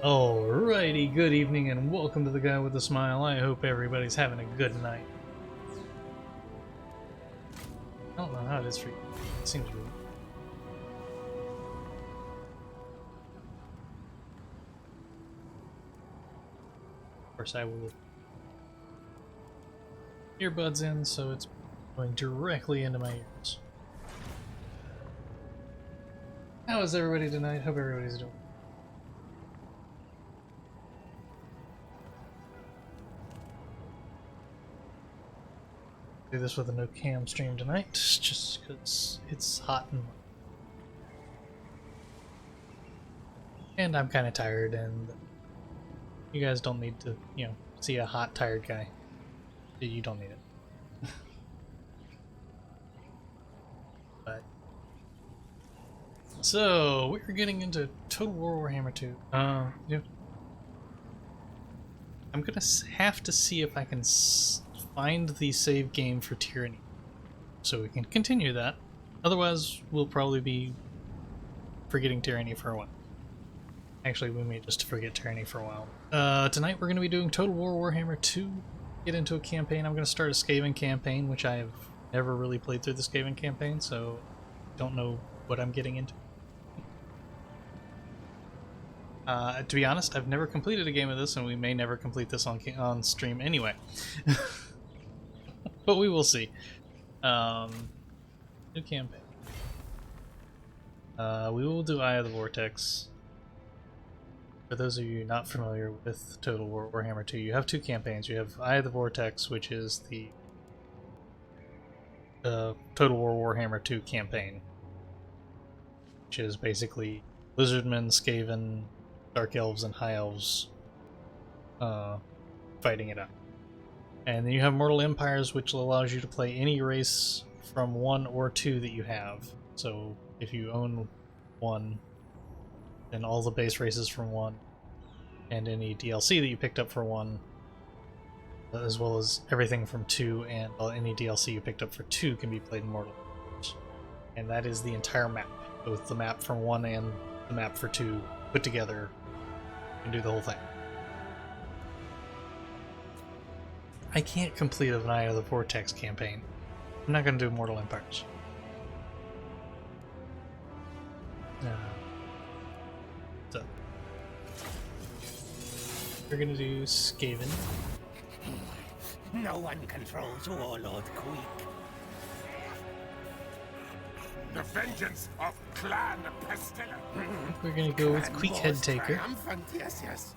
Alrighty, good evening and welcome to the Guy with a Smile. I hope everybody's having a good night. I don't know how it is for you. It seems weird. Of course, I will earbuds in, so it's going directly into my ears. How is everybody tonight? Hope everybody's doing. Do this with a no cam stream tonight, just because it's hot and I'm kind of tired, and you guys don't need to, see a hot, tired guy. You don't need it. But so we're getting into Total War Warhammer 2. I'm gonna have to see if I can find the save game for Tyranny, so we can continue that. Otherwise, we'll probably be forgetting Tyranny for a while. Actually, we may just forget Tyranny for a while. Tonight we're going to be doing Total War Warhammer 2. Get into a campaign. I'm going to start a Skaven campaign, which I have never really played through the Skaven campaign, so don't know what I'm getting into. To be honest, I've never completed a game of this, and we may never complete this on stream anyway. But we will see. New campaign. We will do Eye of the Vortex. For those of you not familiar with Total War Warhammer 2, you have two campaigns. You have Eye of the Vortex, which is the Total War Warhammer 2 campaign, which is basically Lizardmen, Skaven, Dark Elves, and High Elves fighting it out. And then you have Mortal Empires, which allows you to play any race from 1 or 2 that you have. So if you own 1, then all the base races from 1, and any DLC that you picked up for 1, as well as everything from 2, and any DLC you picked up for 2 can be played in Mortal Empires. And that is the entire map, both the map from 1 and the map for 2 put together, and do the whole thing. I can't complete an Eye of the Vortex campaign. I'm not going to do Mortal Empires. So we're going to do Skaven. No one controls Warlord Queek. The vengeance of Clan Pestilence. We're going to go with Queek Head Taker. Yes, yes.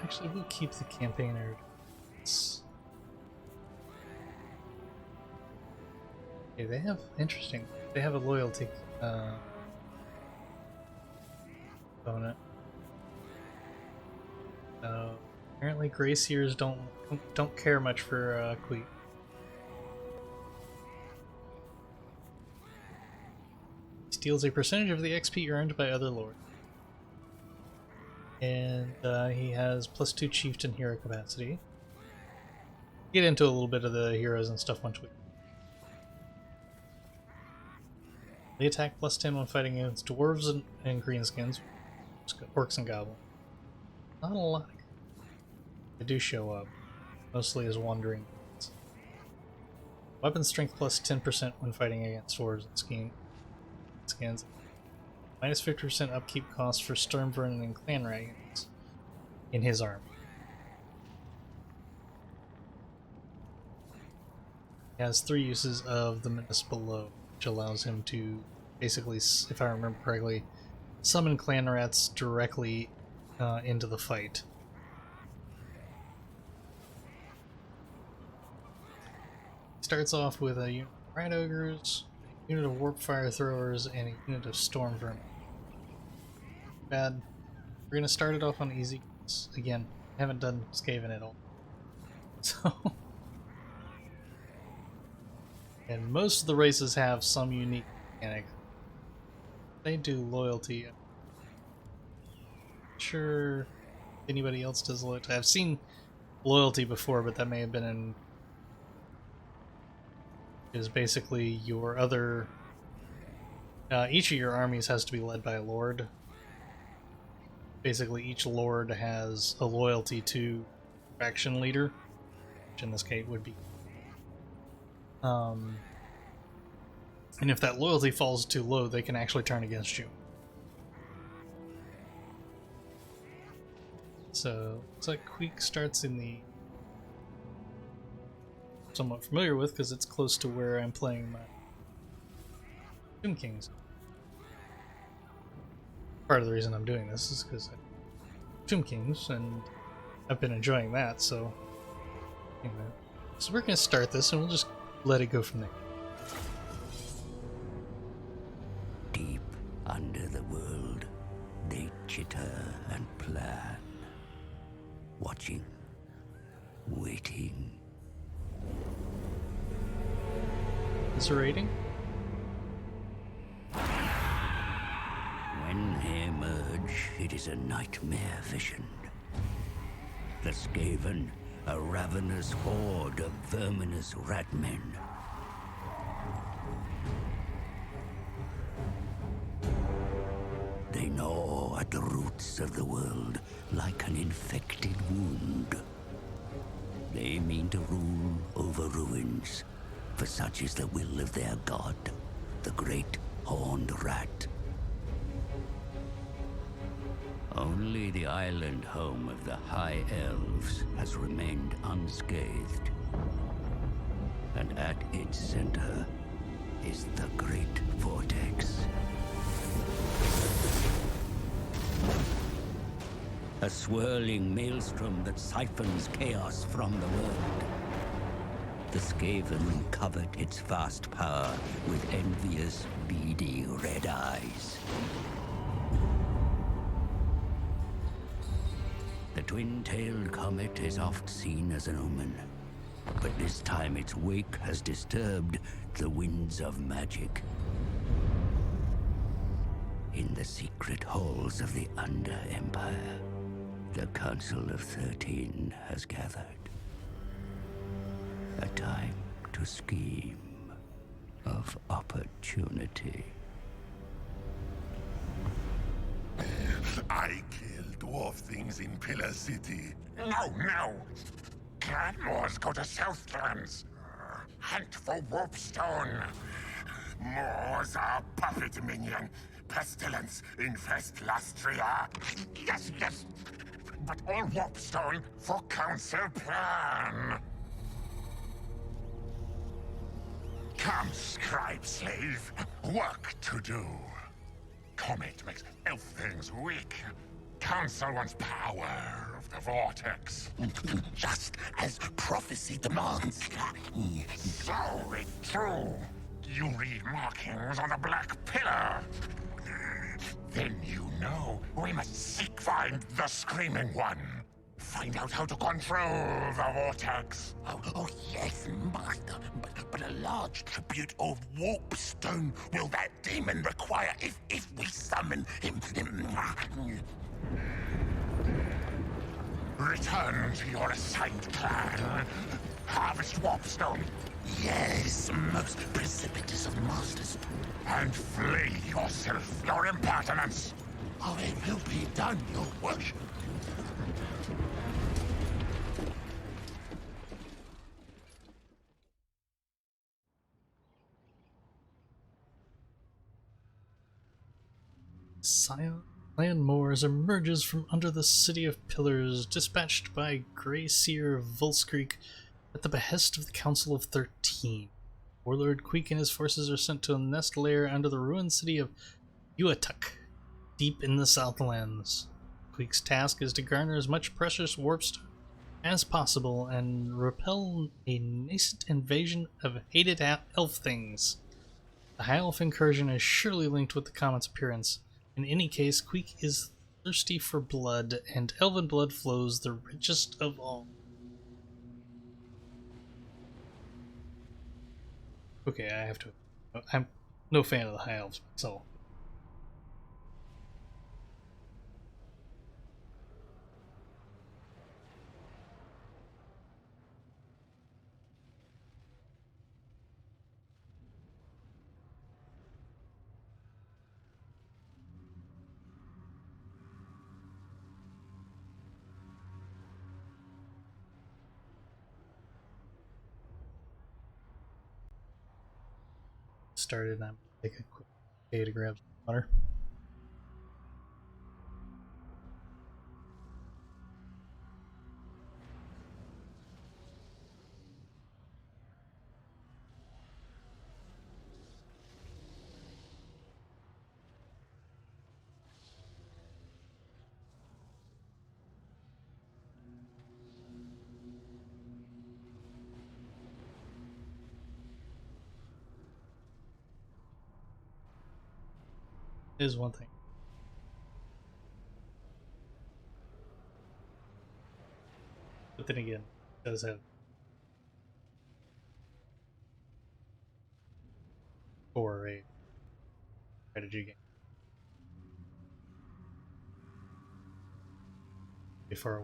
Actually, we'll keep the campaigner. Okay, they have interesting. They have a loyalty component. Apparently, Graciers don't care much for Queek. Steals a percentage of the XP earned by other lords. And he has +2 Chieftain hero capacity. Get into a little bit of the heroes and stuff once we. They attack +10 when fighting against dwarves and greenskins, orcs and goblins. Not a lot. They do show up, mostly as wandering. Weapon strength +10% when fighting against dwarves and skins. -50% upkeep cost for Sturmvermin and Clan Dragons in his army. He has 3 uses of the Menace Below, which allows him to basically, if I remember correctly, summon clan rats directly into the fight. He starts off with a unit of Rat Ogres, a unit of Warp Fire Throwers, and a unit of Storm Vermin. Bad. We're gonna start it off on easy. Again, I haven't done Skaven at all. So, and most of the races have some unique mechanic. They do loyalty. I'm not sure if anybody else does loyalty. I've seen loyalty before, but that may have been in is basically your other. Each of your armies has to be led by a lord. Basically, each lord has a loyalty to faction leader, which in this case would be. And if that loyalty falls too low, they can actually turn against you. So, looks like Queek starts in the somewhat familiar with because it's close to where I'm playing my Tomb Kings. Part of the reason I'm doing this is because I Tomb Kings and I've been enjoying that, so anyway. So we're gonna start this and we'll just let it go from there. Deep under the world, they chitter and plan, watching, waiting. Is there a rating? When they emerge, it is a nightmare vision. The Skaven, a ravenous horde of verminous ratmen. They gnaw at the roots of the world like an infected wound. They mean to rule over ruins, for such is the will of their god, the great horned rat. Only the island home of the High Elves has remained unscathed. And at its center is the Great Vortex. A swirling maelstrom that siphons chaos from the world. The Skaven covet its vast power with envious, beady red eyes. The twin-tailed comet is oft seen as an omen, but this time its wake has disturbed the winds of magic. In the secret halls of the Under-Empire, the Council of 13 has gathered. A time to scheme of opportunity. I kill dwarf things in Pillar City. No, no! Clanmores go to Southlands. Hunt for Warpstone. Moors are puppet minion. Pestilence infest Lastria. Yes, yes! But all Warpstone for council plan. Come, scribe slave. Work to do. Comet makes elf things weak. Council wants power of the Vortex. Just as prophecy demands. So it true. You read markings on the Black Pillar. Then you know we must find the Screaming One. Find out how to control the Vortex. Oh yes, master. But a large tribute of Warpstone will that demon require if we summon him. Return to your assigned clan. Harvest Warpstone. Yes, most precipitous of masters. And flay yourself, your impertinence. Oh, it will be done, your worship. Clan Moors emerges from under the City of Pillars, dispatched by Grey Seer Volskreek at the behest of the Council of 13. Warlord Queek and his forces are sent to a nest lair under the ruined city of Uatuk, deep in the Southlands. Queek's task is to garner as much precious warpstone as possible and repel a nascent invasion of hated elf things. The High Elf incursion is surely linked with the comet's appearance. In any case, Queek is thirsty for blood, and elven blood flows the richest of all. Okay, I have to. I'm no fan of the High Elves, so. started, and I'm gonna take a quick day to grab some water. Is one thing. But then again, it does have for a strategy game. Before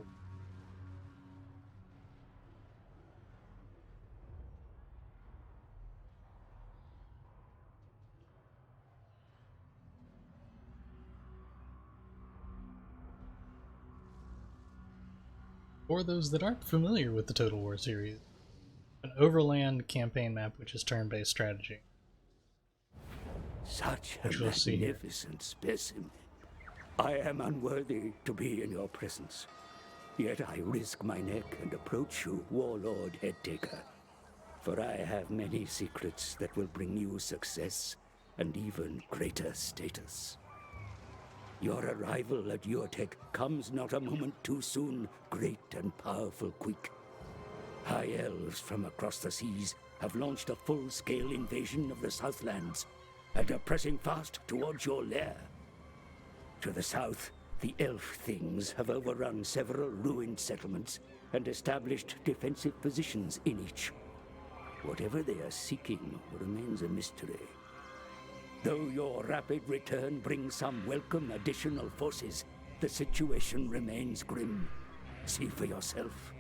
for those that aren't familiar with the Total War series, an overland campaign map which is turn-based strategy. Such a Which we'll see here. magnificent specimen. I am unworthy to be in your presence. Yet I risk my neck and approach you, Warlord Headtaker. For I have many secrets that will bring you success and even greater status. Your arrival at Urtek comes not a moment too soon, great and powerful quick. High elves from across the seas have launched a full-scale invasion of the Southlands and are pressing fast towards your lair. To the south, the elf things have overrun several ruined settlements and established defensive positions in each. Whatever they are seeking remains a mystery. Though your rapid return brings some welcome additional forces, the situation remains grim. See for yourself.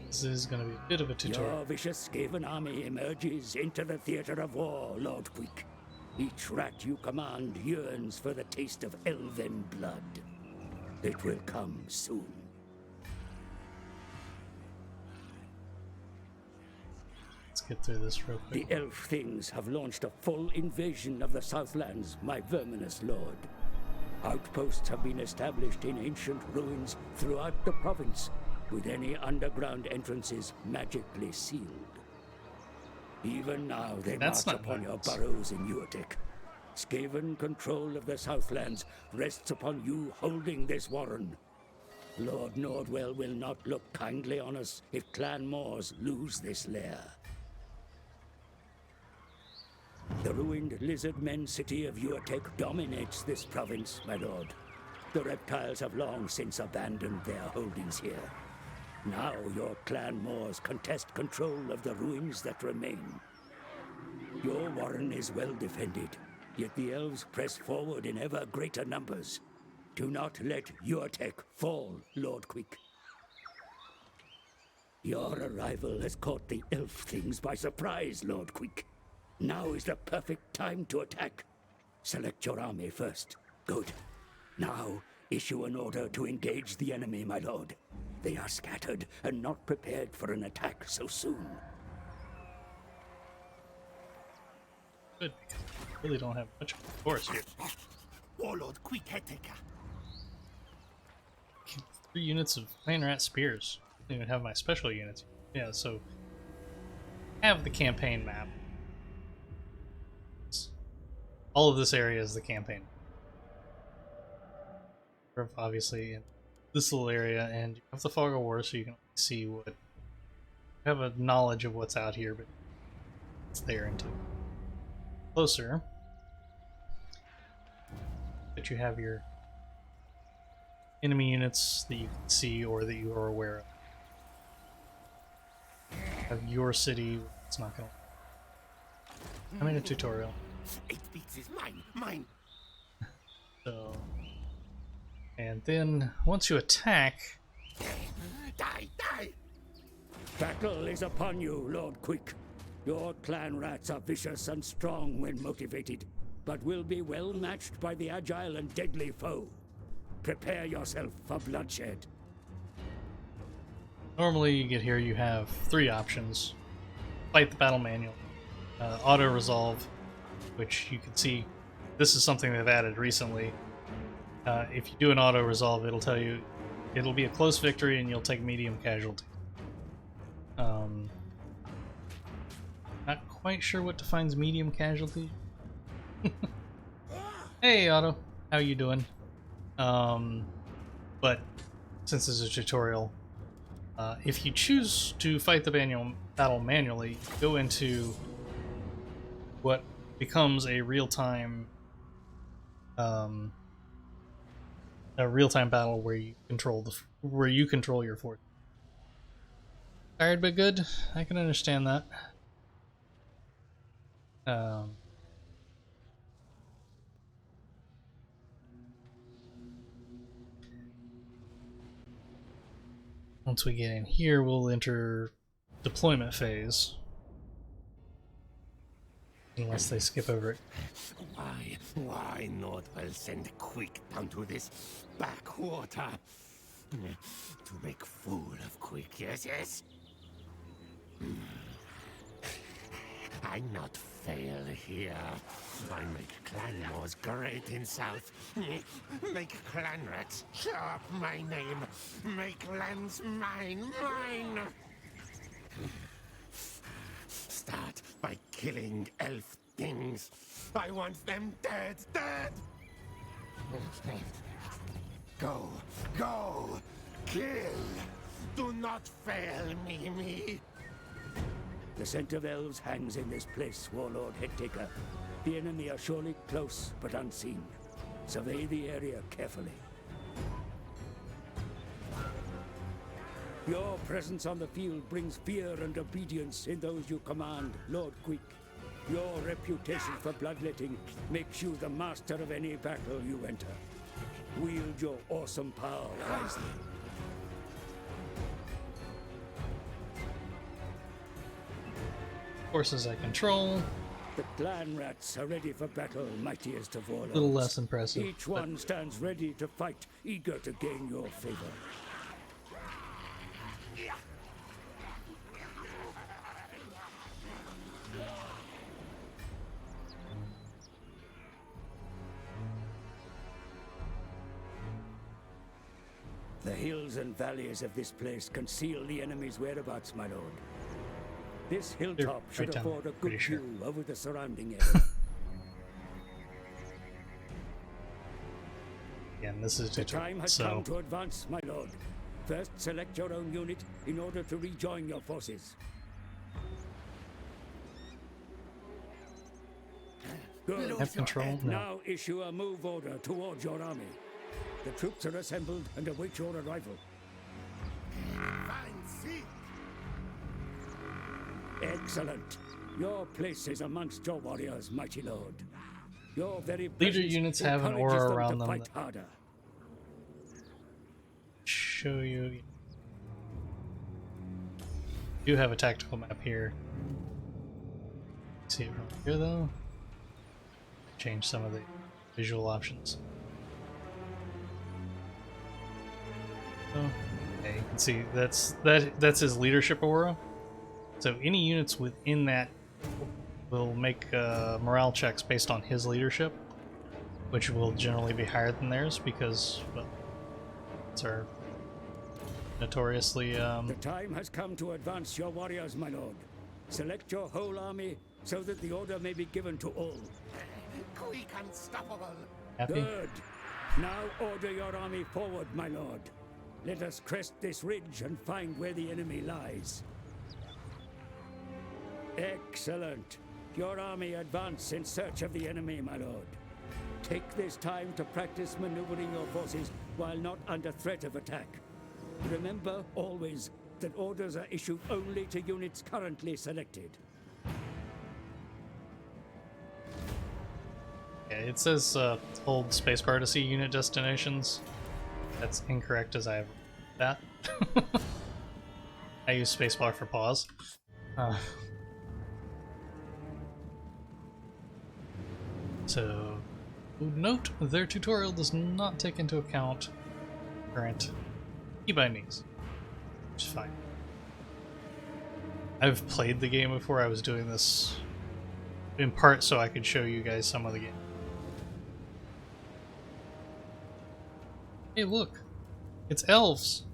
This is going to be a bit of a tutorial. Your vicious Skaven army emerges into the theater of war, Lord Quick. Each rat you command yearns for the taste of elven blood. It will come soon. Let's get through this real quick. The elf things have launched a full invasion of the Southlands, my verminous lord. Outposts have been established in ancient ruins throughout the province, with any underground entrances magically sealed. Even now they That's march not upon your nice. burrows in Urtek. Skaven control of the Southlands rests upon you holding this warren. Lord Nordwell will not look kindly on us if Clan Moors lose this lair. The ruined lizard-men city of Urtek dominates this province, my lord. The reptiles have long since abandoned their holdings here. Now your Clan Moors contest control of the ruins that remain. Your warren is well defended, yet the elves press forward in ever greater numbers. Do not let Urtek fall, Lord Quick. Your arrival has caught the elf things by surprise, Lord Quick. Now is the perfect time to attack. Select your army first. Good. Now, issue an order to engage the enemy, my lord. They are scattered and not prepared for an attack so soon. Good, because we really don't have much of a force here. Warlord, quick Headtaker. 3 units of plain rat spears. I don't even have my special units. Yeah, so I have the campaign map. All of this area is the campaign. Obviously, in this little area, and you have the Fog of War, so you can see what. You have a knowledge of what's out here, but it's there until closer. But you have your enemy units that you can see or that you are aware of. You have your city. It's not going to. I'm in a tutorial. 8 beats is mine. So, and then once you attack, Die! Battle is upon you, Lord Quick. Your clan rats are vicious and strong when motivated, but will be well matched by the agile and deadly foe. Prepare yourself for bloodshed. normally you get here, you have 3 options. Fight the battle manual, auto-resolve, which you can see, this is something they've added recently. If you do an auto-resolve, it'll tell you it'll be a close victory and you'll take medium casualty. Not quite sure what defines medium casualty. Hey, Otto, how you doing? But since this is a tutorial, if you choose to fight the battle manually, go into what becomes a real-time battle where you control your force. Tired but good. I can understand that. Once we get in here, we'll enter deployment phase. Unless they skip over it. Why not? I'll send Quick down to this backwater to make fool of Quick. Yes. I not fail here. I make clan wars great in South. Make clan rats show up my name. Make lands mine. Start by killing elf things. I want them dead. Go, kill. Do not fail me. The scent of elves hangs in this place, Warlord Headtaker. The enemy are surely close, but unseen. Survey the area carefully. Your presence on the field brings fear and obedience in those you command, Lord Quick. Your reputation for bloodletting makes you the master of any battle you enter. Wield your awesome power wisely. Forces I control. The clan rats are ready for battle, mightiest of warlords. A little less impressive. Each one stands ready to fight, eager to gain your favor. The hills and valleys of this place conceal the enemy's whereabouts, my lord. This hilltop should right afford a pretty good sure. view over the surrounding area. Again, this is a The tutorial, time has so come to advance, my lord. First, select your own unit in order to rejoin your forces. Good. have control now. Now issue a move order towards your army. The troops are assembled and await your arrival. Excellent. Your place is amongst your warriors, mighty lord. Your very Leader presence units have an encourages aura them around to them fight that harder. show you. You have a tactical map here. See it from here though. Change some of the visual options. Oh, okay, you can see that's his leadership aura. So any units within that will make morale checks based on his leadership, which will generally be higher than theirs because, well, it's our notoriously. The time has come to advance your warriors, my lord. Select your whole army so that the order may be given to all. Quick, unstoppable. Happy? Good. Now order your army forward, my lord. Let us crest this ridge and find where the enemy lies. Excellent. Your army advance in search of the enemy, my lord. Take this time to practice maneuvering your forces while not under threat of attack. Remember always that orders are issued only to units currently selected. Yeah, it says hold spacebar to see unit destinations. That's incorrect as I have that. I use spacebar for pause. So, note their tutorial does not take into account current key bindings, which is fine. I've played the game before. I was doing this in part so I could show you guys some of the game. Hey, look! It's elves!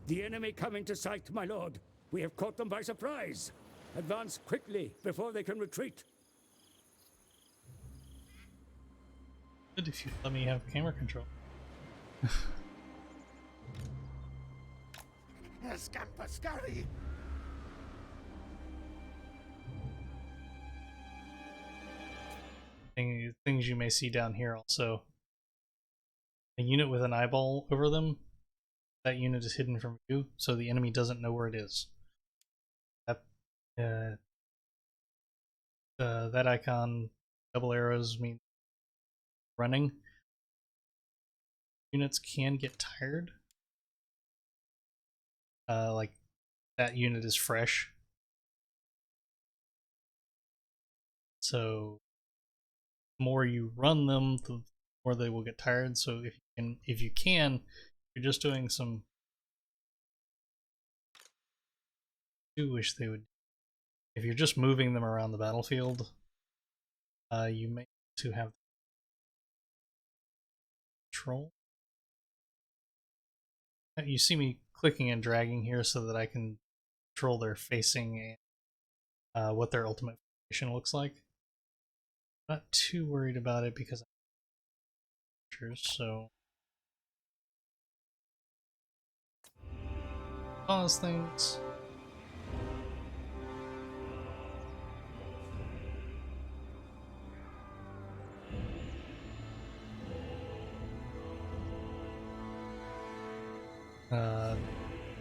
The enemy come into sight, my lord. We have caught them by surprise. Advance quickly before they can retreat. Good if you let me have camera control. Scamper scurry! Things you may see down here also. A unit with an eyeball over them, that unit is hidden from view, so the enemy doesn't know where it is. That icon, double arrows, mean running. Units can get tired. Like that unit is fresh. So the more you run them, the more they will get tired. So if you can, you're just doing some. I do wish they would. If you're just moving them around the battlefield, you may need to have control. You see me clicking and dragging here so that I can control their facing and what their ultimate formation looks like. Not too worried about it because I'm so pause things.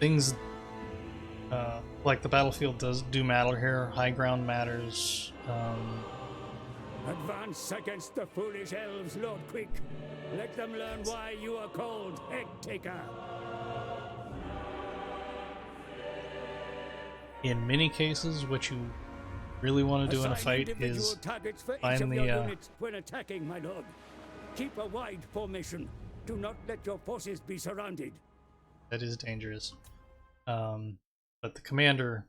Things like the battlefield do matter here. High ground matters. Advance against the foolish elves, Lord Quick. Let them learn why you are called Head Taker. In many cases, what you really want to do in a fight is find the units when attacking, my lord. Keep a wide formation. Do not let your forces be surrounded. That is dangerous. But the commander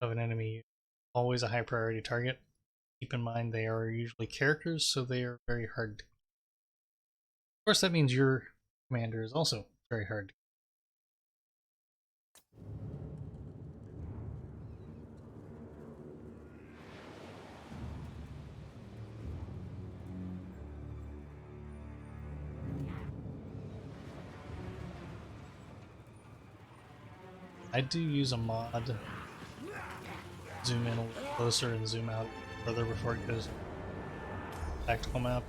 of an enemy, always a high priority target. Keep in mind they are usually characters, so they are very hard to... Of course, that means your commander is also very hard to... I do use a mod. Zoom in a little closer and zoom out further before it goes tactical map.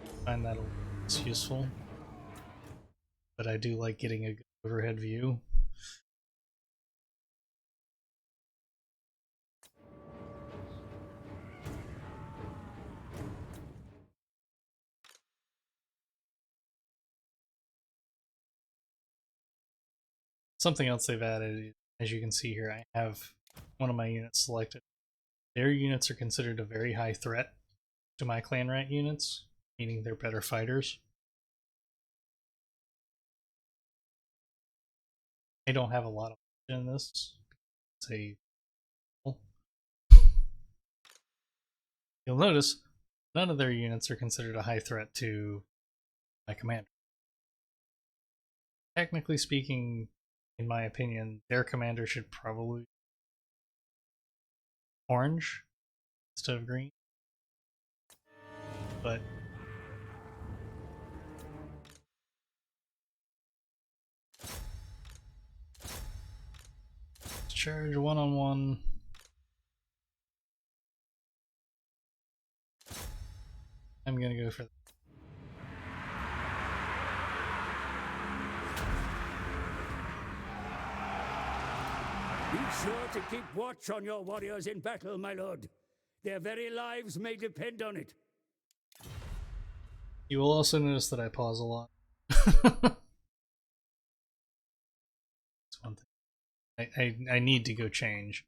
I find that a little less useful. But I do like getting a good overhead view. Something else they've added, as you can see here, I have one of my units selected. Their units are considered a very high threat to my clan rank units, meaning they're better fighters. I don't have a lot of in this. It's You'll notice none of their units are considered a high threat to my commander. Technically speaking, in my opinion, their commander should probably orange instead of green. But charge one-on-one. I'm gonna go for that. Be sure to keep watch on your warriors in battle, my lord. Their very lives may depend on it. You will also notice that I pause a lot. That's one thing. I need to go change.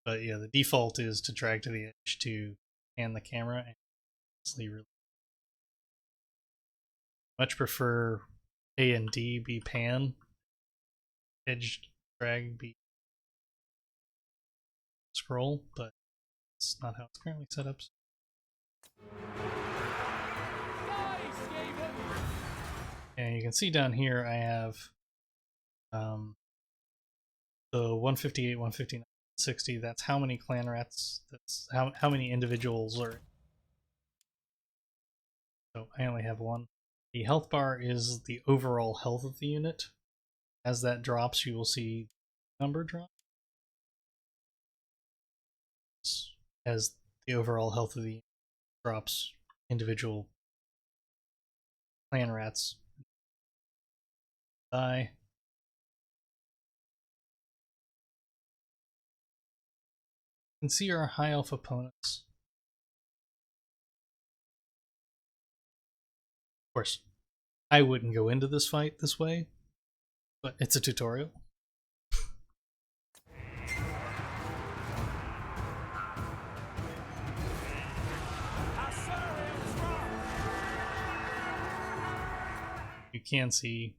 But yeah, the default is to drag to the edge to pan the camera and really much prefer A and D be pan, edge drag be scroll, but it's not how it's currently set up. And you can see down here I have the 158, 159, 60. That's how many clan rats. That's how many individuals are. So I only have one. The health bar is the overall health of the unit. As that drops, you will see number drop. As the overall health of the unit drops, individual clan rats die. You can see our high elf opponents. Of course, I wouldn't go into this fight this way, but it's a tutorial. You can see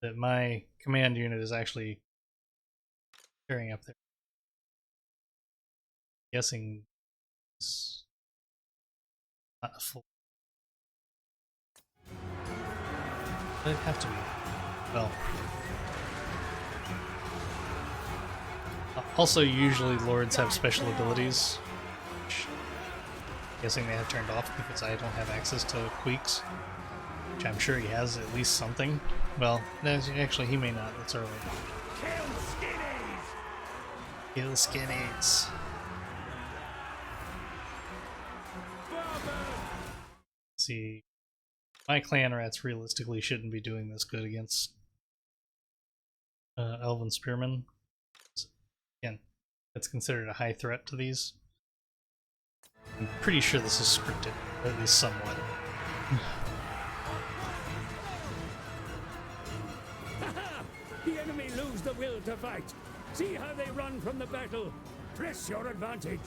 that my command unit is actually carrying up there. I'm guessing it's not a full. It'd have to be. Well. Also, usually lords have special abilities, which I'm guessing they have turned off because I don't have access to Queeks. Which I'm sure he has at least something. Well, actually he may not, that's early. Kill skinnies! Kill skinnies. See, my clan rats realistically shouldn't be doing this good against Elven Spearmen. Again, that's considered a high threat to these. I'm pretty sure this is scripted, at least somewhat. The enemy lose the will to fight. See how they run from the battle. Press your advantage.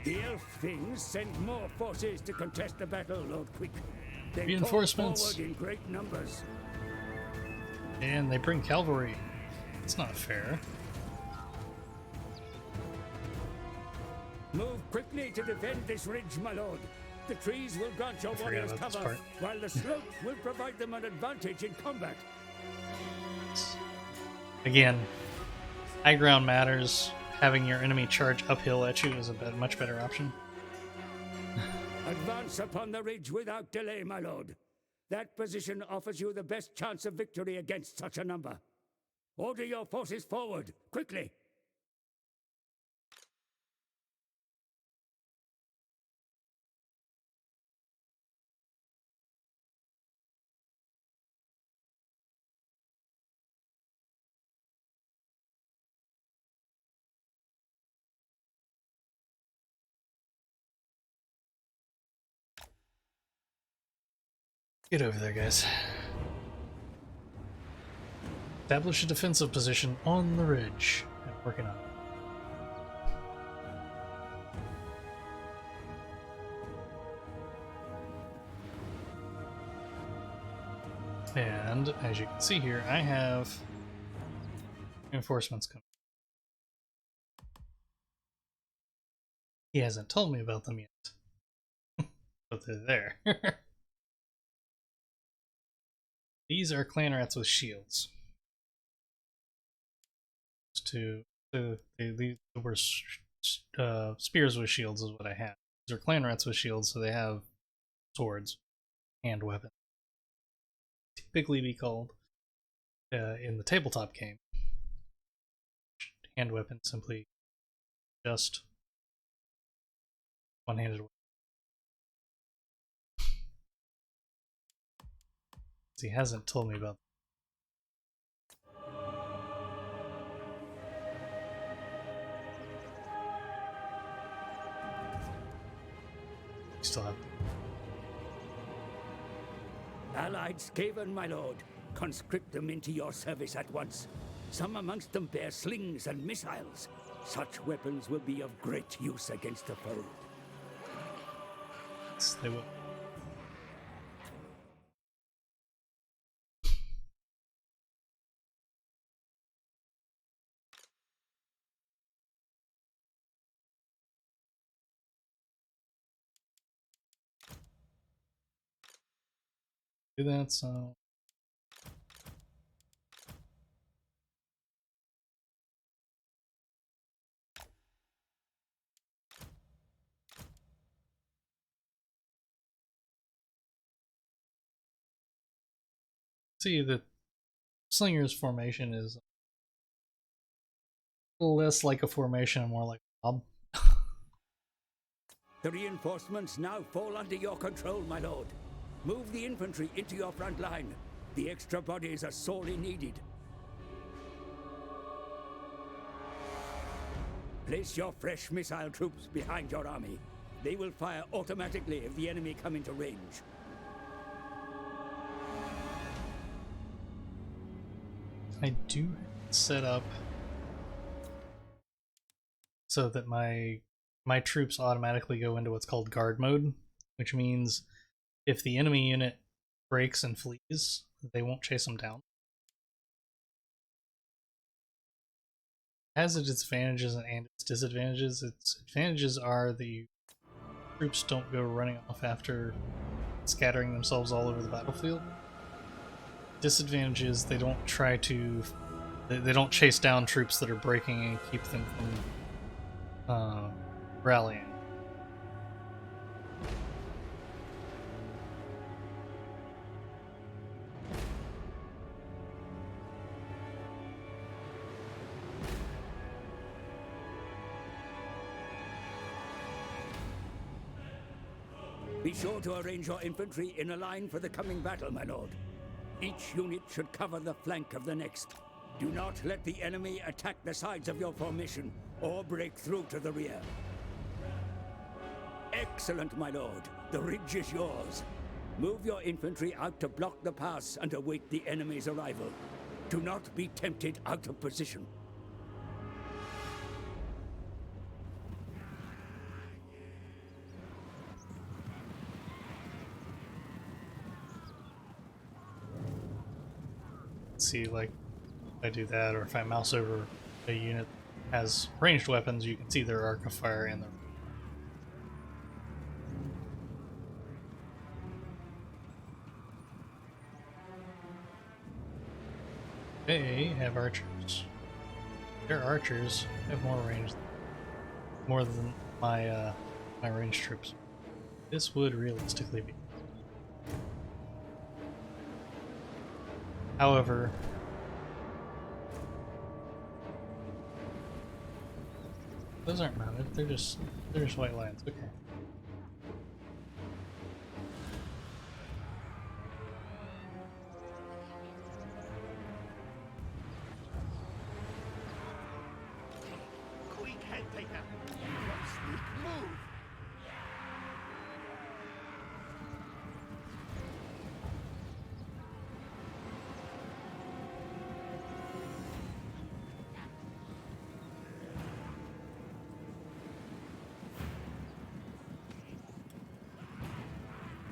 The elf things send more forces to contest the battle, Lord Quick. They Reinforcements. forward in great numbers. And they bring cavalry. It's not fair. Move quickly to defend this ridge, my lord. The trees will grant your warriors about this cover, part. while the slope will provide them an advantage in combat. Again, high ground matters. Having your enemy charge uphill at you is a much better option. Advance upon the ridge without delay, my lord. That position offers you the best chance of victory against such a number. Order your forces forward, quickly. Get over there, guys. Establish a defensive position on the ridge. I'm working on it. And as you can see here, I have reinforcements coming. He hasn't told me about them yet, but they're there. These are clan rats with shields. These were spears with shields is what I have. These are clan rats with shields, so they have swords, hand weapons. Typically be called in the tabletop game. Hand weapon simply just one-handed weapon. He hasn't told me about. We still have. Allied Skaven, my lord. Conscript them into your service at once. Some amongst them bear slings and missiles. Such weapons will be of great use against the foe. Yes, they will. Do that, so see that Slinger's formation is less like a formation and more like a mob. The reinforcements now fall under your control, my lord. Move the infantry into your front line. The extra bodies are sorely needed. Place your fresh missile troops behind your army. They will fire automatically if the enemy come into range. I do set up so that my troops automatically go into what's called guard mode, which means if the enemy unit breaks and flees, they won't chase them down. It has its advantages and its disadvantages. Its advantages are the troops don't go running off after scattering themselves all over the battlefield. Disadvantages, they don't try to... They don't chase down troops that are breaking and keep them from rallying. Be sure to arrange your infantry in a line for the coming battle, my lord. Each unit should cover the flank of the next. Do not let the enemy attack the sides of your formation or break through to the rear. Excellent, my lord. The ridge is yours. Move your infantry out to block the pass and await the enemy's arrival. Do not be tempted out of position. See, like, if I do that, or if I mouse over a unit that has ranged weapons, you can see their arc of fire and their... They have archers. Their archers have more range, more than my my ranged troops. This would realistically be. However, those aren't mounted. They're just white lines. Okay. Quick, head taker. Sneak move.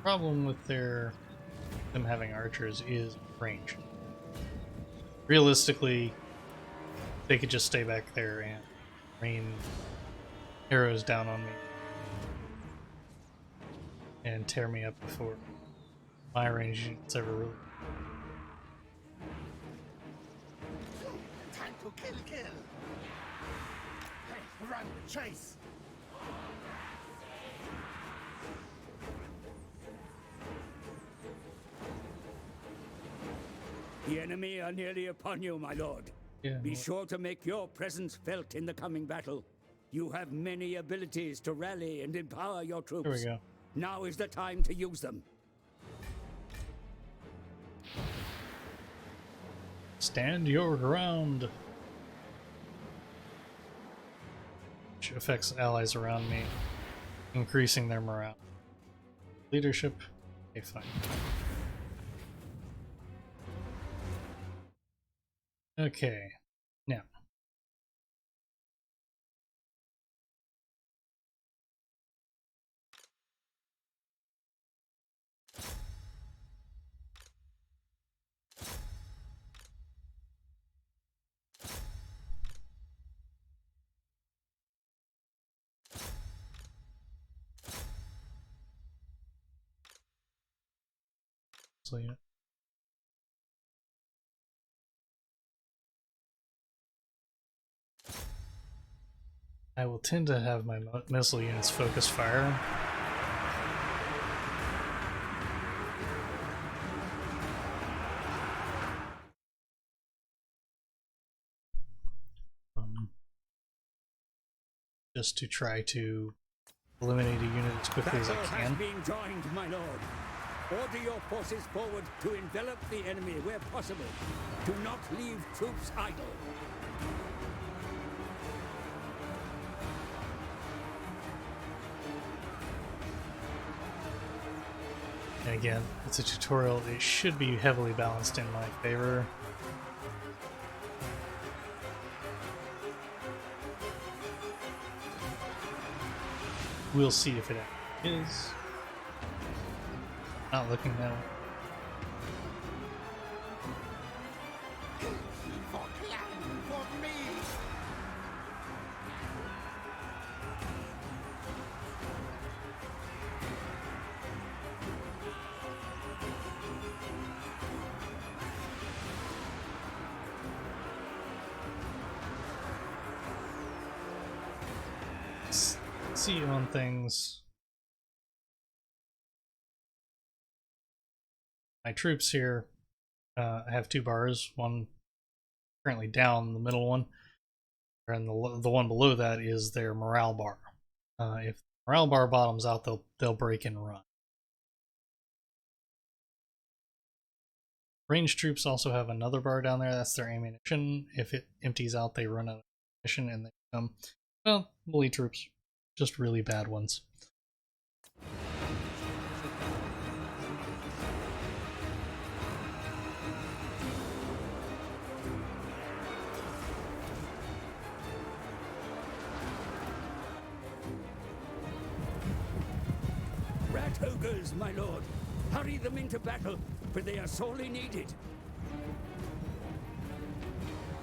Problem with them having archers is range. Realistically, they could just stay back there and rain arrows down on me and tear me up before my range units ever really. Time to kill. Hey, run, chase. The enemy are nearly upon you, my lord. Yeah, Be sure to make your presence felt in the coming battle. You have many abilities to rally and empower your troops. Here we go. Now is the time to use them. Stand your ground. Which affects allies around me, increasing their morale. Leadership. Okay, fine. Okay, now missile unit. I will tend to have my missile units focus fire. Just to try to eliminate a unit as quickly as I Battle can. has been joined, my lord. Order your forces forward to envelop the enemy where possible. Do not leave troops idle. And again, it's a tutorial. It should be heavily balanced in my favor. We'll see if it is. Not looking that way. For clan, for me. See you on things. My troops here have two bars, one currently down, the middle one, and the one below that is their morale bar. If the morale bar bottoms out, they'll break and run. Ranged troops also have another bar down there, that's their ammunition. If it empties out, they run out of ammunition and they become, well, melee troops. Just really bad ones. Rat ogres, my lord. Hurry them into battle, for they are sorely needed.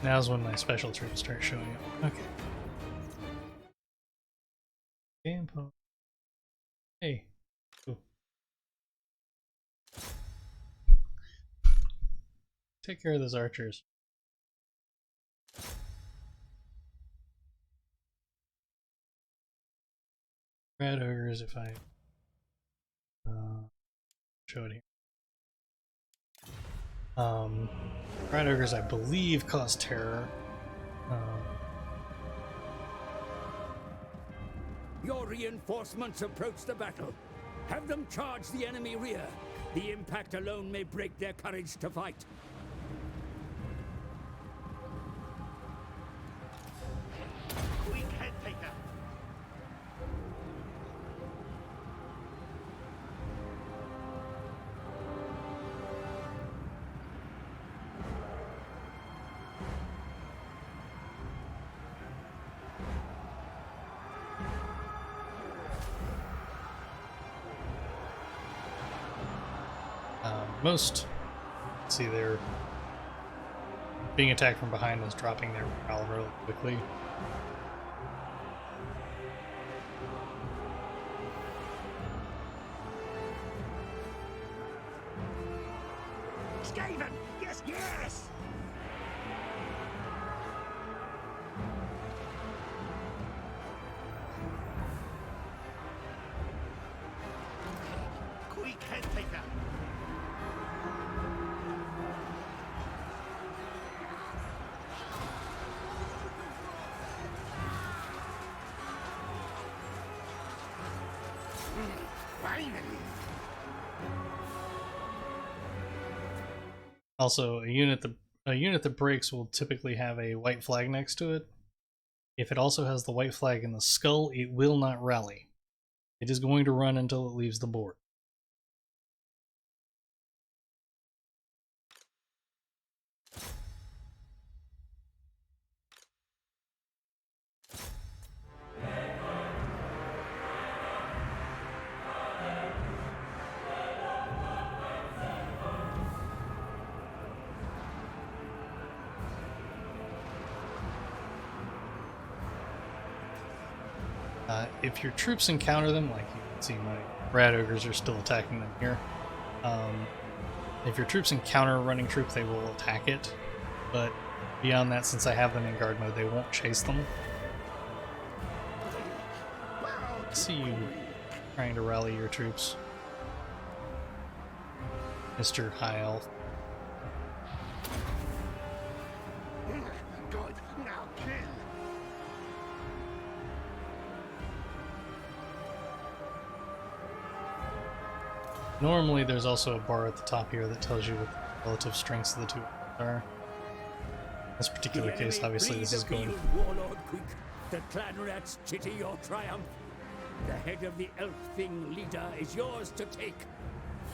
Now's when my special troops start showing up. Okay. Game pose. Hey. Ooh. Take care of those archers. Red ogres, if I show it here. Red ogres, I believe, cause terror. Your reinforcements approach the battle. Have them charge the enemy rear. The impact alone may break their courage to fight. Quick head taker. Most, see, they're being attacked from behind is dropping their morale really quickly. Skaven! Yes, yes! Quick head taker. Finally! Also, a unit that breaks will typically have a white flag next to it. If it also has the white flag in the skull, it will not rally. It is going to run until it leaves the board. If your troops encounter them, like you can see my rat ogres are still attacking them here, If your troops encounter a running troop, they will attack it, but beyond that, since I have them in guard mode, they won't chase them. I see you trying to rally your troops, Mr. High Elf. Good. Now kill. Normally, there's also a bar at the top here that tells you what the relative strengths of the two are. In this particular case, obviously, this is going. Warlord quick. The clan rats chitter your triumph. The head of the elf thing leader is yours to take.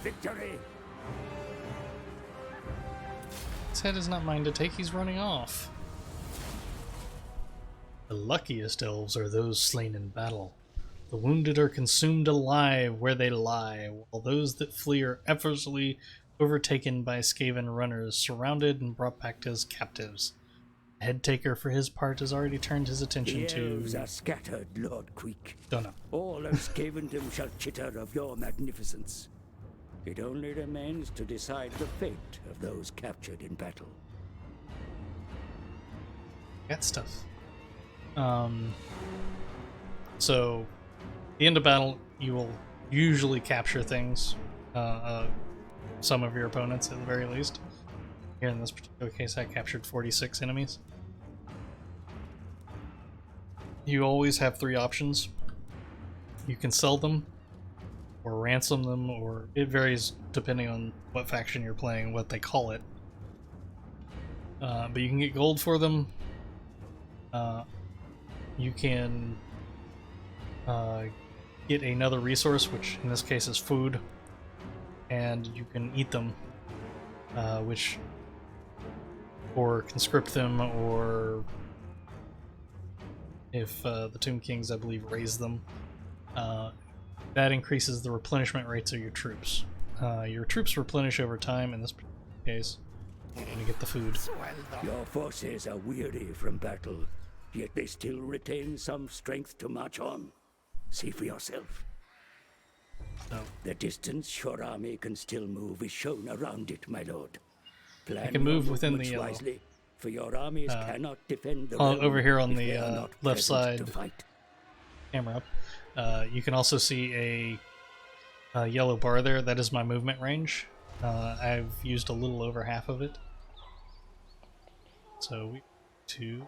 Victory! His head is not mine to take, he's running off. The luckiest elves are those slain in battle. The wounded are consumed alive where they lie, while those that flee are effortlessly overtaken by Skaven runners, surrounded and brought back as captives. The head taker, for his part, has already turned his attention The elves to... are scattered, Lord Queek. Don't know. All of Skavendom shall chitter of your magnificence. It only remains to decide the fate of those captured in battle. Got stuff. So, at the end of battle, you will usually capture things. Some of your opponents, at the very least. Here in this particular case, I captured 46 enemies. You always have 3 options. You can sell them, or ransom them, or it varies depending on what faction you're playing, what they call it. But you can get gold for them. You can get another resource, which in this case is food, and you can eat them, or conscript them, or if the Tomb Kings, I believe, raise them. That increases the replenishment rates of your troops. Your troops replenish over time, in this case, when you get the food. Your forces are weary from battle, yet they still retain some strength to march on. See for yourself. So, The distance your army can still move is shown around it, my lord. I can move within the yellow. Wisely, for your armies cannot defend the over realm here on if the they are not left present side. to fight. Camera up. You can also see a yellow bar there. That is my movement range. I've used a little over half of it. So we to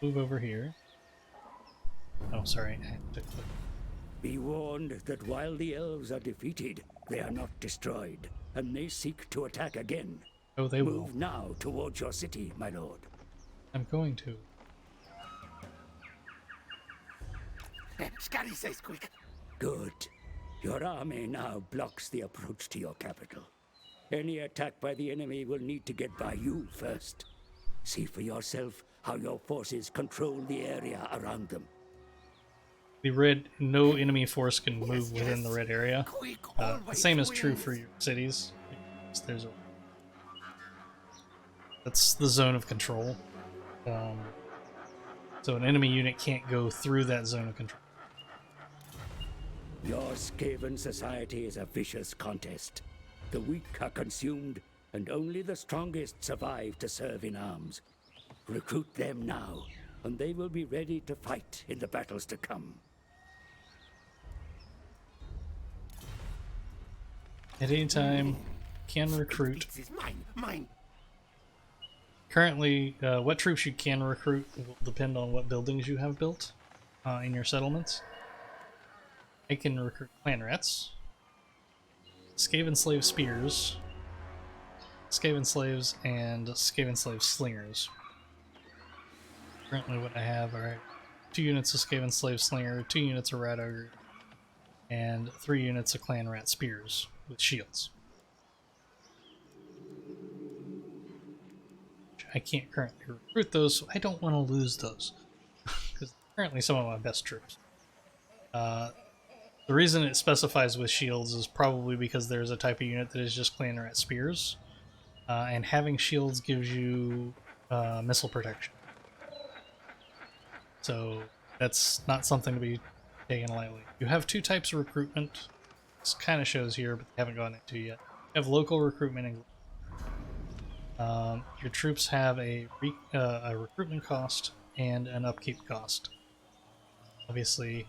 move over here. Oh, sorry. I had to click. Be warned that while the elves are defeated, they are not destroyed, and they seek to attack again. Oh, they will. Move now towards your city, my lord. I'm going to. Scotty says quick. Good. Your army now blocks the approach to your capital. Any attack by the enemy will need to get by you first. See for yourself how your forces control the area around them. The red, no enemy force can move within the red area. The same is true for your cities. There's a, that's the zone of control. So an enemy unit can't go through that zone of control. Your Skaven society is a vicious contest. The weak are consumed, and only the strongest survive to serve in arms. Recruit them now, and they will be ready to fight in the battles to come. At any time, can recruit. This is mine. Currently, what troops you can recruit will depend on what buildings you have built in your settlements. I can recruit clan rats, Skaven slave spears, Skaven slaves, and Skaven slave slingers. Currently what I have are 2 units of Skaven slave slinger, 2 units of rat ogre, and 3 units of clan rat spears with shields. I can't currently recruit those, so I don't want to lose those, because currently some of my best troops. The reason it specifies with shields is probably because there's a type of unit that is just clan rat spears, and having shields gives you missile protection. So that's not something to be taken lightly. You have 2 types of recruitment. This kind of shows here, but they haven't gone into yet. have local recruitment. Your troops have a recruitment cost and an upkeep cost. Obviously,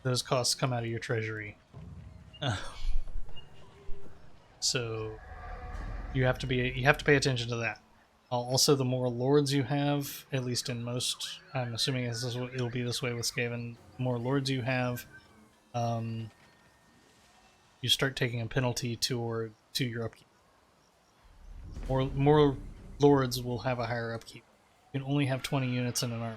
those costs come out of your treasury. So you have to pay attention to that. Also, the more lords you have, at least in most, I'm assuming it'll be this way with Skaven. The more lords you have, you start taking a penalty to your upkeep. More lords will have a higher upkeep. You can only have 20 units in an army.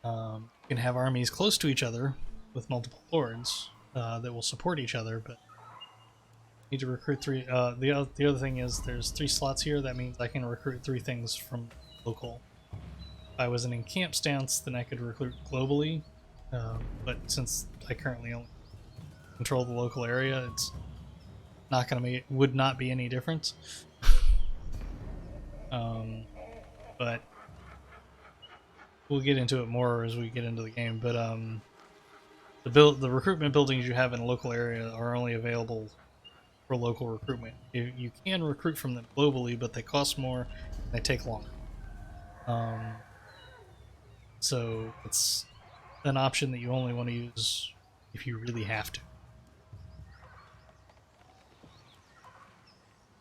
You can have armies close to each other with multiple lords that will support each other, but you need to recruit 3. The other thing is there's 3 slots here. That means I can recruit 3 things from local. If I was in camp stance, then I could recruit globally, but since I currently only control the local area, it's not going to would not be any difference. But we'll get into it more as we get into the game. But the recruitment buildings you have in a local area are only available for local recruitment. You can recruit from them globally, but they cost more and they take longer. So it's an option that you only want to use if you really have to.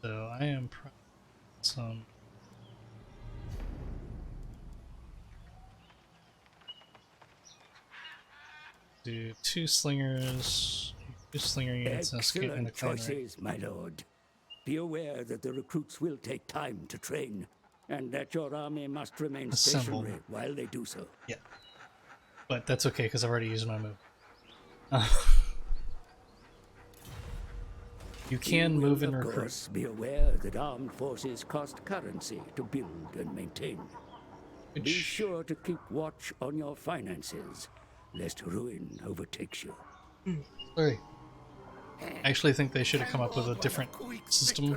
So I am some. Do 2 slingers, 2 slinger units, and a choices, my lord. Be aware that the recruits will take time to train, and that your army must remain stationary while they do so. Yeah, but that's okay because I've already used my move. You can move and recruit. Of course, be aware that armed forces cost currency to build and maintain. Be sure to keep watch on your finances, lest ruin overtakes you. Sorry. I actually think they should have come up with a different system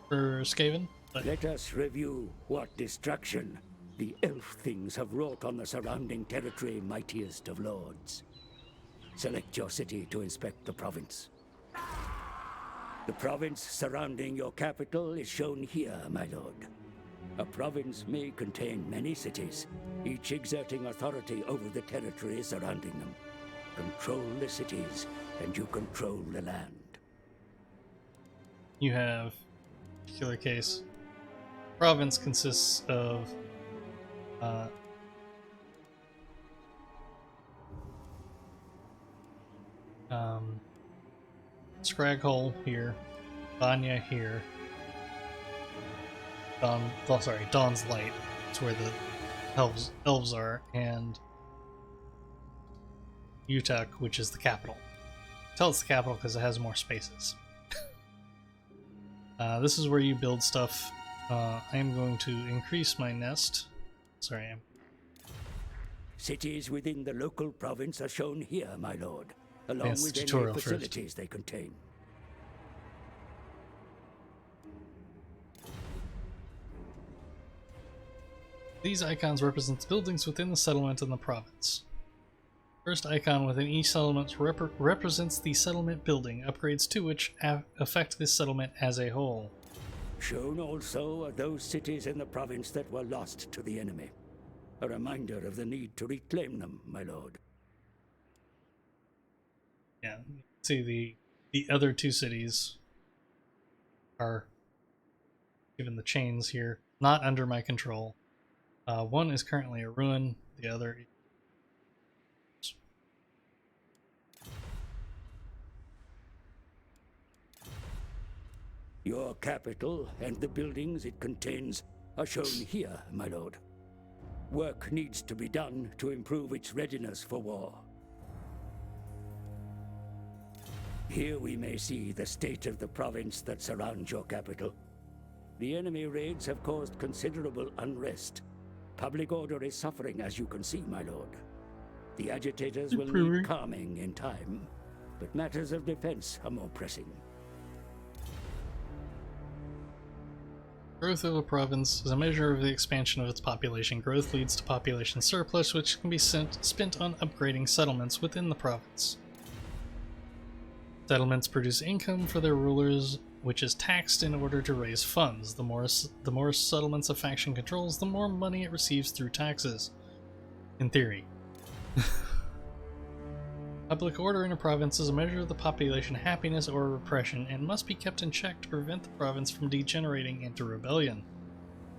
for Skaven. But let us review what destruction the elf things have wrought on the surrounding territory, mightiest of lords. Select your city to inspect the province. The province surrounding your capital is shown here, my lord. A province may contain many cities, each exerting authority over the territory surrounding them. Control the cities, and you control the land. You have, particular case, province consists of Scraghole here, Vanya here, Dawn's Light. It's where the elves are, and Utak, which is the capital. Tell it's the capital because it has more spaces. This is where you build stuff. I am going to increase my nest. Sorry. Cities within the local province are shown here, my lord, along with any facilities they contain. These icons represent buildings within the settlement in the province. First icon within each settlement represents the settlement building, upgrades to which affect this settlement as a whole. Shown also are those cities in the province that were lost to the enemy. A reminder of the need to reclaim them, my lord. Yeah, see the other 2 cities are given the chains here, not under my control. One is currently a ruin, the other is... Your capital and the buildings it contains are shown here, my lord. Work needs to be done to improve its readiness for war. Here we may see the state of the province that surrounds your capital. The enemy raids have caused considerable unrest. Public order is suffering, as you can see, my lord. The agitators will need calming in time, but matters of defense are more pressing. Growth of a province is a measure of the expansion of its population. Growth leads to population surplus, which can be spent on upgrading settlements within the province. Settlements produce income for their rulers, which is taxed in order to raise funds. The more settlements a faction controls, the more money it receives through taxes. In theory. Public order in a province is a measure of the population happiness or repression and must be kept in check to prevent the province from degenerating into rebellion.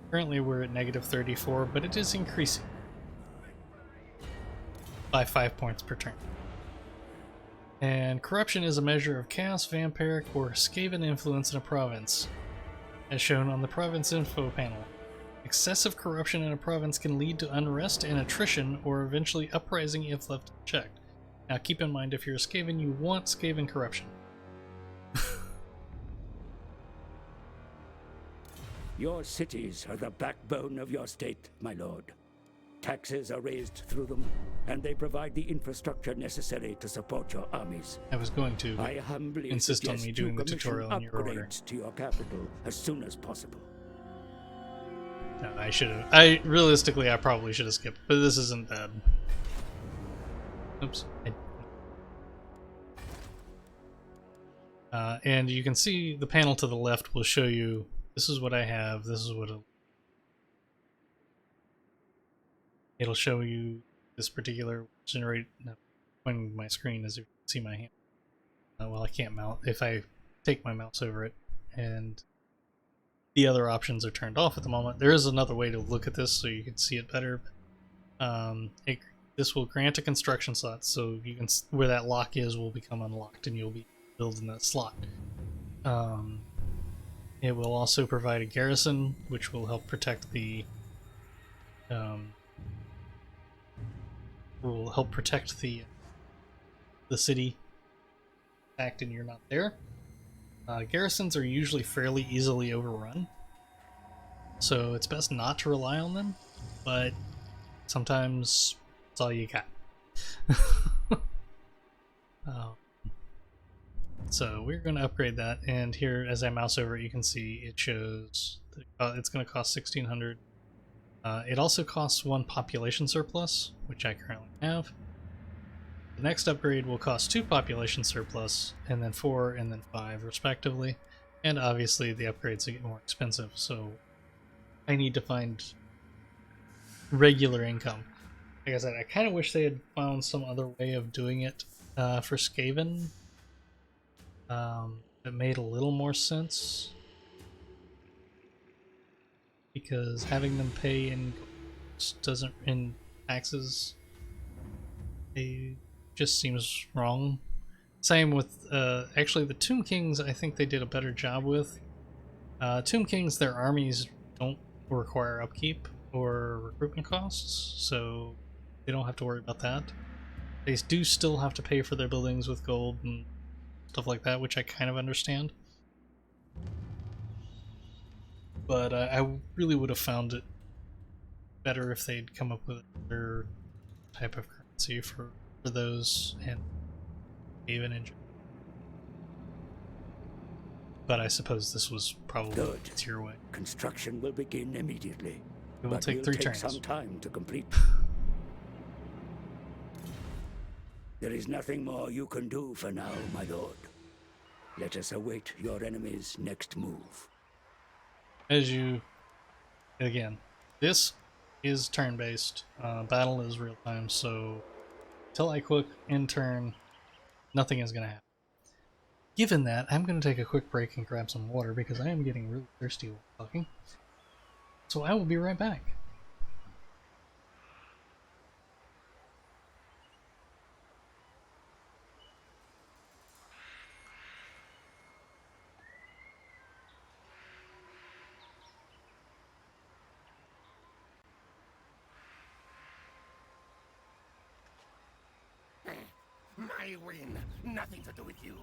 Currently we're at -34, but it is increasing by 5 points per turn. And corruption is a measure of chaos, vampiric, or Skaven influence in a province, as shown on the province info panel. Excessive corruption in a province can lead to unrest and attrition, or eventually uprising if left unchecked. Now keep in mind, if you're a Skaven, you want Skaven corruption. Your cities are the backbone of your state, my lord. Taxes are raised through them, and they provide the infrastructure necessary to support your armies. I was going to I humbly insist on suggest me doing you the tutorial in your order. upgrades to your capital as soon as possible. No, realistically, I probably should have skipped, but this isn't bad. Oops. And you can see the panel to the left will show you, this is what I have, this is what it'll show you this particular pointing my screen as you can see my hand. Well, I can't mount if I take my mouse over it, and the other options are turned off at the moment. There is another way to look at this so you can see it better. This will grant a construction slot, so you can where that lock is will become unlocked, and you'll be building that slot. It will also provide a garrison, which will help protect the city. Fact, and you're not there. Garrisons are usually fairly easily overrun, so it's best not to rely on them, but sometimes it's all you got. So we're going to upgrade that, and here as I mouse over it you can see it shows that, it's going to cost 1,600. It also costs 1 population surplus, which I currently have. The next upgrade will cost 2 population surplus, and then 4, and then 5 respectively, and obviously the upgrades get more expensive, so I need to find regular income. Like I said, I kind of wish they had found some other way of doing it for Skaven that made a little more sense, because having them pay in taxes, it just seems wrong. Same with actually the Tomb Kings. I think they did a better job with Tomb Kings. Their armies don't require upkeep or recruitment costs, so they don't have to worry about that. They do still have to pay for their buildings with gold and stuff like that, which I kind of understand. But I really would have found it better if they'd come up with another type of currency for those, and even in. But I suppose this was probably Good. your way. Construction will begin immediately. It will take 3 turns. Some time to complete. There is nothing more you can do for now, my lord. Let us await your enemy's next move. Again, this is turn-based. Battle is real-time, so until I click in turn, nothing is going to happen. Given that, I'm going to take a quick break and grab some water because I am getting really thirsty while talking. So I will be right back. My win. Nothing to do with you.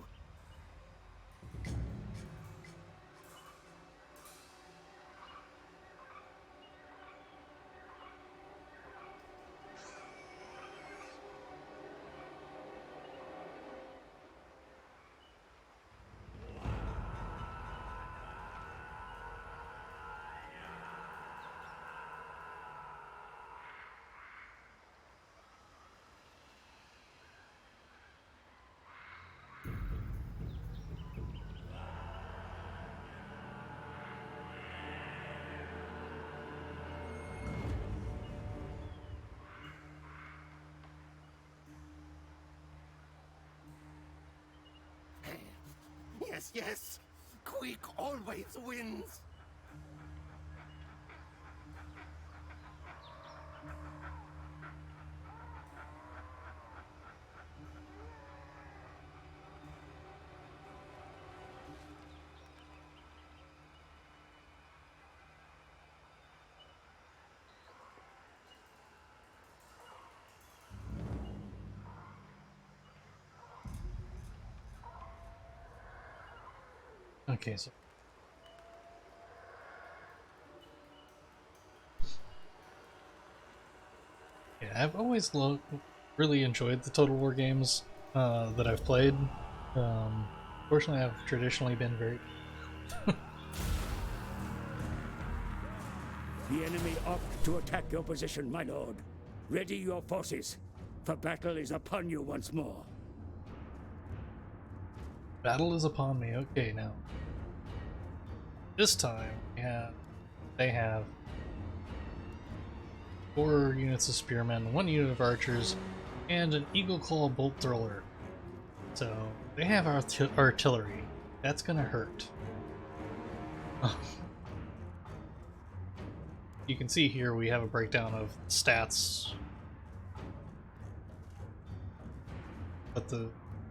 Yes, yes. Quick always wins. Okay, so yeah, I've always really enjoyed the Total War games that I've played. Fortunately, I've traditionally been very. The enemy opt to attack your position, my lord. Ready your forces, for battle is upon you once more. Battle is upon me. Okay, now. This time, they have 4 units of spearmen, 1 unit of archers, and an Eagle Claw bolt thrower. So, they have artillery. That's gonna hurt. You can see here we have a breakdown of stats.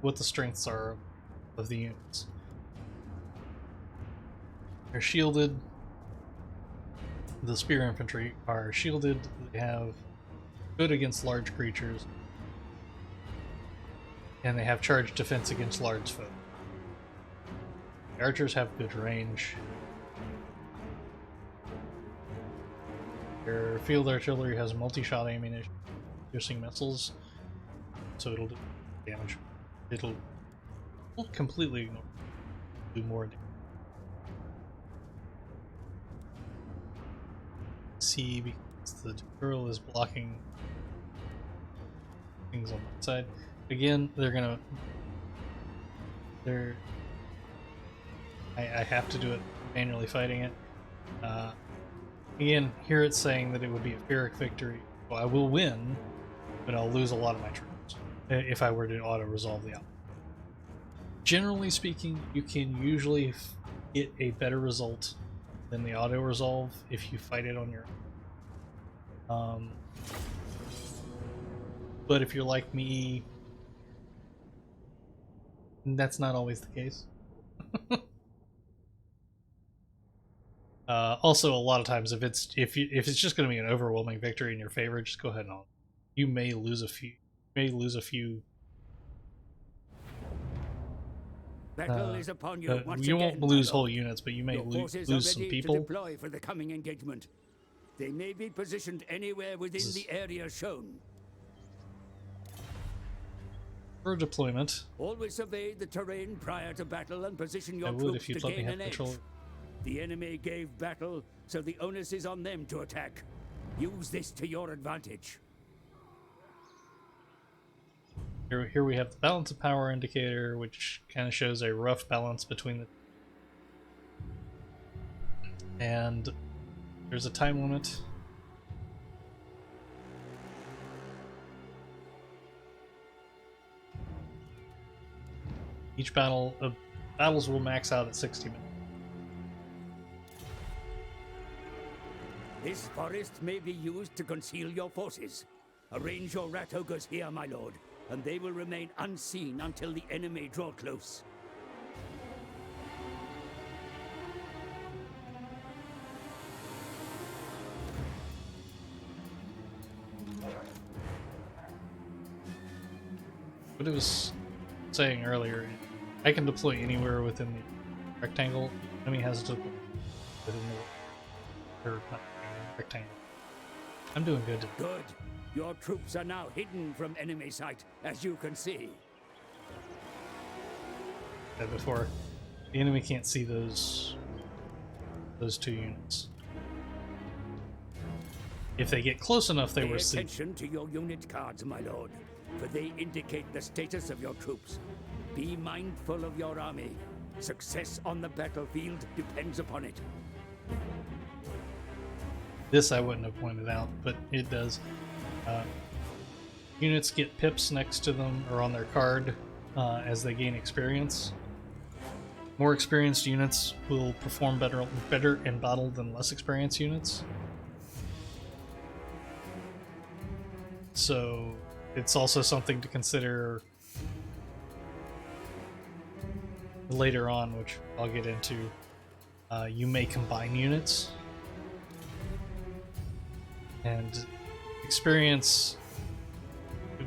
What the strengths are of the units. They're shielded. The spear infantry are shielded. They have good against large creatures. And they have charged defense against large foe. The archers have good range. Their field artillery has multi-shot ammunition, piercing missiles, so it'll do damage. It'll won't completely ignore, do more damage. See, because the girl is blocking things on that side. Again, I have to do it manually fighting it. Again, here it's saying that it would be a Pyrrhic victory. Well, I will win, but I'll lose a lot of my troops if I were to auto-resolve the outcome. Generally speaking, you can usually get a better result than the auto-resolve if you fight it on your own. But if you're like me, that's not always the case. Also, a lot of times, if it's just going to be an overwhelming victory in your favor, just go ahead and you may lose a few. Battle is upon you once you again, won't lose my whole lord. units, but you may Your forces lose are some ready people. to deploy for the coming engagement. They may be positioned anywhere within the area shown. For deployment, Always survey the terrain prior to battle and position I your would troops if you'd to let me gain have an edge. control. The enemy gave battle, so the onus is on them to attack. Use this to your advantage. Here we have the balance of power indicator, which kind of shows a rough balance between the. And there's a time limit. Each battles will max out at 60 minutes. This forest may be used to conceal your forces. Arrange your rat ogres here, my lord, and they will remain unseen until the enemy draw close. What it was saying earlier, I can deploy anywhere within the rectangle. Enemy has to deploy within the rectangle. I'm doing good. Good. Your troops are now hidden from enemy sight, as you can see. Said before, the enemy can't see those 2 units. If they get close enough, they will see. Pay attention to your unit cards, my lord, for they indicate the status of your troops. Be mindful of your army. Success on the battlefield depends upon it. This I wouldn't have pointed out, but it does. Units get pips next to them or on their card as they gain experience. More experienced units will perform better in battle than less experienced units. So it's also something to consider later on, which I'll get into. You may combine units, and experience.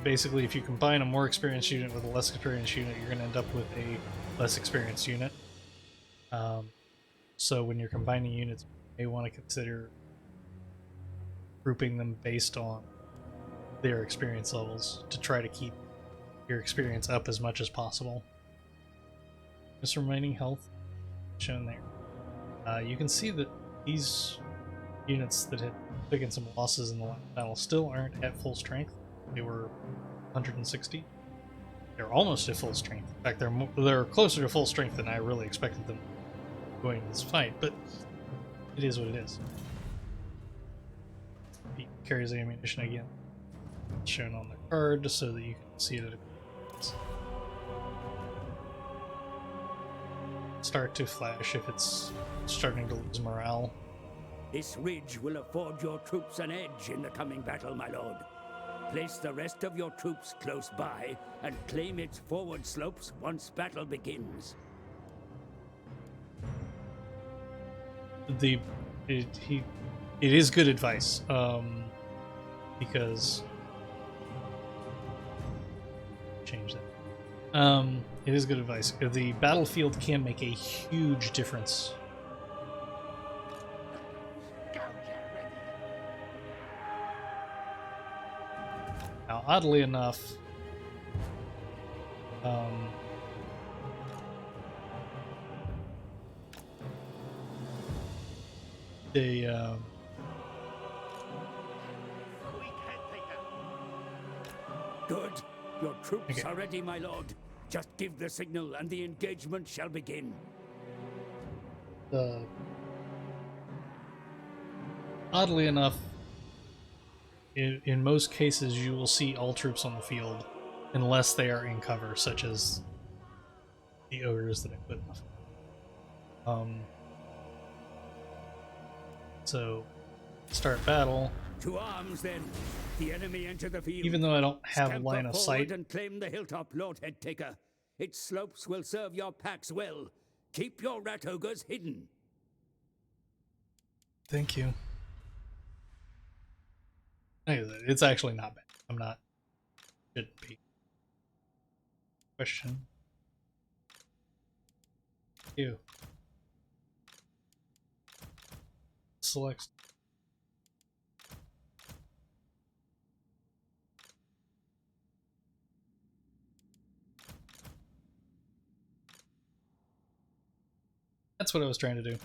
Basically, if you combine a more experienced unit with a less experienced unit, you're going to end up with a less experienced unit. So when you're combining units, you may want to consider grouping them based on their experience levels to try to keep your experience up as much as possible. Just remaining health shown there. You can see that these units that had taken some losses in the last battle still aren't at full strength. They were 160. They're almost at full strength. In fact, they're closer to full strength than I really expected them going into this fight, but it is what it is. He carries ammunition again, shown on the card, just so that you can see it at a glance. Start to flash if it's starting to lose morale. This ridge will afford your troops an edge in the coming battle, my lord. Place the rest of your troops close by and claim its forward slopes once battle begins. It is good advice, because change that. It is good advice. The battlefield can make a huge difference. Now, oddly enough, Good. Your troops are ready, my lord. Just give the signal and the engagement shall begin. Oddly enough, in most cases, you will see all troops on the field unless they are in cover, such as the ogres that I put in the field. So, start battle. To arms, then. The enemy enter the field. Even though I don't have Scamper line of forward sight, and claim the hilltop, Lord Headtaker. Its slopes will serve your packs well. Keep your rat ogres hidden. thank you. It's actually not bad. I'm not. Shouldn't be. Question. You. Select. That's what I was trying to do.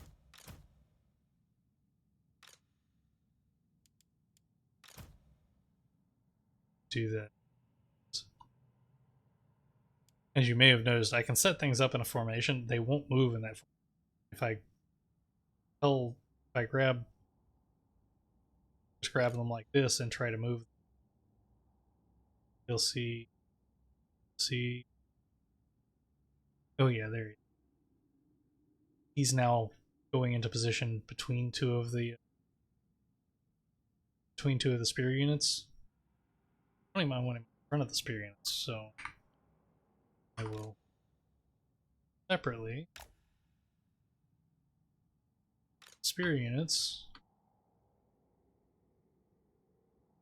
Do that. As you may have noticed, I can set things up in a formation. They won't move in that. If I just grab them like this and try to move, you'll see. Oh yeah, there he is. He's now going into position between two of the spear units. I don't even mind when I'm in front of the spear units, so I will separately spear units.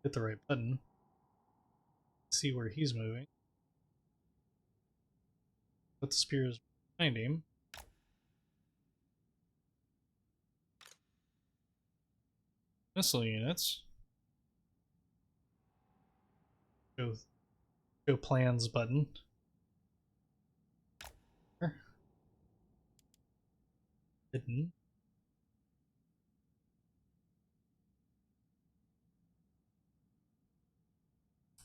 Hit the right button. See where he's moving. Put the spears behind him. Missile units. Show plans button. Hidden.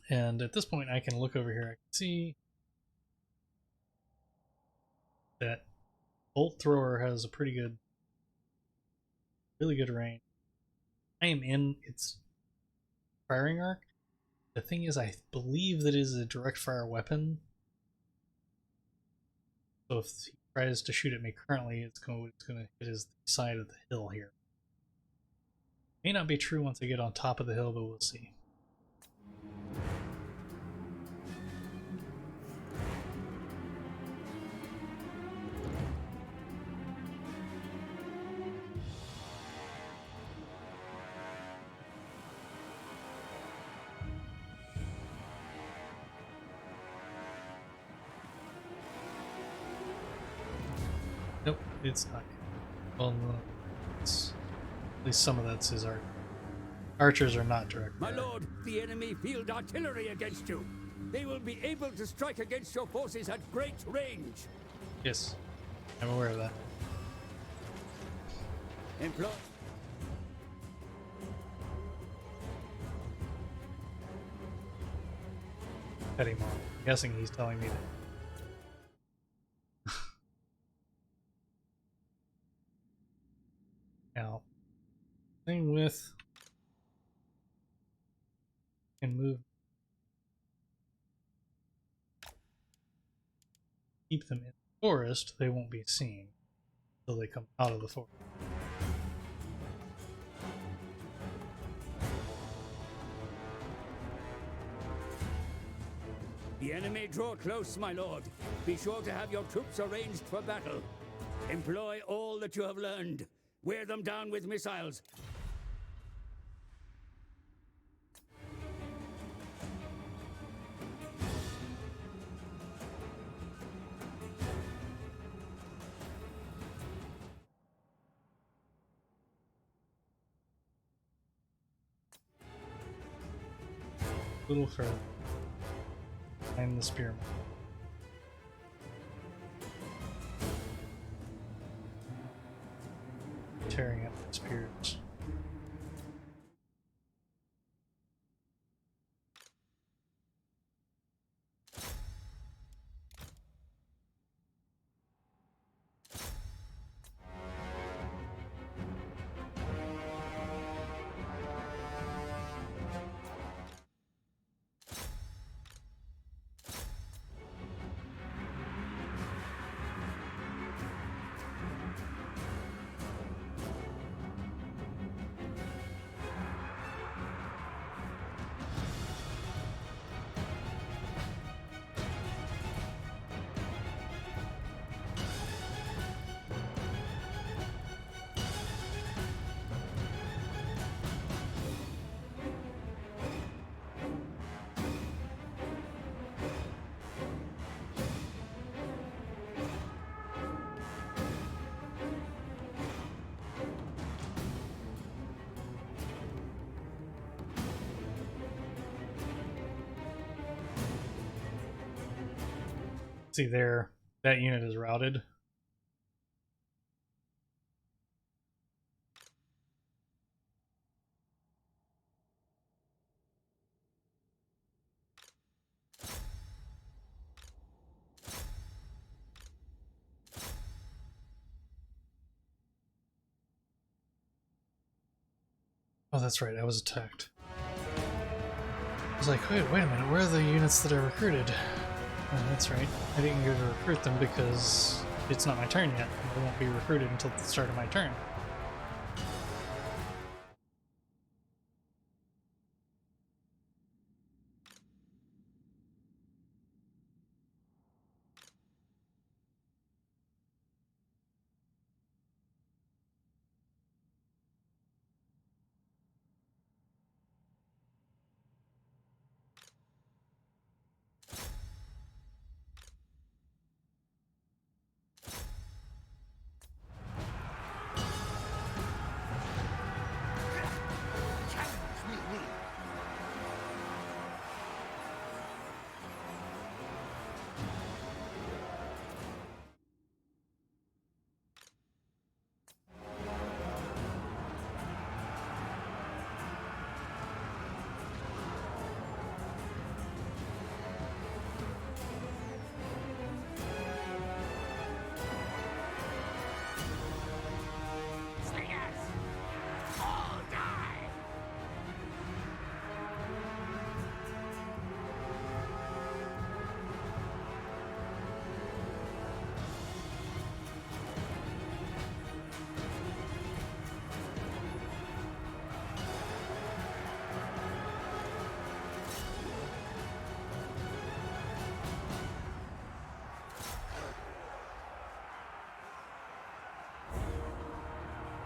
And at this point, I can look over here. I can see that Bolt Thrower has a really good range. I am in its firing arc. The thing is, I believe that it is a direct fire weapon. So if he tries to shoot at me currently, it's going to hit his side of the hill here. May not be true once I get on top of the hill, but we'll see. Nope, it's not. Well, no, it's, at least some of that's his art. Archers are not direct. My lord, the enemy field artillery against you. They will be able to strike against your forces at great range. Yes, I'm aware of that. Employ. Petty Mom. I'm guessing he's telling me that. Now, thing with can move, keep them in the forest. They won't be seen until they come out of the forest. The enemy draw close, my lord. Be sure to have your troops arranged for battle. Employ all that you have learned. Wear them down with missiles. A little further. Behind the spearman. Tearing up the spears. See there, that unit is routed. Oh, that's right, I was attacked. I was like, wait a minute, where are the units that I recruited? Oh, that's right, I didn't go to recruit them because it's not my turn yet. They won't be recruited until the start of my turn.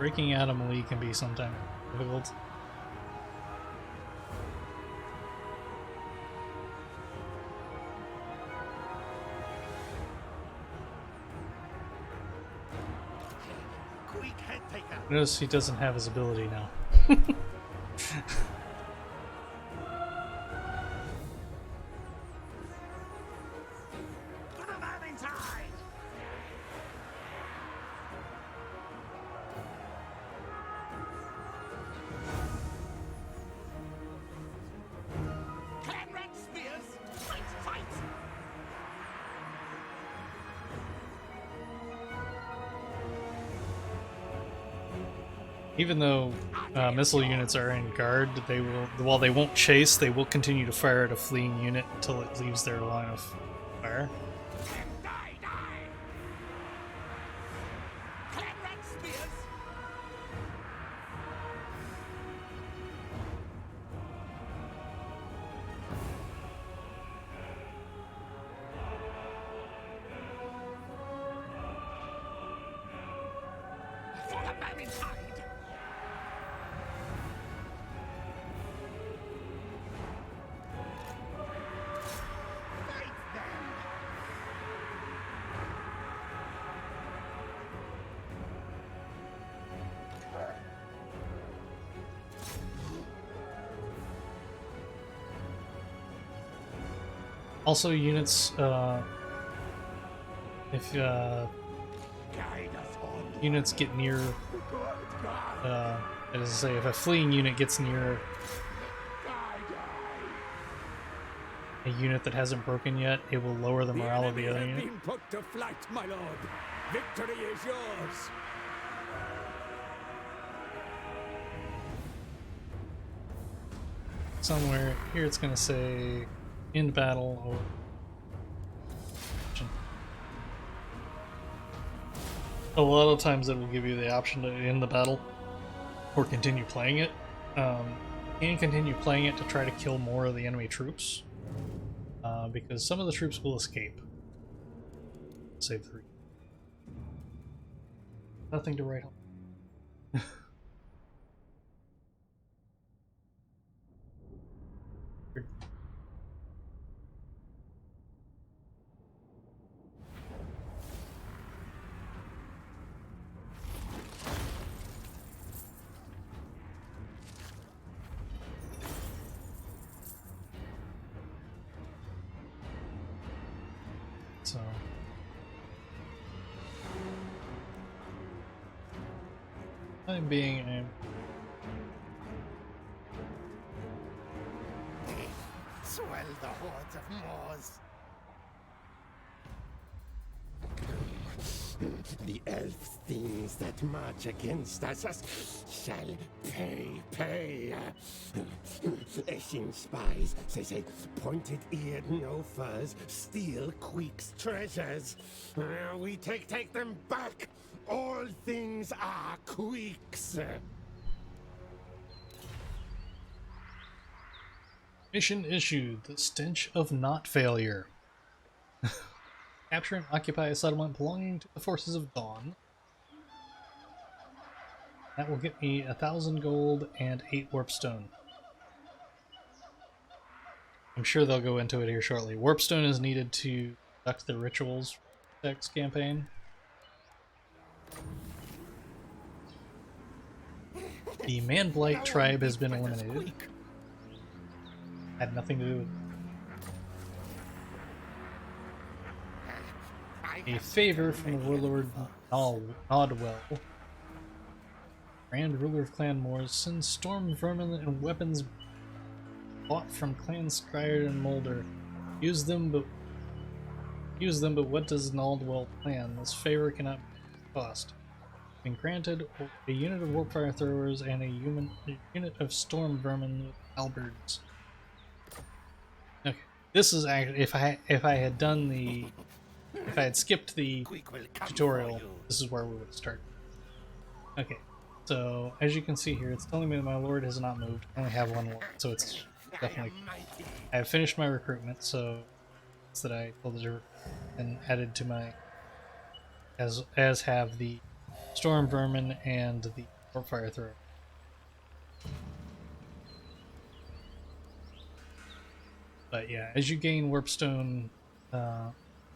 Breaking out a melee can be sometimes difficult. Quick head taker. Notice he doesn't have his ability now. To the Vermintide! Clanrat spears! Fight, fight! Even though missile units are in guard, they will, while they won't chase, they will continue to fire at a fleeing unit until it leaves their line of fire. Die, die! Clanrat spears! For the Vermintide! Fight them! Also, units, if Guide us on. units get near, as I say, if a fleeing unit gets near a unit that hasn't broken yet, it will lower the The morale of enemy the other have unit. been put to flight, my lord. Victory is yours. Somewhere here it's going to say end battle or a lot of times it will give you the option to end the battle or continue playing it. And continue playing it to try to kill more of the enemy troops, because some of the troops will escape. Save 3. Nothing to write home. So I'm being a Swell the hordes of Moors. The elf things that march against us shall pay. Eshin spies, say, pointed-eared no-furs, steal Queek's treasures. We take them back. All things are Queek's. mission issued: the stench of not failure. Capture and occupy a settlement belonging to the forces of Dawn. That will get me 1,000 gold and 8 warpstone. I'm sure they'll go into it here shortly. Warpstone is needed to conduct the rituals Vortex campaign. The Man Blight tribe has been eliminated. Had nothing to do with it. A favor from the warlord Nodwell, Grand Ruler of Clan Moors, sends storm vermin and weapons bought from Clan Skryard and Mulder. Use them, but what does Nodwell plan? This favor cannot be cost. Been granted a unit of warpfire throwers and a unit of storm vermin with halberds. Okay, this is actually if I had skipped the tutorial, this is where we would start. Okay, so as you can see here, it's telling me that my lord has not moved. I only have one lord, so it's definitely. I have finished my recruitment, so it's that I told it and added to my as have the storm vermin and the Or fire thrower. But yeah, as you gain warpstone,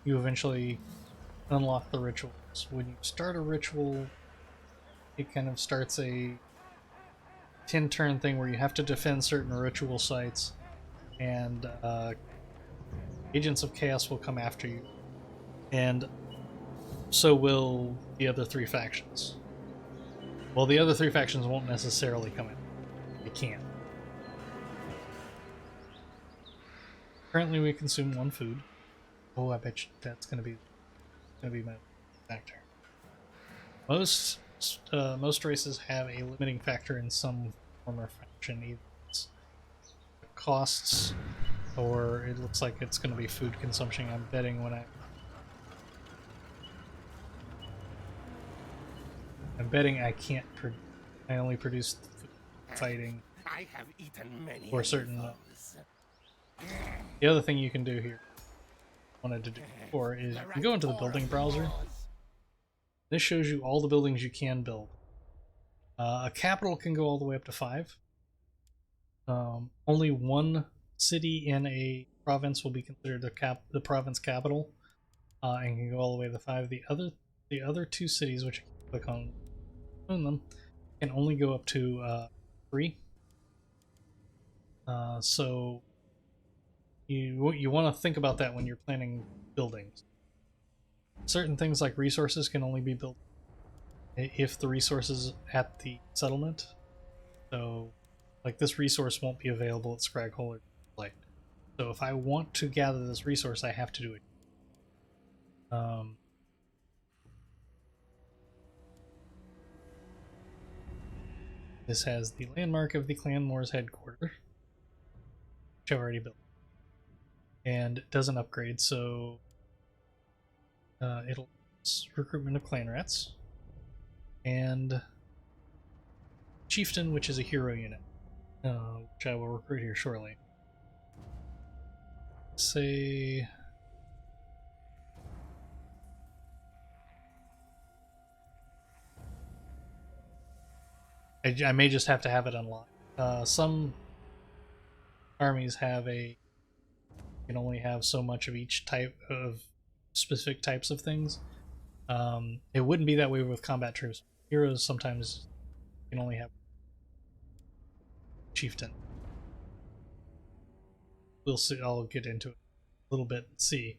you eventually unlock the rituals. When you start a ritual, it kind of starts a 10-turn thing where you have to defend certain ritual sites, and agents of chaos will come after you, and so will the other three factions. Well, the other three factions won't necessarily come in. They can't. Currently, we consume 1 food. Oh, I bet you that's gonna be my factor. Most races have a limiting factor in some form or fashion. Either it's costs, or it looks like it's going to be food consumption. I'm betting I can't. I only produce food fighting. I have eaten many Or certain. evils. The other thing you can do here, wanted to do before, is you can go into the building browser. This shows you all the buildings you can build. A capital can go all the way up to 5. Only 1 city in a province will be considered the province capital, and can go all the way to 5. The other 2 cities, which I can click on them, can only go up to 3. So you want to think about that when you're planning buildings. Certain things like resources can only be built if the resources at the settlement. So, like, this resource won't be available at Scraghole or Light. So if I want to gather this resource, I have to do it. This has the landmark of the Clan Moor's headquarters, which I've already built. And it doesn't upgrade, so it'll recruitment of clan rats, and chieftain, which is a hero unit, which I will recruit here shortly. Say I may just have to have it unlocked. Some armies have you can only have so much of each type of specific types of things. It wouldn't be that way with combat troops. Heroes sometimes can only have chieftain. We'll see. I'll get into it a little bit and see.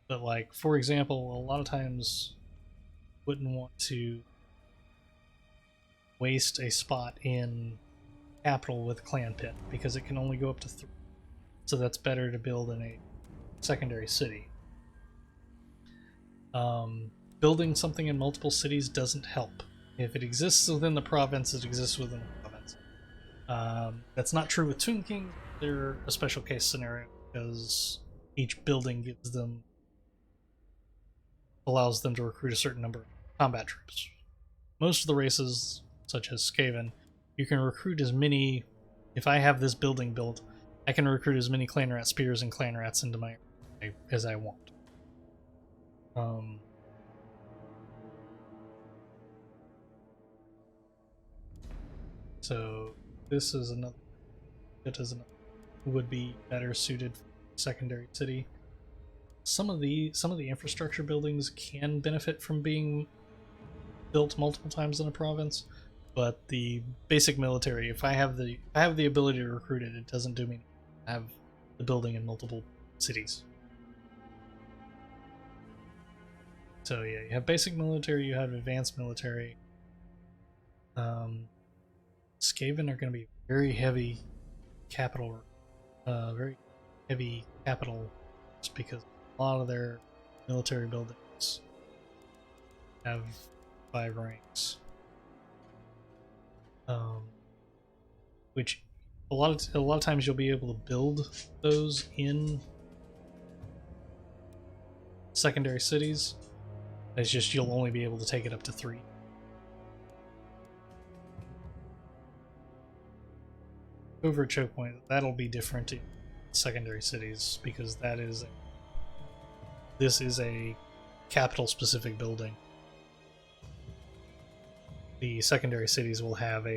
But, like, for example, a lot of times wouldn't want to waste a spot in capital with clan pit because it can only go up to 3. So that's better to build in a secondary city. Building something in multiple cities doesn't help. If it exists within the province, it exists within the province. That's not true with Tomb King. They're a special case scenario because each building allows them to recruit a certain number of combat troops. Most of the races, such as Skaven, you can recruit as many. If I have this building built, I can recruit as many clan rat spears and clan rats into my as I want. So this is another. Would be better suited for secondary city. Some of the infrastructure buildings can benefit from being built multiple times in a province, but the basic military, if I have the ability to recruit it, it doesn't do me to have the building in multiple cities. So yeah, you have basic military, you have advanced military. Skaven are going to be very heavy capital, just because a lot of their military buildings have 5 ranks, which a lot of times you'll be able to build those in secondary cities. It's just you'll only be able to take it up to 3. Over at Choke Point, that'll be different in secondary cities because this is a capital specific building. the secondary cities will have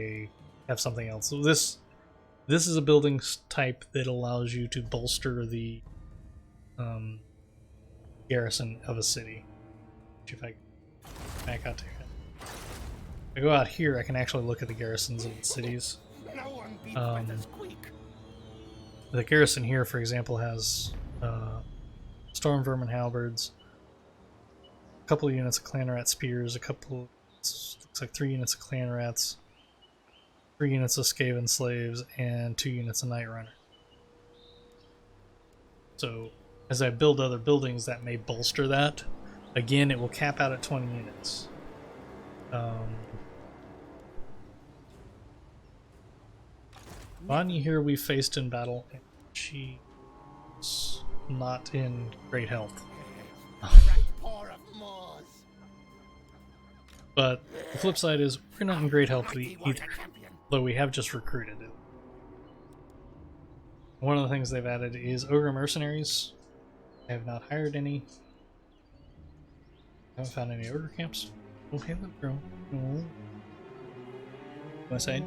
something else. So this is a building type that allows you to bolster the garrison of a city. If I back out to here. If I go out here, I can actually look at the garrisons of the cities. No one beats better squeak. The garrison here, for example, has storm vermin halberds, a couple of units of clan rat spears, looks like 3 units of clan rats, 3 units of skaven slaves, and 2 units of night runner. So as I build other buildings, that may bolster that. Again, it will cap out at 20 units. Vanya here we faced in battle, and she's not in great health. But the flip side is we're not in great health either, though we have just recruited it. One of the things they've added is Ogre Mercenaries. I have not hired any. I haven't found any Ogre camps. Okay, let go. No. West side.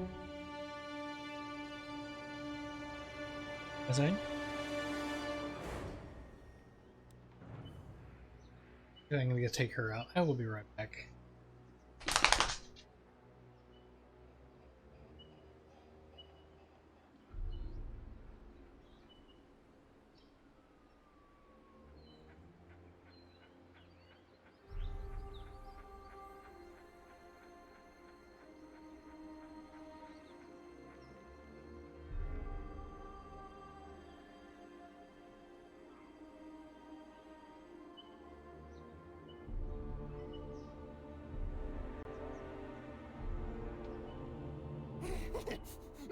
West side. I'm gonna take her out. I will be right back.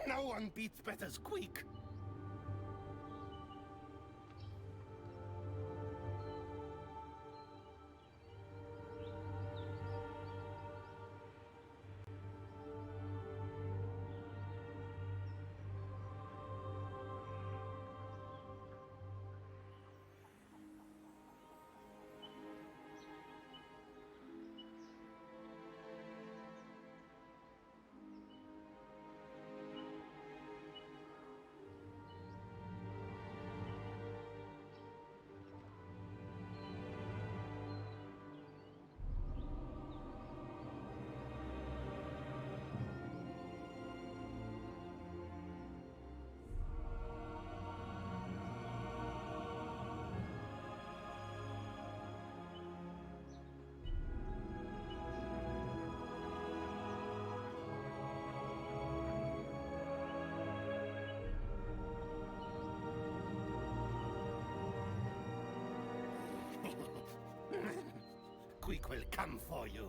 No one beats better squeak. Squeak will come for you.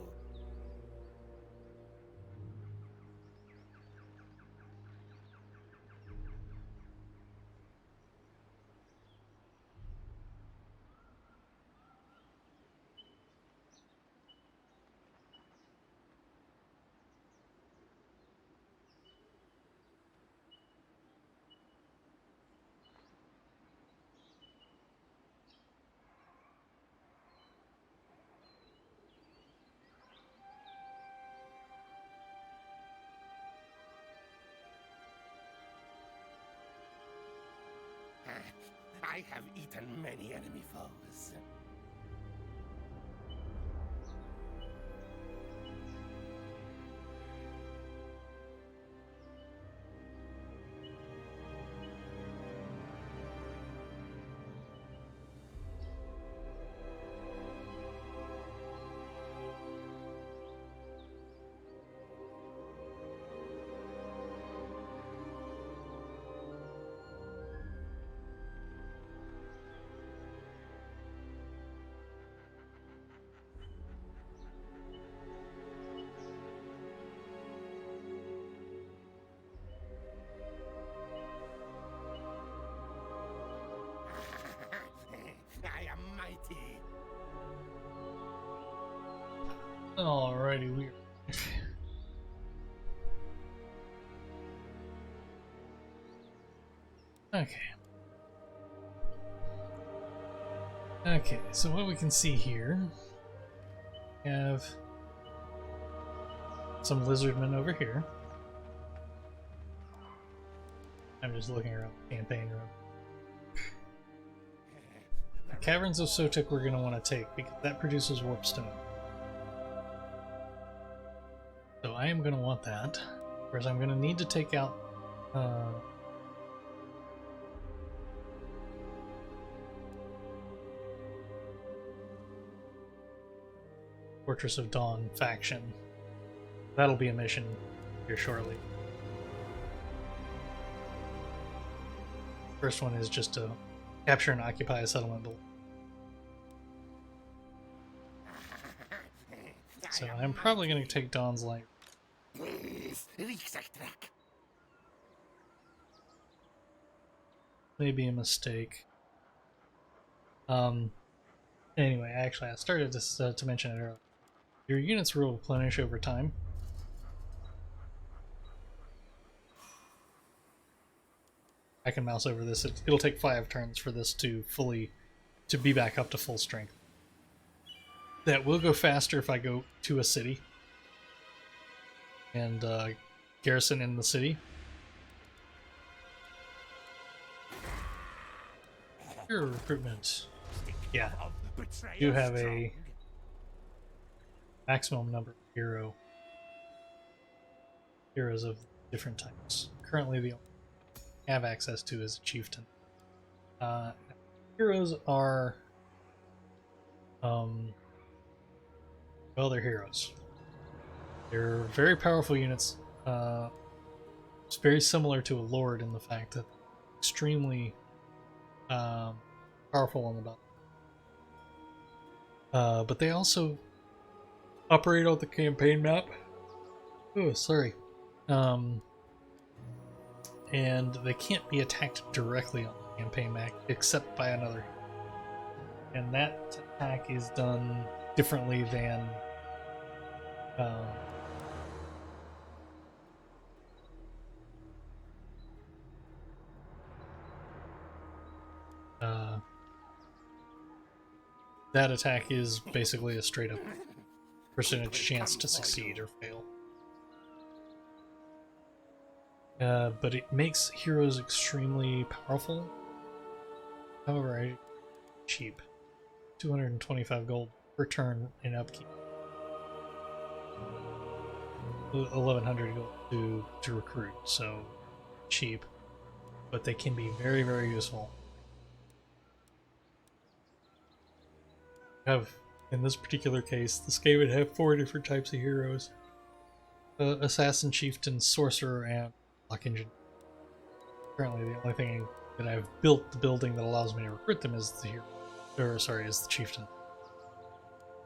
I have eaten many enemy foes. I am mighty. Alrighty, weird. Okay. Okay, so what we can see here, we have some lizardmen over here. I'm just looking around the campaign room. The Caverns of Sotek we're going to want to take because that produces warpstone. So I am going to want that. Whereas I'm going to need to take out Fortress of Dawn faction. That'll be a mission here shortly. First one is just to capture and occupy a settlement building. So I'm probably going to take Dawn's Light. Maybe a mistake. Anyway, actually, I started to mention it earlier. Your units will replenish over time. I can mouse over this. It'll take 5 turns for this to be back up to full strength. That will go faster if I go to a city and garrison in the city. Hero recruitment. Yeah, you have a maximum number of heroes of different types. Currently, the only I have access to is a chieftain. Heroes are, well, they're heroes. They're very powerful units. It's very similar to a lord in the fact that they're extremely powerful on the battle. But they also operate on the campaign map. Oh, sorry. And they can't be attacked directly on the campaign map except by another. And that attack is done differently than that attack is basically a straight up percentage chance to succeed or fail. But it makes heroes extremely powerful. However, cheap. 225 gold per turn in upkeep. 1100 gold to recruit, so cheap. But they can be very, very useful. In this particular case, this game would have 4 different types of heroes. Assassin, Chieftain, Sorcerer, and Warlock Engineer. Currently, the only thing that I've built the building that allows me to recruit them is the hero. Is the Chieftain.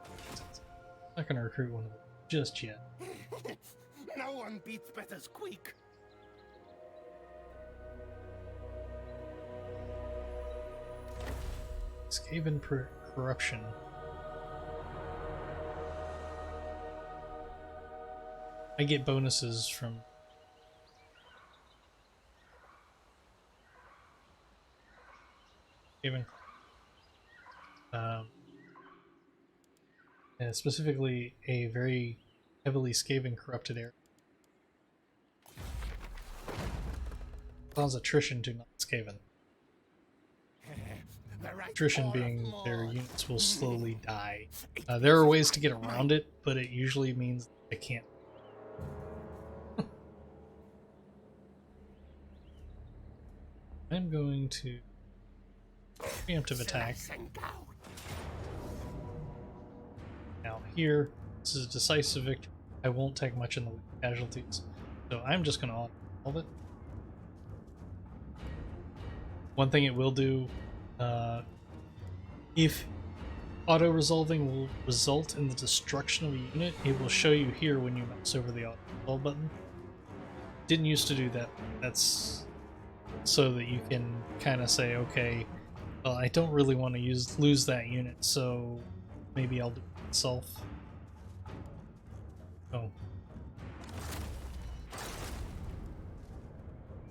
I'm not going to recruit one of them just yet. No one beats better squeak. Skaven corruption. I get bonuses from Skaven. And specifically a very heavily Skaven corrupted area. Cause attrition to non-Skaven. Attrition being their units will slowly die. There are ways to get around it, but it usually means they can't. I'm going to preemptive attack. Now here, this is a decisive victory. I won't take much in the way of casualties, so I'm just going to auto-resolve it. One thing it will do, if auto-resolving will result in the destruction of a unit, it will show you here when you mouse over the auto-resolve button. Didn't used to do that. That's so that you can kind of say, okay, well, I don't really want to lose that unit, so maybe I'll do it myself. Oh.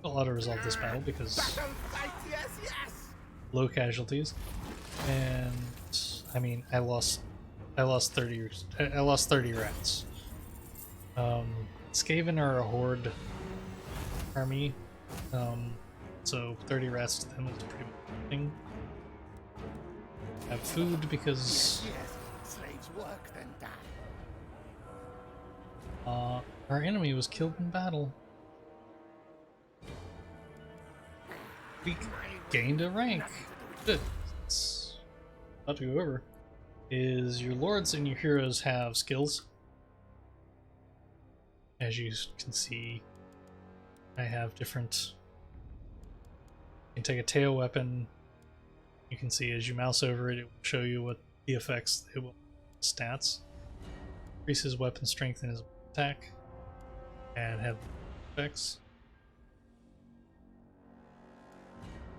I'll auto-resolve this battle because low casualties, and I mean I lost 30 rats. Skaven are a horde army, so 30 rats to them is pretty much nothing. Have food because Yes, slaves work then die. our enemy was killed in battle. We gained a rank. Good. It's about to go over. Is your lords and your heroes have skills? As you can see, I have different. You can take a tail weapon. You can see as you mouse over it, it will show you what the effects it will stats. Increases weapon strength and his attack, and have effects.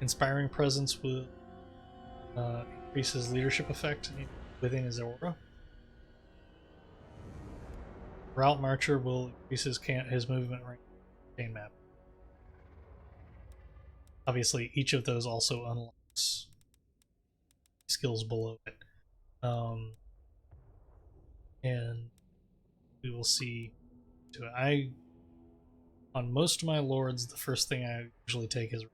Inspiring presence will increase his leadership effect within his aura. Route Marcher will increase his movement range in map. Obviously, each of those also unlocks skills below it. And we will see. On most of my lords, the first thing I usually take is.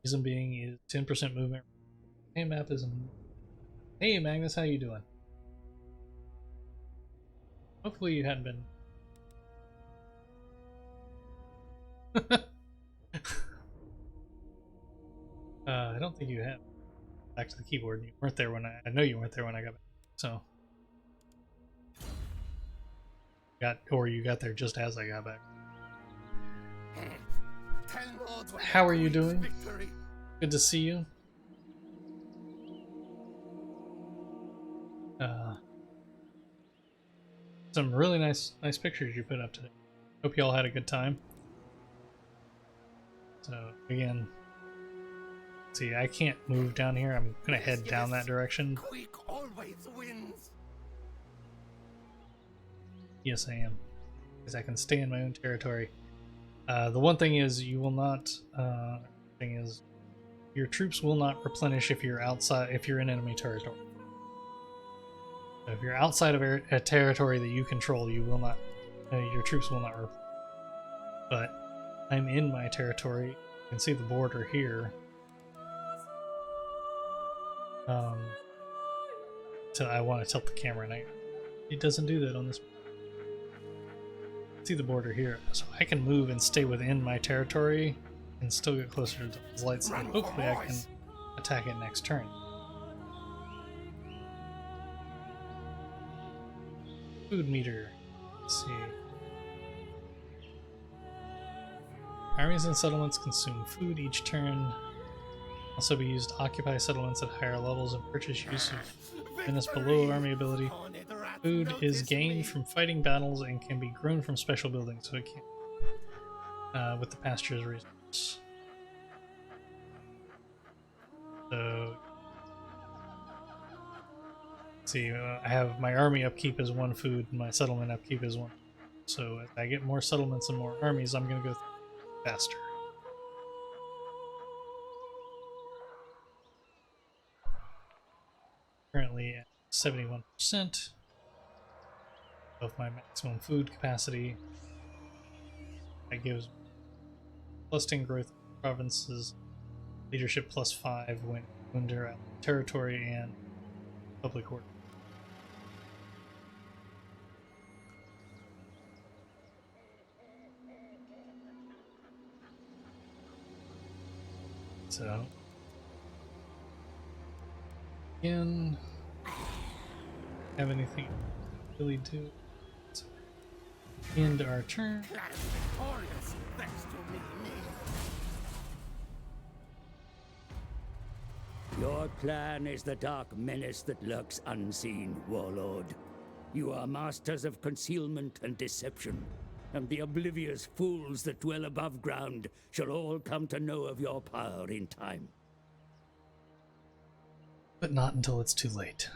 Reason being is 10% movement. Hey, map is. Hey, Magnus, how you doing? Hopefully you hadn't been. I don't think you have. Back to the keyboard. You weren't there when I know you weren't there when I got back. So. You got there just as I got back. How are you doing? Victory. Good to see you. Some really nice pictures you put up today. Hope you all had a good time. So again, see, I can't move down here. I'm gonna head down that direction. Quick always wins. Yes, I am, because I can stay in my own territory. The one thing is, you will not. Your troops will not replenish if you're outside. If you're in enemy territory. So if you're outside of a territory that you control, you will not. Your troops will not replenish. But I'm in my territory. You can see the border here. So I want to tilt the camera, and it doesn't do that on this. See the border here, so I can move and stay within my territory and still get closer to those lights, and hopefully I can attack it next turn. Food meter. Let's see. Armies and settlements consume food each turn. Also be used to occupy settlements at higher levels and purchase use of menace below army ability. Food is gained from fighting battles and can be grown from special buildings, so it can with the pasture's resource. So, see, I have my army upkeep as one food, and my settlement upkeep is one. So if I get more settlements and more armies, I'm going to go faster. Currently at 71% of my maximum food capacity. That gives plus 10 growth provinces, leadership plus 5 when under territory and public order. So again, have anything really do? End our turn. Victorious, thanks to me. Your clan is the dark menace that lurks unseen, Warlord. You are masters of concealment and deception, and the oblivious fools that dwell above ground shall all come to know of your power in time. But not until it's too late.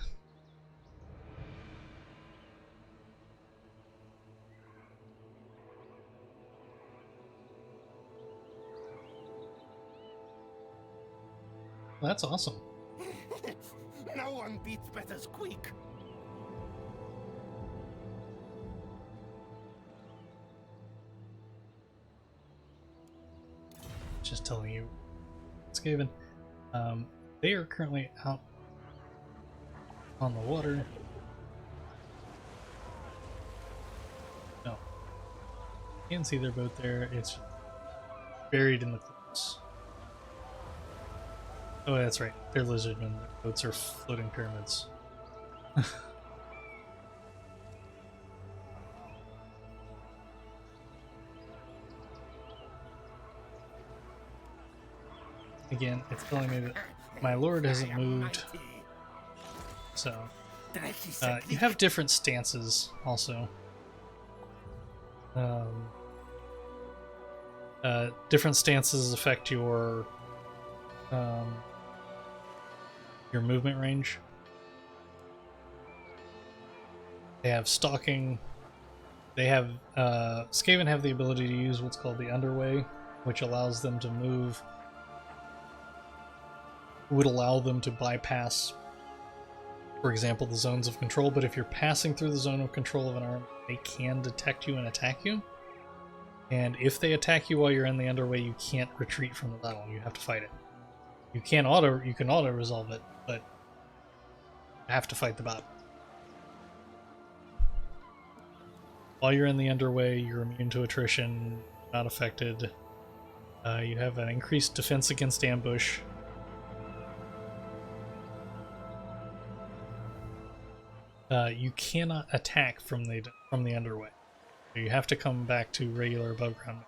That's awesome. No one beats better squeak. just telling you. Skaven. They are currently out on the water. No. You can see their boat there. It's buried in the cliffs. Oh, that's right. They're lizardmen. Their boats are floating pyramids. Again, it's telling me that my lord hasn't moved. So, you have different stances also. Different stances affect your movement range. They have stalking. They have Skaven have the ability to use what's called the underway, which allows them to move. Would allow them to bypass, for example, the zones of control. But if you're passing through the zone of control of an army, they can detect you and attack you. And if they attack you while you're in the underway, you can't retreat from the battle. You have to fight it. You can auto resolve it, but you have to fight the battle. While you're in the underway, you're immune to attrition, not affected. You have an increased defense against ambush. You cannot attack from the underway. So you have to come back to regular above ground.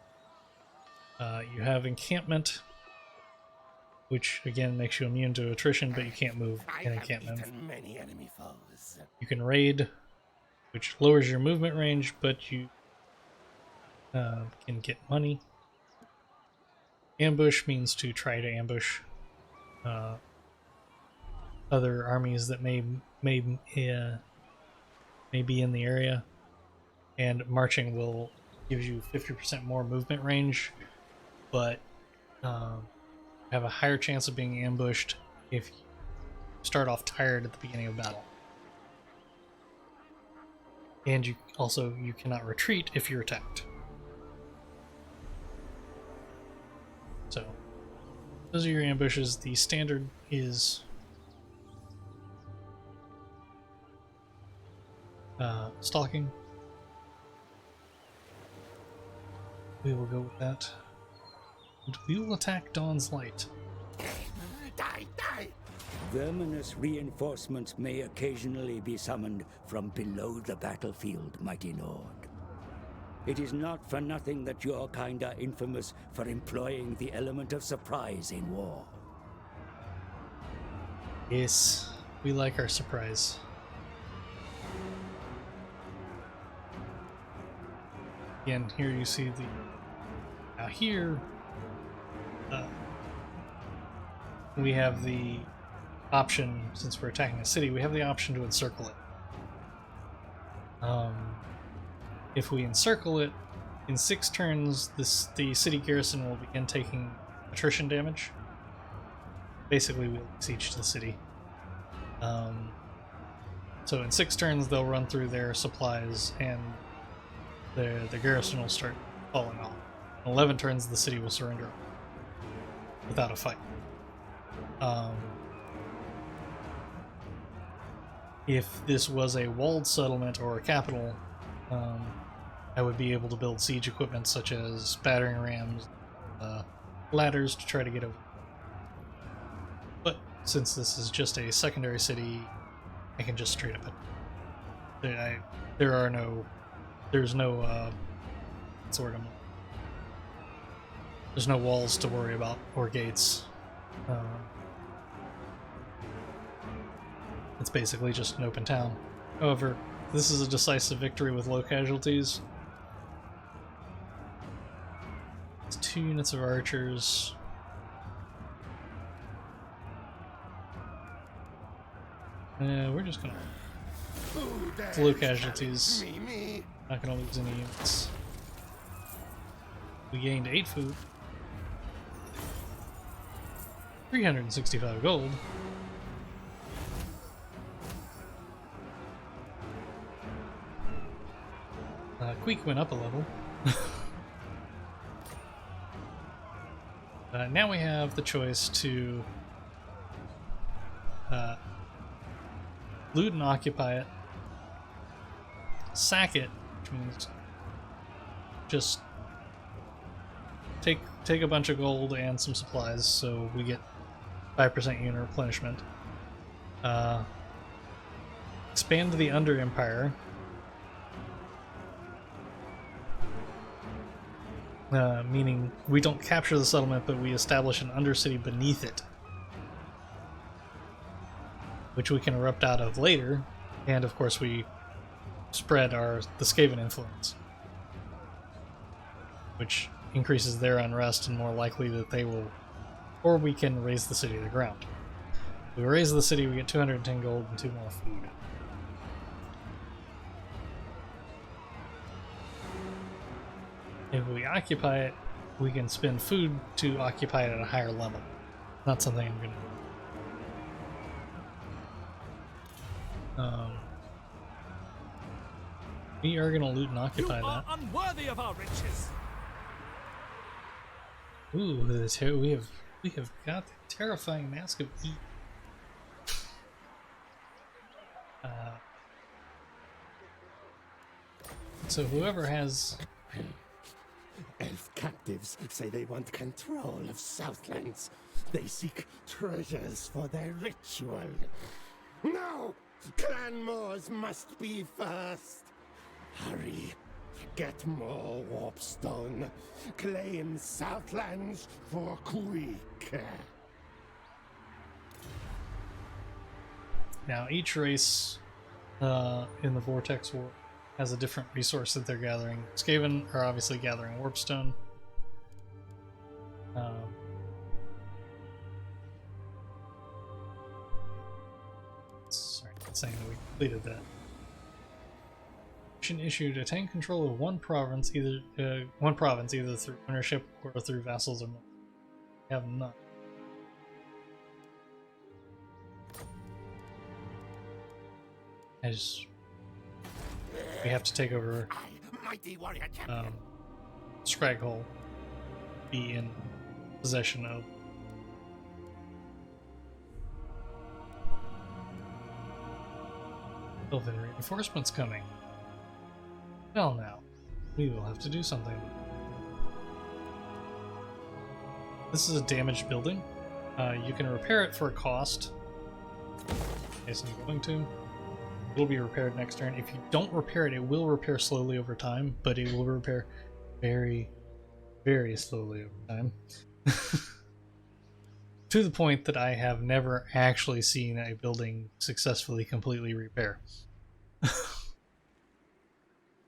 You have encampment, which again makes you immune to attrition, but you can't move in encampment. Many enemy foes. You can raid, which lowers your movement range, but you can get money. Ambush means to try to ambush other armies that may be in the area, and marching will give you 50% more movement range, but have a higher chance of being ambushed if you start off tired at the beginning of battle. And you cannot retreat if you're attacked. So those are your ambushes. The standard is stalking. We will go with that. And we will attack Dawn's Light. Die, die! Verminous reinforcements may occasionally be summoned from below the battlefield, mighty lord. It is not for nothing that your kind are infamous for employing the element of surprise in war. Yes, we like our surprise. Again, here you see the... Now here, we have the option, since we're attacking a city, we have the option to encircle it. If we encircle it, in 6 turns, the city garrison will begin taking attrition damage. Basically, we'll siege the city. So in 6 turns, they'll run through their supplies, and the garrison will start falling off. In 11 turns, the city will surrender without a fight. If this was a walled settlement or a capital, I would be able to build siege equipment such as battering rams, ladders to try to get over. But since this is just a secondary city, I can just straight up it. There's no walls to worry about or gates. It's basically just an open town. However, this is a decisive victory with low casualties. It's 2 units of archers. We're just gonna... It's low casualties. Not gonna lose any units. We gained 8 food. 365 gold. Queek went up a level. Now we have the choice to loot and occupy it, sack it, which means just take a bunch of gold and some supplies, so we get 5% unit replenishment. Expand the Under Empire. Meaning we don't capture the settlement, but we establish an undercity beneath it, which we can erupt out of later, and of course we spread the Skaven influence, which increases their unrest and more likely that they will, or we can raise the city to the ground. If we raise the city, we get 210 gold and 2 more food. If we occupy it, we can spend food to occupy it at a higher level. Not something I'm going to do. We are going to loot and occupy You are that. unworthy of our riches. Ooh, we have got the terrifying Mask of E. So whoever has... Elf captives say they want control of Southlands. They seek treasures for their ritual. No! Clan Moors must be first. Hurry. Get more warpstone. Claim Southlands for quick. Now, each race in the Vortex War has a different resource that they're gathering. Skaven are obviously gathering warpstone. Sorry, not saying that we completed that. Mission issued: attain control of one province, either through ownership or through vassals or more. We have none. We have to take over Mighty warrior champion. Scraghole, be in possession of. Elven reinforcements coming. Well, now we will have to do something. This is a damaged building. You can repair it for a cost. Okay, so I'm going to. It will be repaired next turn. If you don't repair it, it will repair slowly over time, but it will repair very, very slowly over time. To the point that I have never actually seen a building successfully completely repair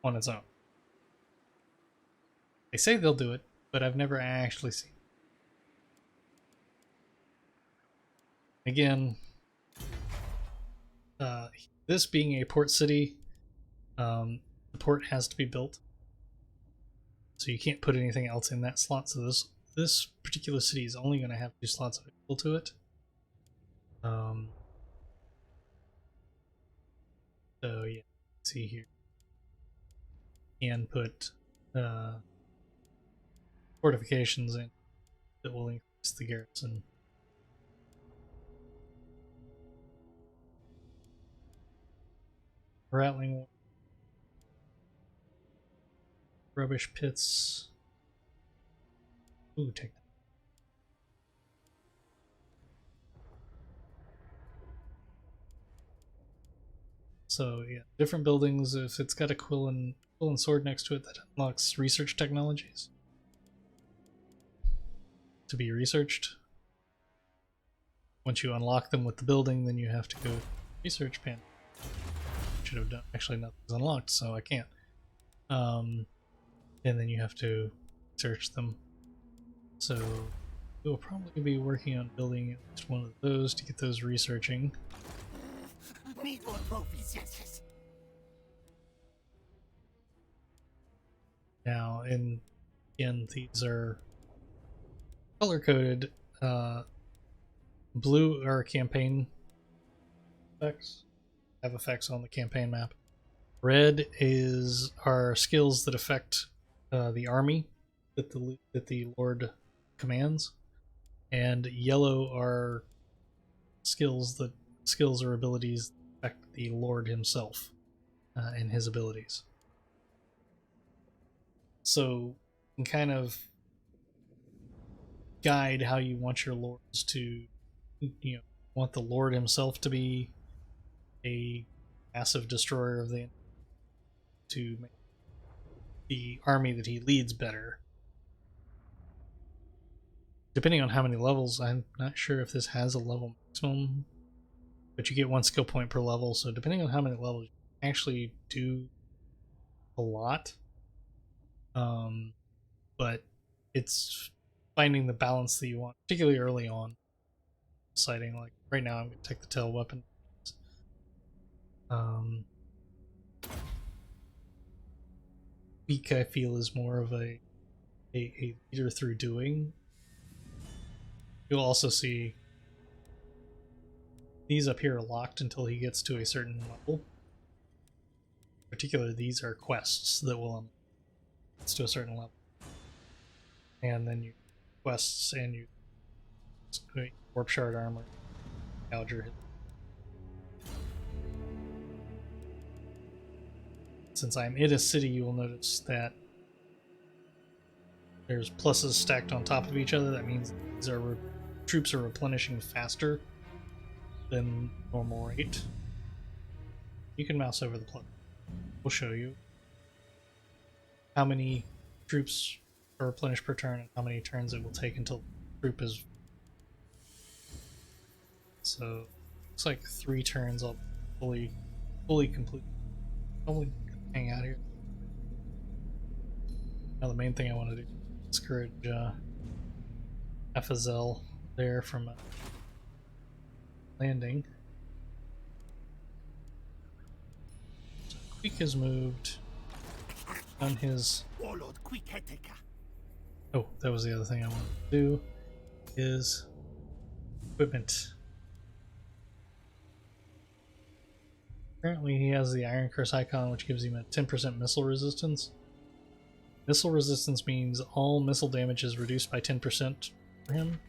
on its own. They say they'll do it, but I've never actually seen it. Again, this being a port city, the port has to be built, so you can't put anything else in that slot. So this particular city is only going to have 2 slots available to it. So yeah, see here, you can put fortifications in that will increase the garrison. Rattling rubbish pits. Ooh, take that. So yeah, different buildings. If it's got a quill and sword next to it, that unlocks research technologies to be researched. Once you unlock them with the building, then you have to go to research panel. Should have done. Actually, nothing's unlocked, so I can't. And then you have to search them. So we'll probably be working on building at least one of those to get those researching. Need more trophies, yes. Now, again, these are color coded. Blue are campaign effects. Have effects on the campaign map. Red are skills that affect the army that the Lord commands. and yellow are skills or abilities that affect the Lord himself and his abilities. So you can kind of guide how you want your lords to, want the Lord himself to be a massive destroyer of the, to make the army that he leads better. Depending on how many levels, I'm not sure if this has a level maximum, but you get 1 skill point per level, so depending on how many levels, you actually do a lot. But it's finding the balance that you want, particularly early on. Deciding, like, right now I'm going to take the tail weapon. Weak, I feel, is more of a leader through doing. You'll also see these up here are locked until he gets to a certain level. Particularly, these are quests that will unlock to a certain level. And then you quests and you warp shard armor, gouger. Since I'm in a city, you will notice that there's pluses stacked on top of each other. That means these are troops are replenishing faster than normal rate. You can mouse over the plus. We'll show you how many troops are replenished per turn and how many turns it will take until the troop is. So looks like 3 turns I'll fully complete. Only hang out here. Now the main thing I want to do is discourage Azazel there from landing. So Queek has moved on his. Oh, that was the other thing I wanted to do. Is equipment. Currently, he has the Iron Curse icon, which gives him a 10% missile resistance. Missile resistance means all missile damage is reduced by 10% for him.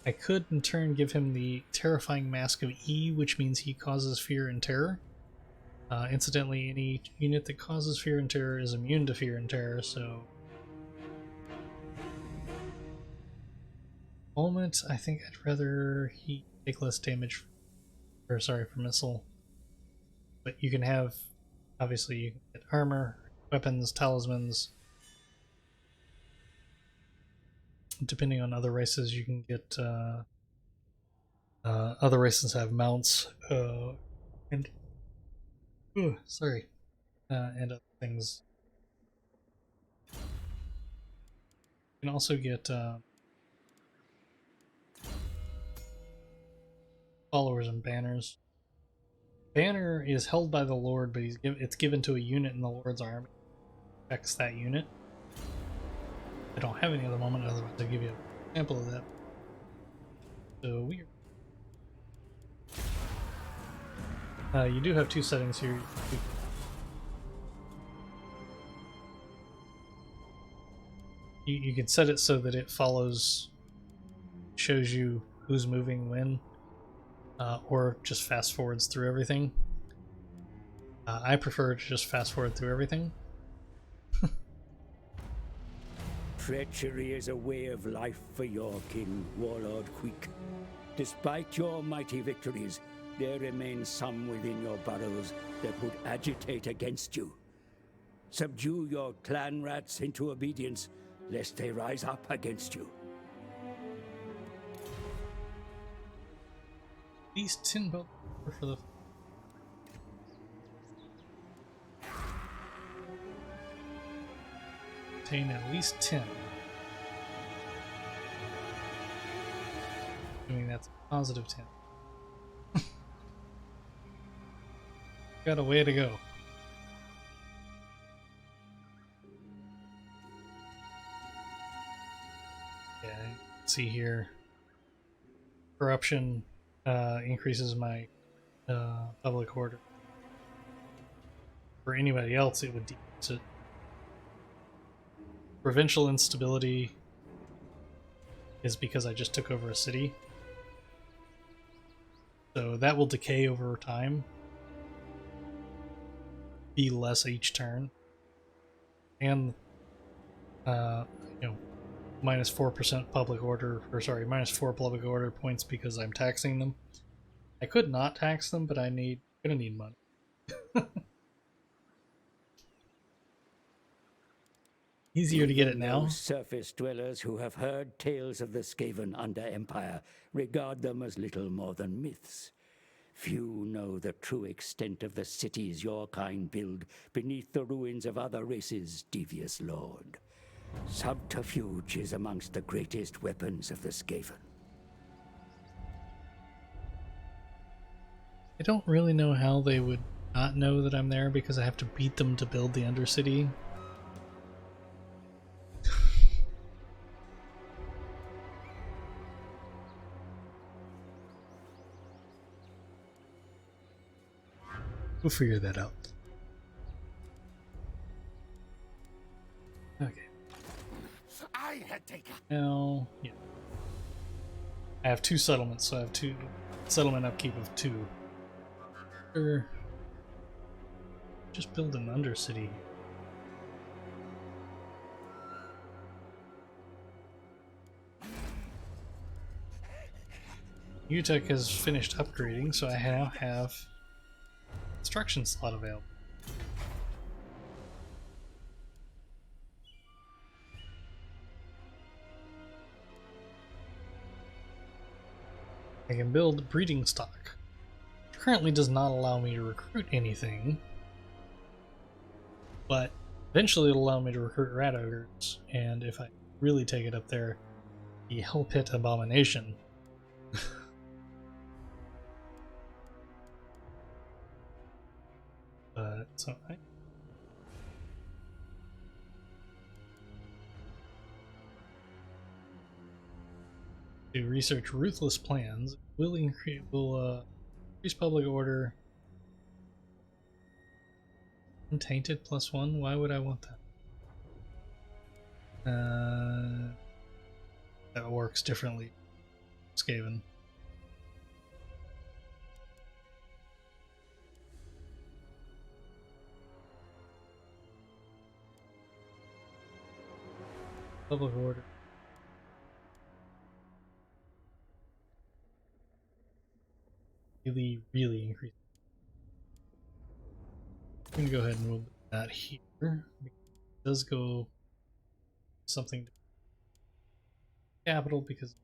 I could, in turn, give him the Terrifying Mask of E, which means he causes fear and terror. Incidentally, any unit that causes fear and terror is immune to fear and terror, so... Moment, I think I'd rather he take less damage, for missile. But you can have, obviously, you can get armor, weapons, talismans. Depending on other races, you can get, other races have mounts, and, and other things. You can also get, followers and banners. Banner is held by the Lord, but it's given to a unit in the Lord's army. Affects that unit. I don't have any at the moment, otherwise I'll give you an example of that. So weird. You do have 2 settings here. You can set it so that it shows you who's moving when, or just fast forwards through everything. I prefer to just fast forward through everything. Treachery is a way of life for your king, Warlord Queek. Despite your mighty victories, there remain some within your burrows that would agitate against you. Subdue your clan rats into obedience, lest they rise up against you. These 10 boats are for the... Contain at least 10. Assuming that's a positive 10. Got a way to go. Yeah, see here. Corruption increases my public order. For anybody else, it would decrease it. provincial instability is because I just took over a city. So that will decay over time. Be less each turn. And, minus 4% public order, or sorry, minus 4 public order points because I'm taxing them. I could not tax them, but gonna need money. Easier to get it now. Those surface dwellers who have heard tales of the Skaven under Empire regard them as little more than myths. Few know the true extent of the cities your kind build beneath the ruins of other races, devious lord. Subterfuge is amongst the greatest weapons of the Skaven. I don't really know how they would not know that I'm there because I have to beat them to build the Undercity. We'll figure that out. Okay. I had taken. Now, yeah. I have 2 settlements, so I have 2 settlement upkeep of 2. Or just build an Undercity. UTech has finished upgrading, so I now have construction slot available. I can build breeding stock. It currently does not allow me to recruit anything, but eventually it'll allow me to recruit rat ogres, and if I really take it up there, the Hell Pit Abomination. So I to research ruthless plans will increase public order. Untainted +1. Why would I want that? That works differently. Skaven. Public order. Really increase. I'm gonna go ahead and move that here. It does go something capital because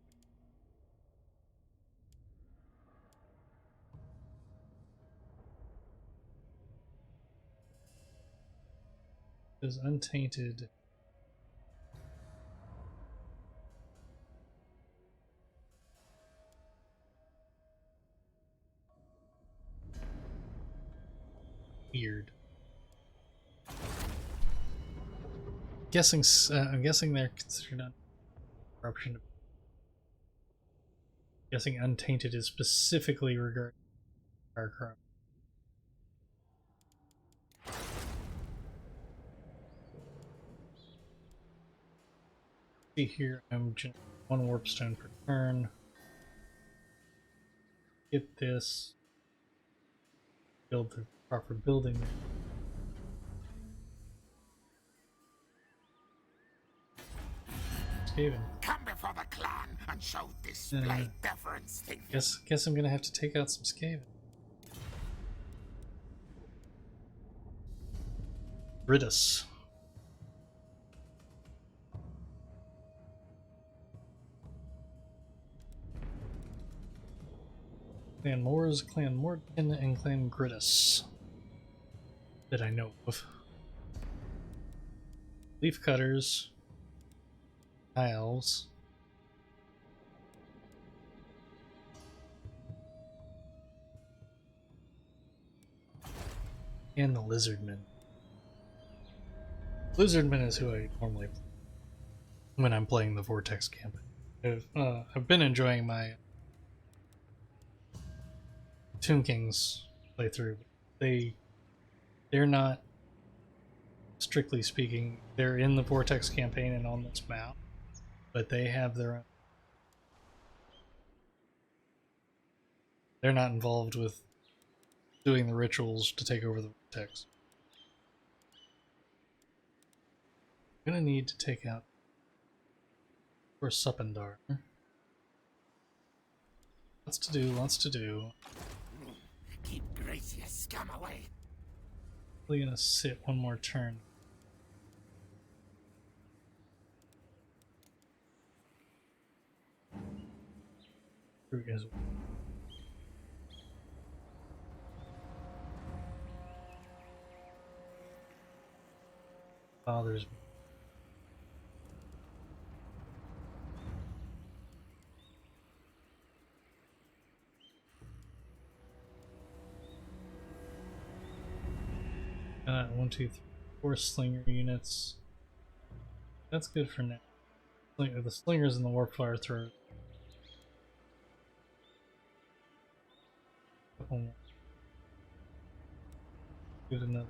is untainted. Weird. I'm guessing they're considered corruption. Guessing untainted is specifically regarding our corruption. See here, I'm just 1 warpstone per turn. Get this. Build the proper building. Skaven. Come before the clan and show display deference. Guess I'm gonna have to take out some Skaven. Riddus. Clan Moors, Clan Morton, and Clan Gridus. That I know of. Leaf Cutters. Elves. And the Lizardmen. Lizardmen is who I normally play when I'm playing the Vortex campaign. I've been enjoying my Tomb Kings playthrough. They're not strictly speaking, they're in the Vortex campaign and on this map, but they have their own. They're not involved with doing the rituals to take over the Vortex. I'm gonna need to take out for Suppendar. Lots to do, lots to do. Keep Gracia scum away. Probably gonna sit one more turn. Here we go. Bothers me. One, two, three, 4 slinger units. That's good for now. The slingers and the warpfire throw. Couple more. Good enough.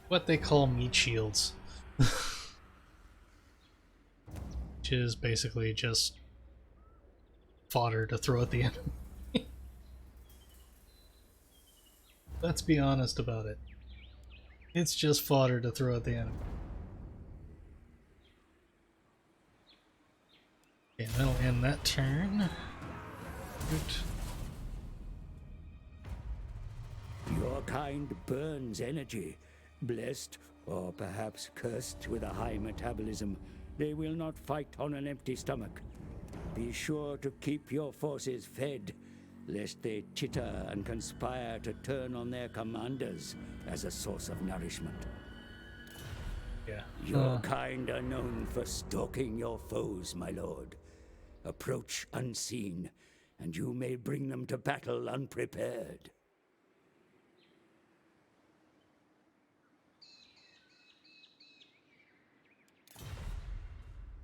What they call meat shields. Which is basically just fodder to throw at the enemy. Let's be honest about it. It's just fodder to throw at the enemy. Okay, that'll end that turn. Good. Your kind burns energy. Blessed, or perhaps cursed with a high metabolism, they will not fight on an empty stomach. Be sure to keep your forces fed, lest they chitter and conspire to turn on their commanders as a source of nourishment. Yeah. Your kind are known for stalking your foes, my lord. Approach unseen, and you may bring them to battle unprepared.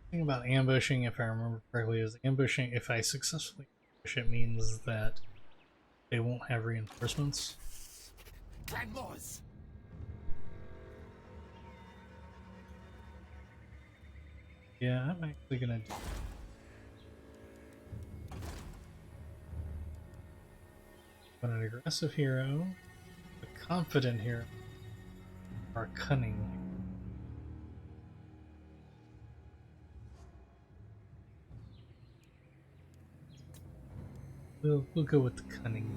The thing about ambushing, if I remember correctly, is ambushing, if I successfully ambush, it means that they won't have reinforcements. Clanmores! Yeah, I'm actually gonna do but an aggressive hero, a confident hero, or a cunning hero. We'll go with the cunning.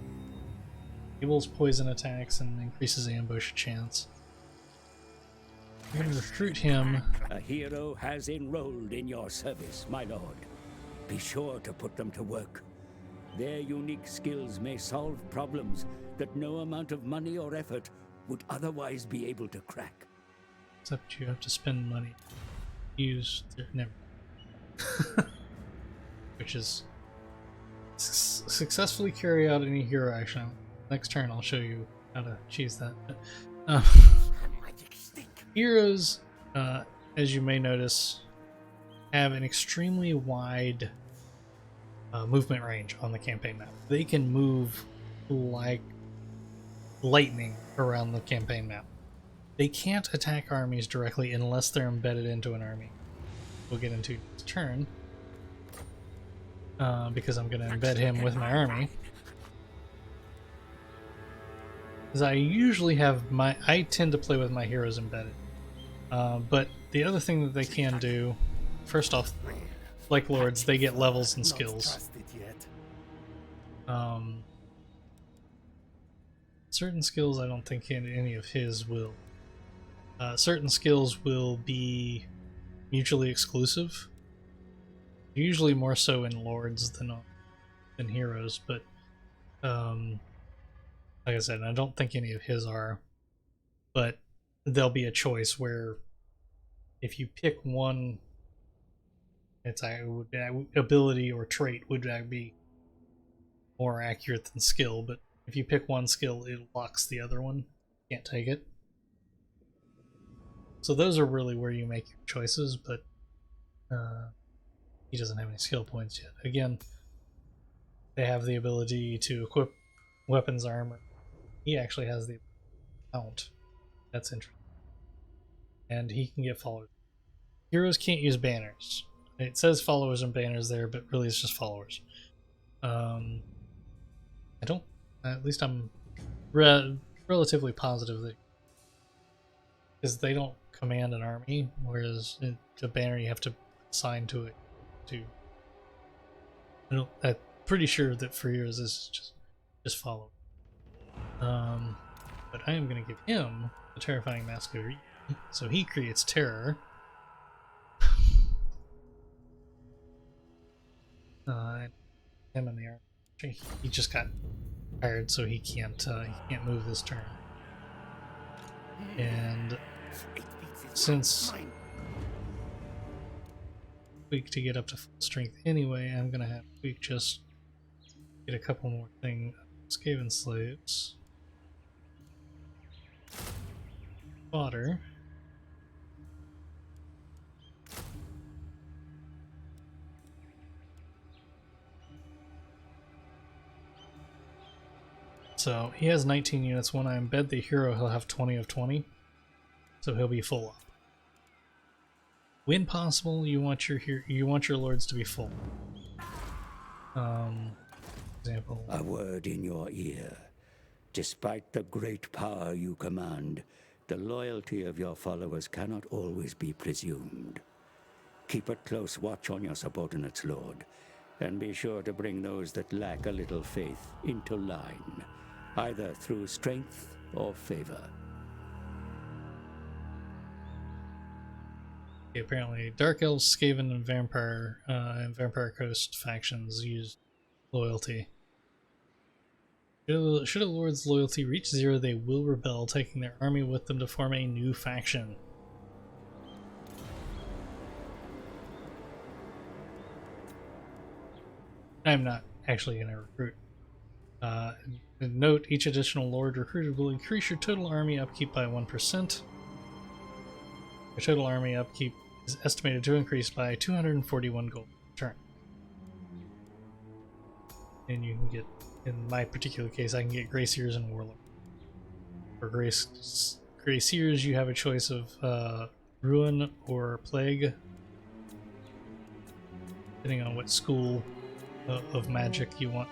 Enables poison attacks and increases ambush chance. We're going to recruit him. A hero has enrolled in your service, my lord. Be sure to put them to work. Their unique skills may solve problems that no amount of money or effort would otherwise be able to crack. Except you have to spend money. Use never. Which is successfully carry out any hero action. Next turn I'll show you how to choose that. Heroes, as you may notice, have an extremely wide movement range on the campaign map. They can move like lightning around the campaign map. They can't attack armies directly unless they're embedded into an army. We'll get into this turn, because I'm going to embed him with my army. Because I usually have I tend to play with my heroes embedded. But the other thing that they can do, first off, like lords, they get levels and skills. Certain skills I don't think any of his will. Certain skills will be mutually exclusive. Usually more so in lords than heroes, but like I said, I don't think any of his are. But there'll be a choice where if you pick one, it's ability or trait would be more accurate than skill, but if you pick one skill, it locks the other one. Can't take it. So those are really where you make your choices, but he doesn't have any skill points yet. Again, they have the ability to equip weapons armor. He actually has the mount. That's interesting. And he can get followers. Heroes can't use banners. It says followers and banners there, but really it's just followers. I don't. At least I'm relatively positive that because they don't command an army, whereas the banner you have to assign to it. I'm pretty sure that for heroes this is just follow. But I am going to give him the terrifying mask of Re, so he creates terror. Him in the army. He just got tired, so he can't move this turn. And since weak to get up to full strength anyway, I'm gonna have weak just get a couple more things. Skaven slaves, fodder. So he has 19 units. When I embed the hero, he'll have 20 of 20. So he'll be full up. When possible, you want your lords to be full. Example. A word in your ear. Despite the great power you command, the loyalty of your followers cannot always be presumed. Keep a close watch on your subordinates, Lord, and be sure to bring those that lack a little faith into line, either through strength or favor. Apparently, Dark Elves, Skaven, and Vampire Coast factions use loyalty. Should a lord's loyalty reach 0, they will rebel, taking their army with them to form a new faction. I'm not actually going to recruit. Note, each additional lord recruited will increase your total army upkeep by 1%. Your total army upkeep is estimated to increase by 241 gold per turn. And you can get, in my particular case, I can get Graciers and Warlock. For Graciers, you have a choice of Ruin or Plague, depending on what school of magic you want.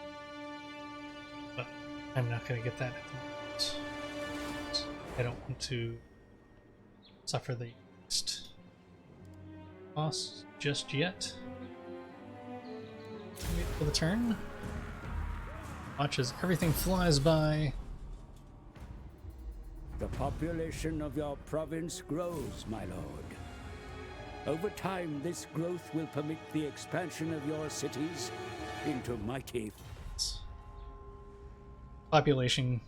But I'm not going to get that at the moment. I don't want to suffer the costs just yet. Wait for the turn. Watch as everything flies by. The population of your province grows, my lord. Over time, this growth will permit the expansion of your cities into mighty... Population.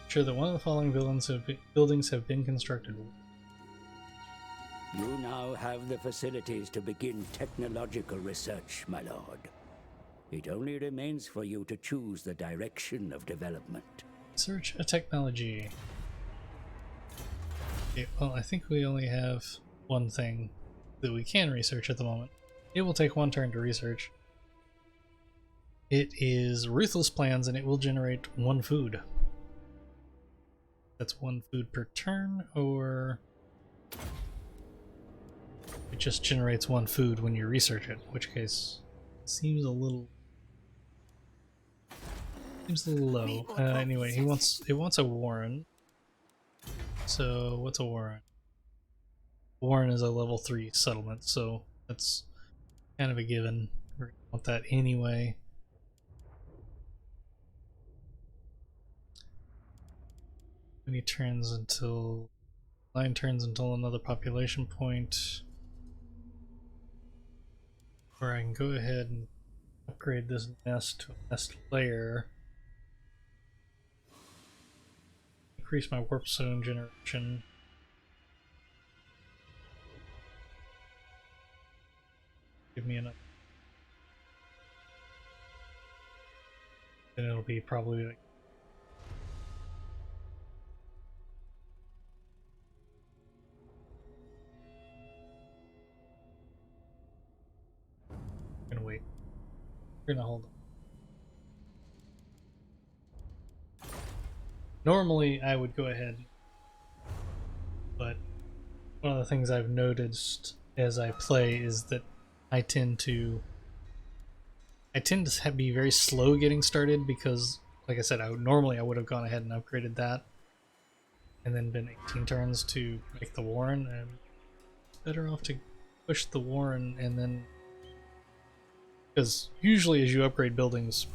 Sure that one of the following buildings have been constructed. You now have the facilities to begin technological research, my lord. It only remains for you to choose the direction of development. Search a technology. Okay, well, I think we only have one thing that we can research at the moment. It will take one turn to research. It is Ruthless Plans, and it will generate 1 food. That's 1 food per turn, or it just generates 1 food when you research it, in which case it seems a little low. Anyway, it wants a warren. So what's a warren? Warren is a level 3 settlement, so that's kind of a given. We're gonna want that anyway. Many turns until 9 turns until another population point. Or I can go ahead and upgrade this nest to a nest layer. Increase my warp zone generation. Give me enough. Then it'll be probably like We're gonna hold on. Normally, I would go ahead, but one of the things I've noticed as I play is that I tend to be very slow getting started because, like I said, normally I would have gone ahead and upgraded that, and then been 18 turns to make the Warren. And it's better off to push the Warren and then, because usually as you upgrade buildings,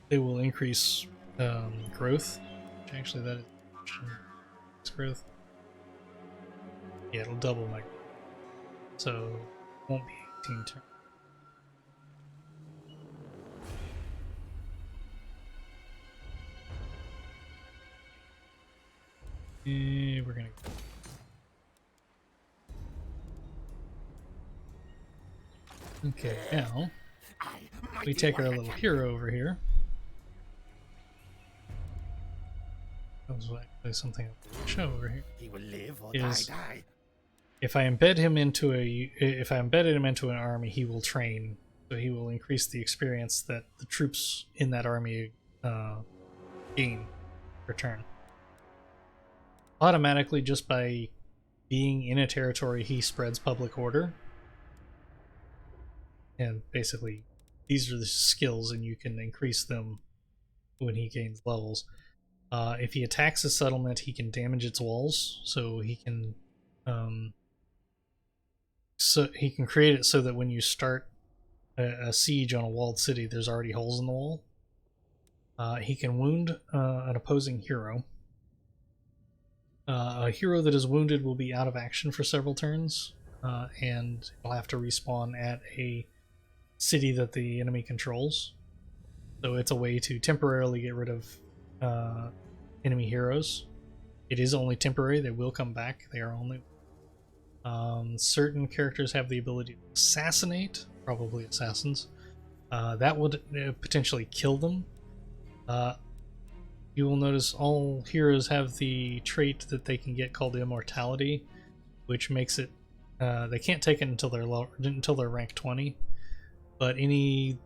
they will increase growth. Which actually, that is growth. Yeah, it'll double my growth. So it won't be 18 turns. We're gonna go. Okay, now we take our little hero over here. That was actually something I'll show over here. He will live or die. If I embed him into if I embedded him into an army, he will train. So he will increase the experience that the troops in that army gain per turn. Automatically, just by being in a territory, he spreads public order. And basically, these are the skills, and you can increase them when he gains levels. If he attacks a settlement, he can damage its walls, so he can create it so that when you start a siege on a walled city, there's already holes in the wall. He can wound an opposing hero. A hero that is wounded will be out of action for several turns, and will have to respawn at a city that the enemy controls. So it's a way to temporarily get rid of enemy heroes. It is only temporary. They will come back. They are only... certain characters have the ability to assassinate, probably assassins. That would potentially kill them. You will notice all heroes have the trait that they can get called Immortality, which makes it they can't take it until they're rank 20. But any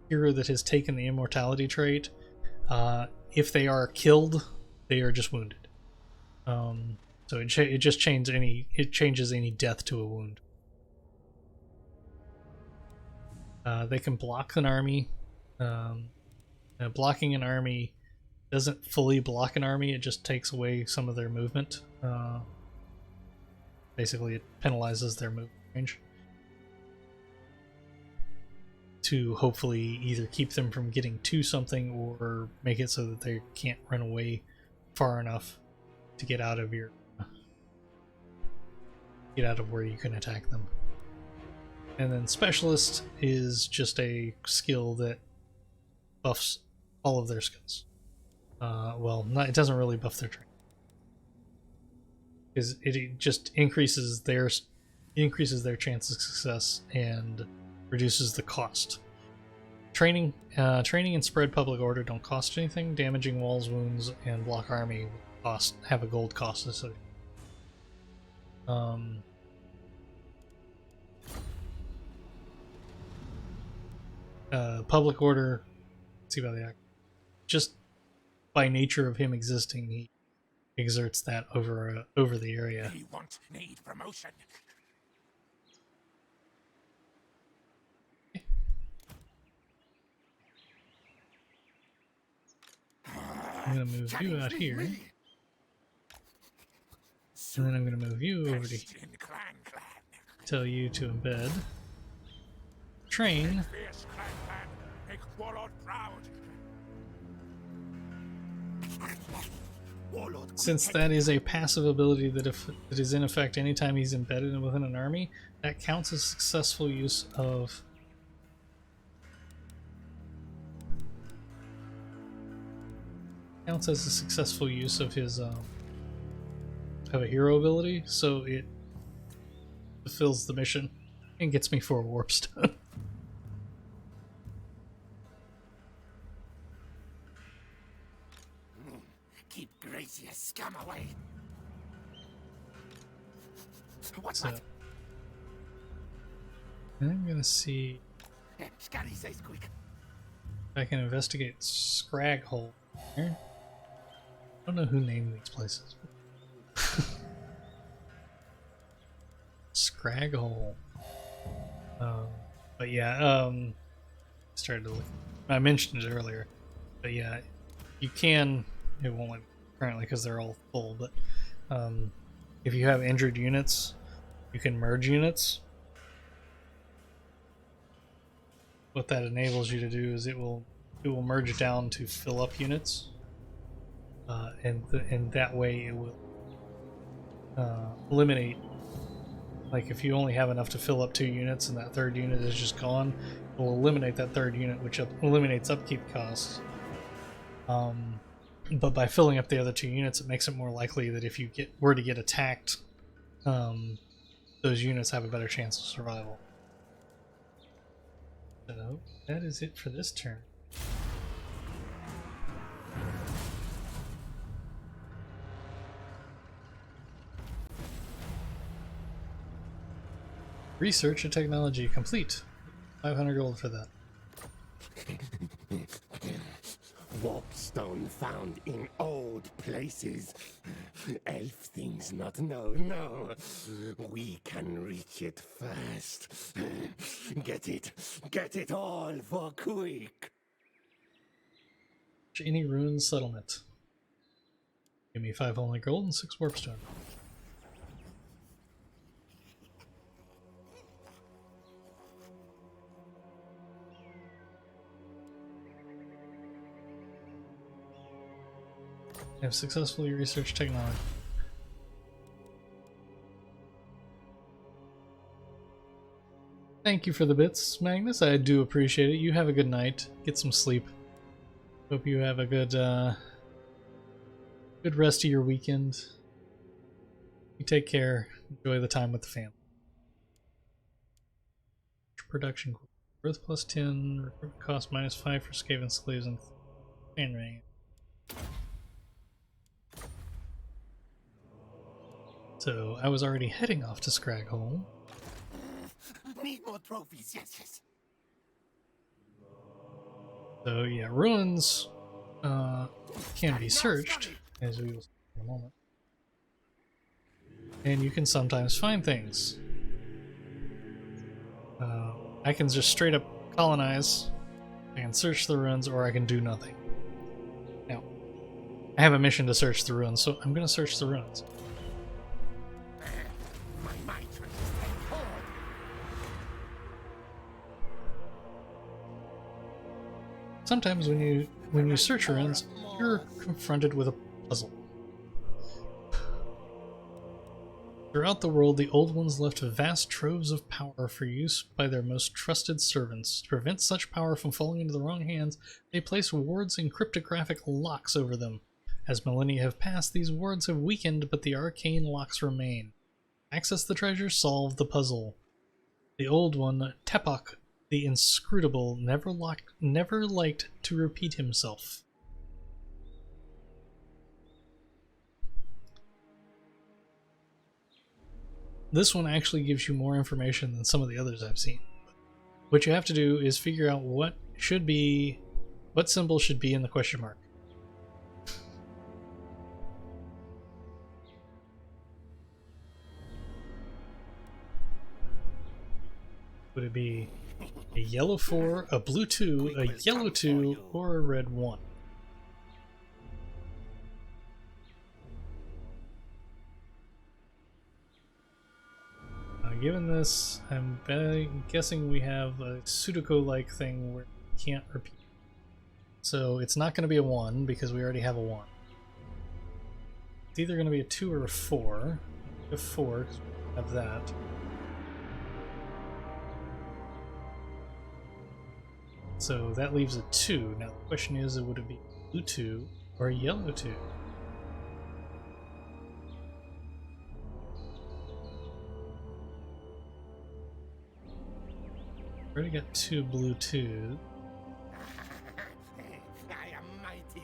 hero that has taken the Immortality trait, if they are killed, they are just wounded. So it just changes any death to a wound. They can block an army. Blocking an army doesn't fully block an army, it just takes away some of their movement. Basically, it penalizes their movement range to hopefully either keep them from getting to something or make it so that they can't run away far enough to get out of where you can attack them. And then Specialist is just a skill that buffs all of their skills. It doesn't really buff their training, because it just increases their chance of success and reduces the cost. Training and spread public order don't cost anything. Damaging walls, wounds, and block army have a gold cost associated. Public order. Let's see about the act. Just by nature of him existing, he exerts that over the area. He won't need promotion. I'm gonna move you out here, and then I'm gonna move you over to here. Tell you to embed. Train. Make Warlord proud. Since that is a passive ability that is in effect anytime he's embedded within an army, that counts as successful use of his of a hero ability, so it fulfills the mission and gets me 4 warp stone. Keep Gracious scum away. So, I'm gonna see Scotty says quick. I can investigate Scraghole here. I don't know who named these places. Scraghole. But yeah, started to look. I mentioned it earlier, but yeah, you can. It won't let me currently because they're all full. But if you have injured units, you can merge units. What that enables you to do is it will merge down to fill up units, and that way it will eliminate. Like if you only have enough to fill up 2 units and that 3rd unit is just gone, it will eliminate that 3rd unit, which eliminates upkeep costs. But by filling up the other 2 units, it makes it more likely that if you were to get attacked, those units have a better chance of survival. So that is it for this turn. Research and technology complete. 500 gold for that. Warpstone found in old places. Elf things not know, no. We can reach it first. Get it all for quick. Any ruin settlement. Give me 5 only gold and 6 warpstone. I have successfully researched technology. Thank you for the bits, Magnus. I do appreciate it. You have a good night. Get some sleep. Hope you have a good good rest of your weekend. You take care. Enjoy the time with the family. Production growth plus 10, recruitment cost minus 5 for Skaven slaves and ring. So I was already heading off to Scraghole. Need more trophies, yes. So yeah, ruins can be searched, as we will see in a moment. And you can sometimes find things. I can just straight up colonize, I can search the ruins, or I can do nothing. Now, I have a mission to search the ruins, so I'm going to search the ruins. Sometimes when you search ruins, you're confronted with a puzzle. Throughout the world, the Old Ones left vast troves of power for use by their most trusted servants. To prevent such power from falling into the wrong hands, they place wards and cryptographic locks over them. As millennia have passed, these wards have weakened, but the arcane locks remain. Access the treasure, solve the puzzle. The Old One, Tepok the Inscrutable, never liked to repeat himself. This one actually gives you more information than some of the others I've seen. What you have to do is figure out what symbol should be in the question mark. Would it be a yellow 4, a blue 2, a yellow 2, or a red 1? Given this, I'm guessing we have a Sudoku-like thing where we can't repeat. So it's not going to be a 1 because we already have a 1. It's either going to be a 2 or a 4. A 4 because we have that. So that leaves a 2. Now the question is, would it be a blue 2 or a yellow 2? Already got 2 blue 2s.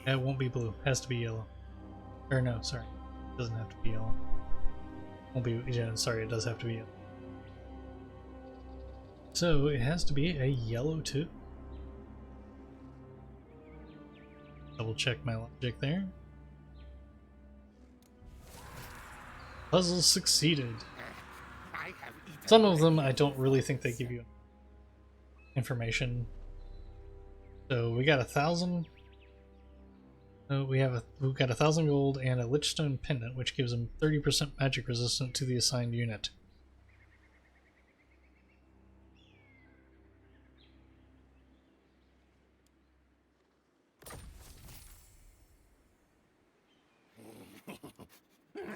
That won't be blue. Has to be yellow. Or no, sorry. It doesn't have to be yellow. Won't be. Yeah, sorry, it does have to be yellow. So it has to be a yellow too. Double check my logic there. Puzzle succeeded. Some of them I don't really think they give you information. So we got 1,000. We've got 1,000 gold and a Lichstone pendant, which gives them 30% magic resistant to the assigned unit.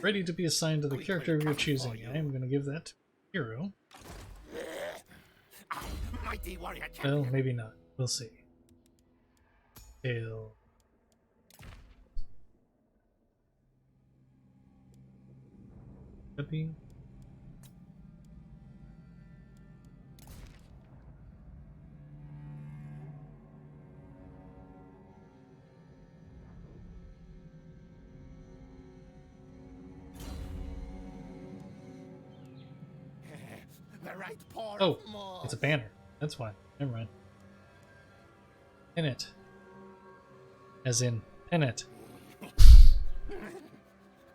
Ready to be assigned to the character of your choosing. I am going to give that to hero. Well, maybe not. We'll see. Tail. Copy. Oh, it's a banner. That's why. Never mind. Pin it. As in, pin it.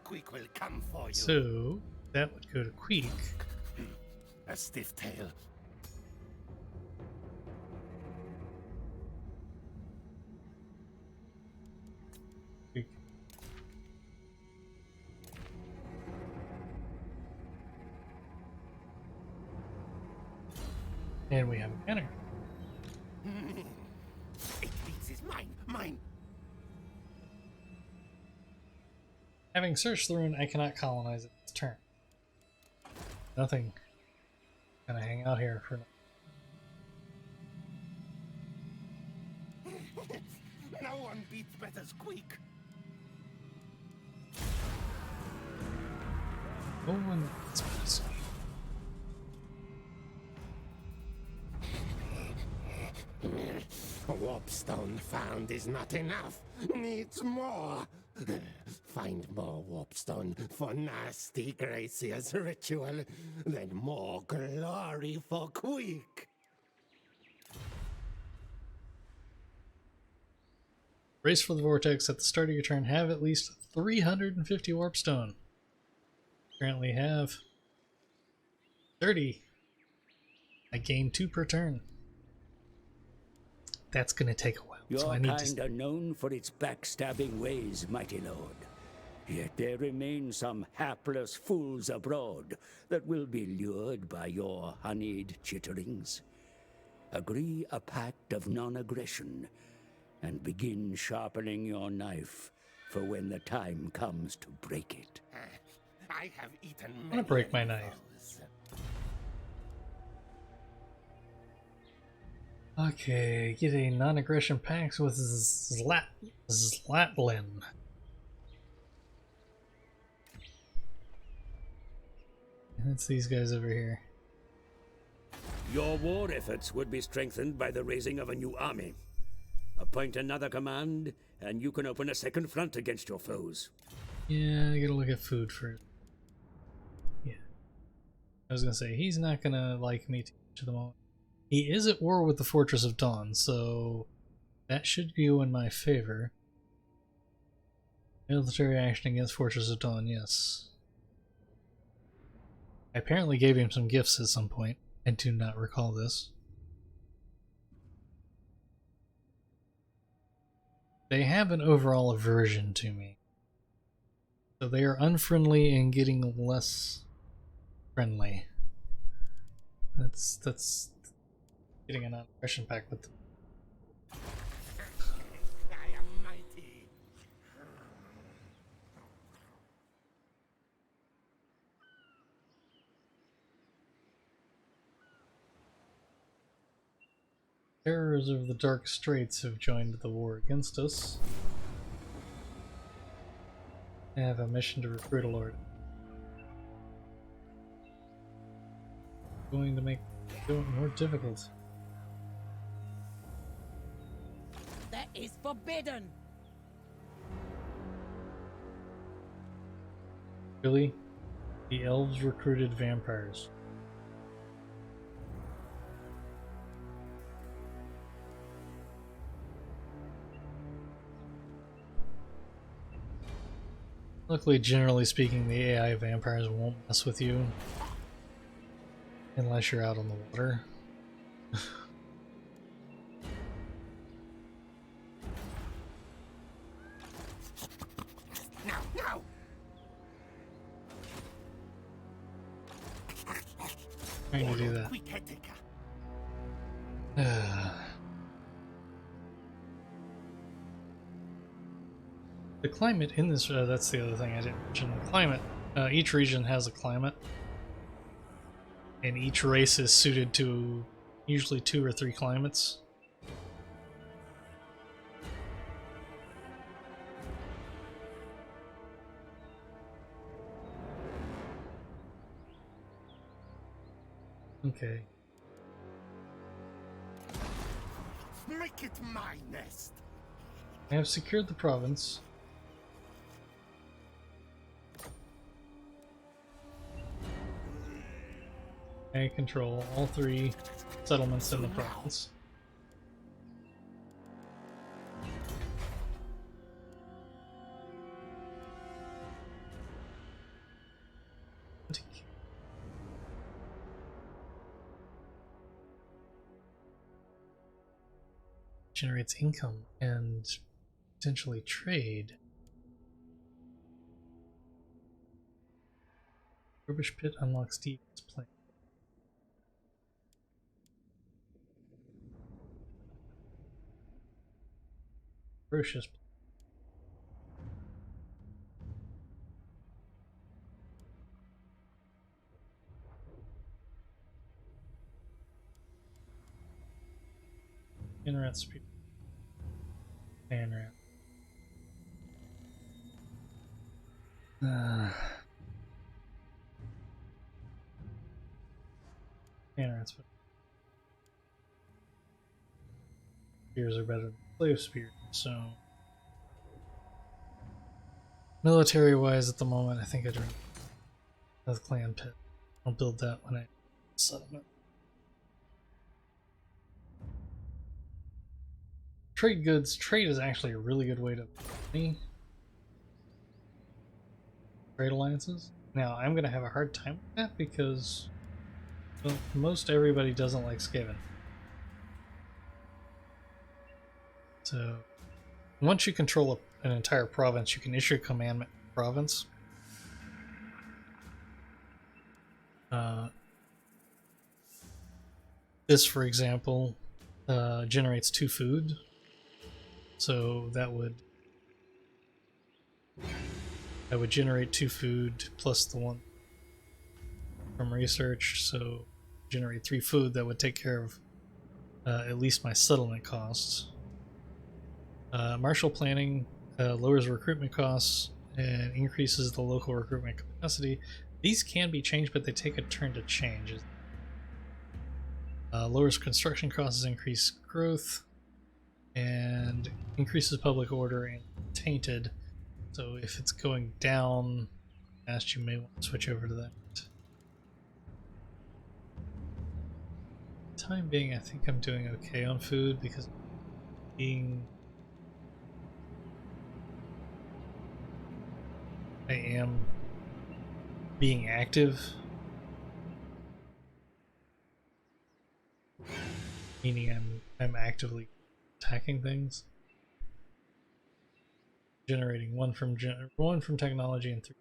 Quick will come for you. So, that would go to Queek. A stiff tail. Queek. And we have a banner. It beats is mine, mine. Having searched the rune, I cannot colonize it this turn. Nothing. Gonna hang out here for now. No one beats better squeak. No one is possible. Warpstone found is not enough. Needs more. Find more warpstone for nasty Gracio's ritual. Then more glory for Queek. Race for the Vortex. At the start of your turn, have at least 350 warpstone. Currently have 30. I gain 2 per turn. That's gonna take a while. Your so I need kind to... are known for its backstabbing ways, mighty lord. Yet there remain some hapless fools abroad that will be lured by your honeyed chitterings. Agree a pact of non-aggression, and begin sharpening your knife for when the time comes to break it. I have eaten I'm gonna break my knife. Okay, get a non-aggression pact with Zlatlin. And it's these guys over here. Your war efforts would be strengthened by the raising of a new army. Appoint another command, and you can open a second front against your foes. Yeah, I gotta look at food first. Yeah. I was gonna say, he's not gonna like me too much at the moment. He is at war with the Fortress of Dawn, so that should go in my favor. Military action against Fortress of Dawn, yes. I apparently gave him some gifts at some point. I do not recall this. They have an overall aversion to me. So they are unfriendly and getting less friendly. That's getting a non-aggression pact with them. I am mighty. Terrors of the Dark Straits have joined the war against us. I have a mission to recruit a lord. Going to make it more difficult. That is forbidden. Really? The elves recruited vampires. Luckily, generally speaking, the AI vampires won't mess with you unless you're out on the water. No, no! Trying to do that. The climate in this, that's the other thing I didn't mention. The climate, each region has a climate, and each race is suited to usually 2 or 3 climates. Okay. Make it my nest. I have secured the province. I control all 3 settlements in the province. Generates income and potentially trade. Rubbish pit unlocks Steven's plan. Ferocious. Inrat speed. Anrat. Anrat's spears are better than slave spears, so military wise at the moment I think I'd run the clan pit. I'll build that when I settlement. Trade goods. Trade is actually a really good way to money. Trade alliances. Now I'm gonna have a hard time with that because well, most everybody doesn't like Skaven. So once you control an entire province, you can issue a commandment province. This, for example, generates 2 food. So that would generate 2 food plus the 1 from research, so generate 3 food that would take care of at least my settlement costs. Martial planning lowers recruitment costs and increases the local recruitment capacity. These can be changed, but they take a turn to change. Lowers construction costs, increase growth, and increases public order and tainted. So if it's going down fast, you may want to switch over to that. Time being, I think I'm doing okay on food because I am being active, meaning I'm actively attacking things, generating 1 from technology and 3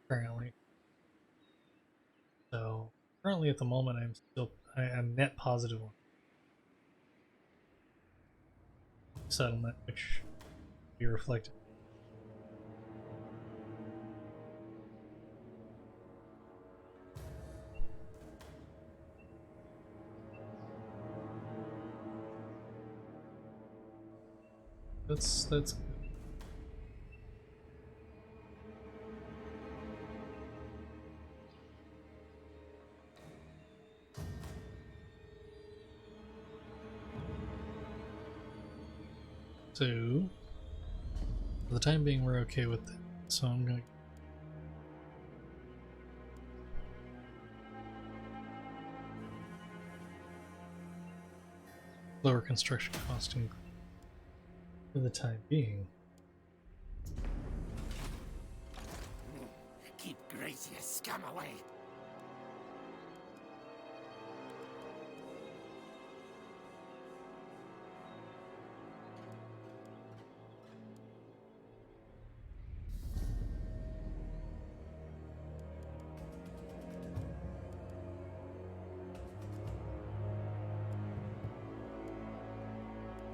currently. So currently at the moment I'm net positive on settlement, which will be reflected. That's good. So for the time being we're okay with that. So I'm going to lower construction costing for the time being. Please, you scum away.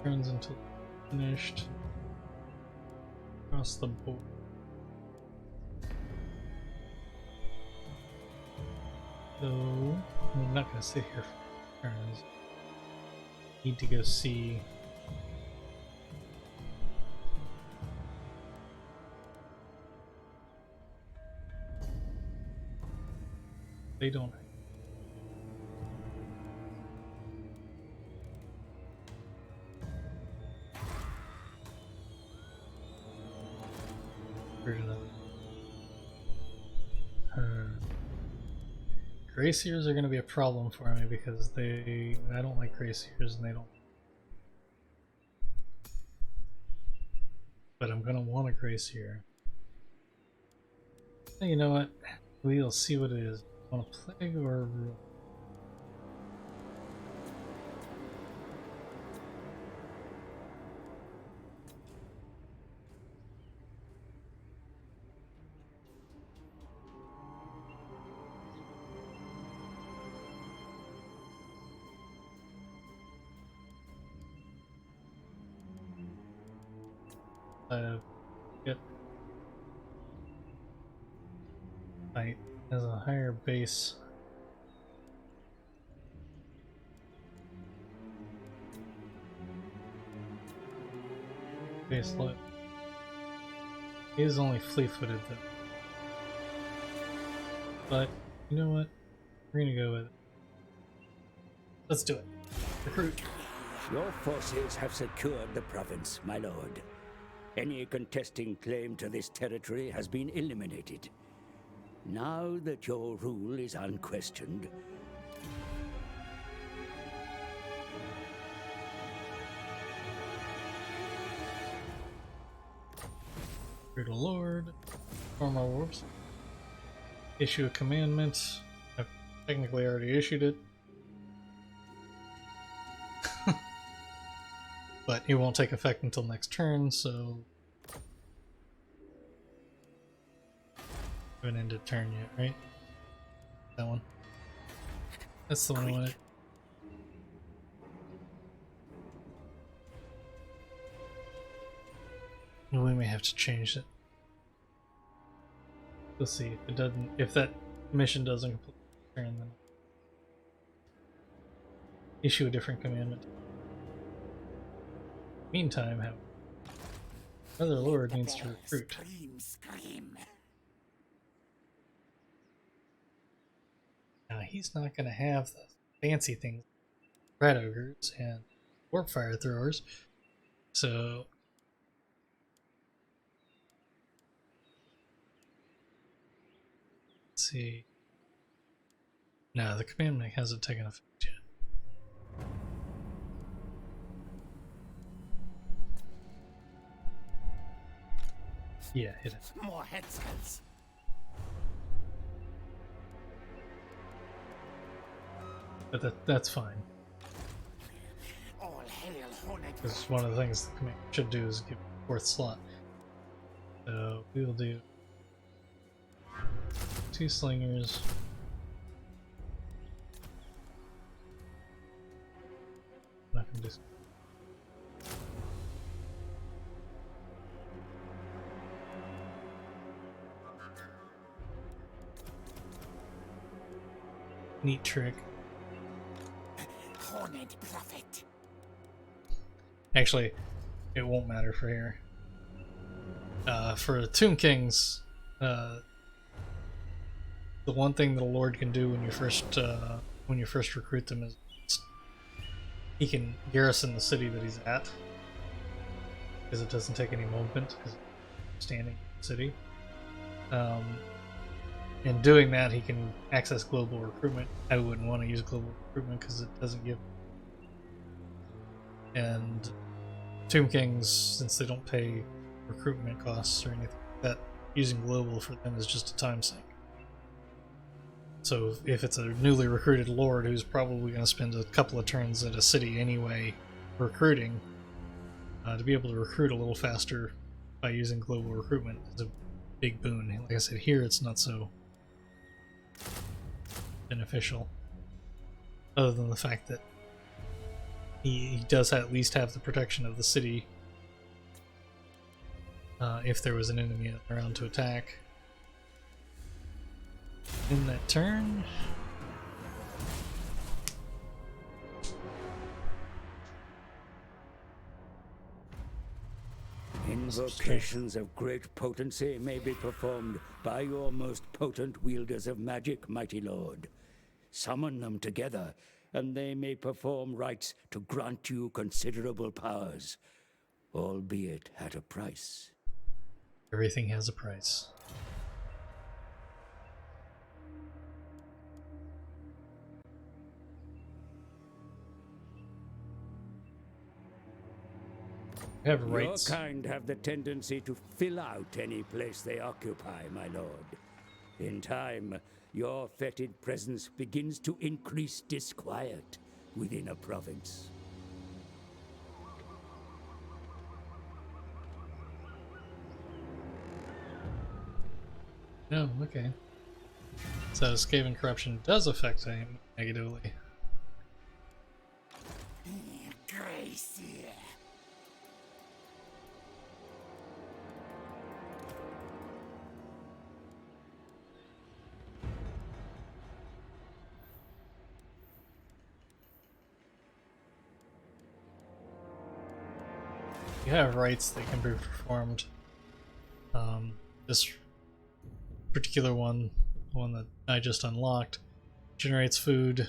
Turns until finished. Across the board. So I'm not gonna sit here for turns. Need to go see. They don't. Graciers are going to be a problem for me because I don't like Graciers and they don't. But I'm going to want a Gracier. You know what? We'll see what it is. Want a plague or a rule? Yep. Fight has a higher base. Base load. He is only fleet-footed though. But you know what? We're gonna go with it. Let's do it. Recruit. Your forces have secured the province, my lord. Any contesting claim to this territory has been eliminated. Now that your rule is unquestioned, Brutal Lord. Form our warps. Issue a commandment. I've technically already issued it. But it won't take effect until next turn, so haven't ended turn yet, right? That one. That's the one I wanted. We may have to change it. Let's see if it doesn't. If that mission doesn't complete the turn, then issue a different commandment. Meantime, however, Brother Lord needs to recruit. Scream. Now he's not going to have the fancy things, rat ogres and warp fire throwers. So let's see. No, the commandment hasn't taken effect yet. Yeah, hit it. More head skulls. But that's fine. All hail, Hornet. Because one of the things the command should do is give fourth slot. So we will do 2 slingers. I'm not gonna do. Neat trick. Hornet Prophet. Actually, it won't matter for here. For Tomb Kings, the one thing that a lord can do when you first recruit them is he can garrison the city that he's at, because it doesn't take any movement because it's standing in the city. In doing that, he can access global recruitment. I wouldn't want to use global recruitment because it doesn't give. And Tomb Kings, since they don't pay recruitment costs or anything like that, using global for them is just a time sink. So if it's a newly recruited lord who's probably going to spend a couple of turns at a city anyway recruiting, to be able to recruit a little faster by using global recruitment is a big boon. Like I said, here it's not so beneficial, other than the fact that he does at least have the protection of the city if there was an enemy around to attack. In that turn, Invocations of great potency may be performed by your most potent wielders of magic, mighty lord. Summon them together, and they may perform rites to grant you considerable powers, albeit at a price. everything has a price. We have rights. Your kind have the tendency to fill out any place they occupy, my lord. In time, your fetid presence begins to increase disquiet within a province. Oh, okay. So Skaven corruption does affect him negatively. Gracie. You have rights that can be performed. This particular one, the one that I just unlocked, generates food,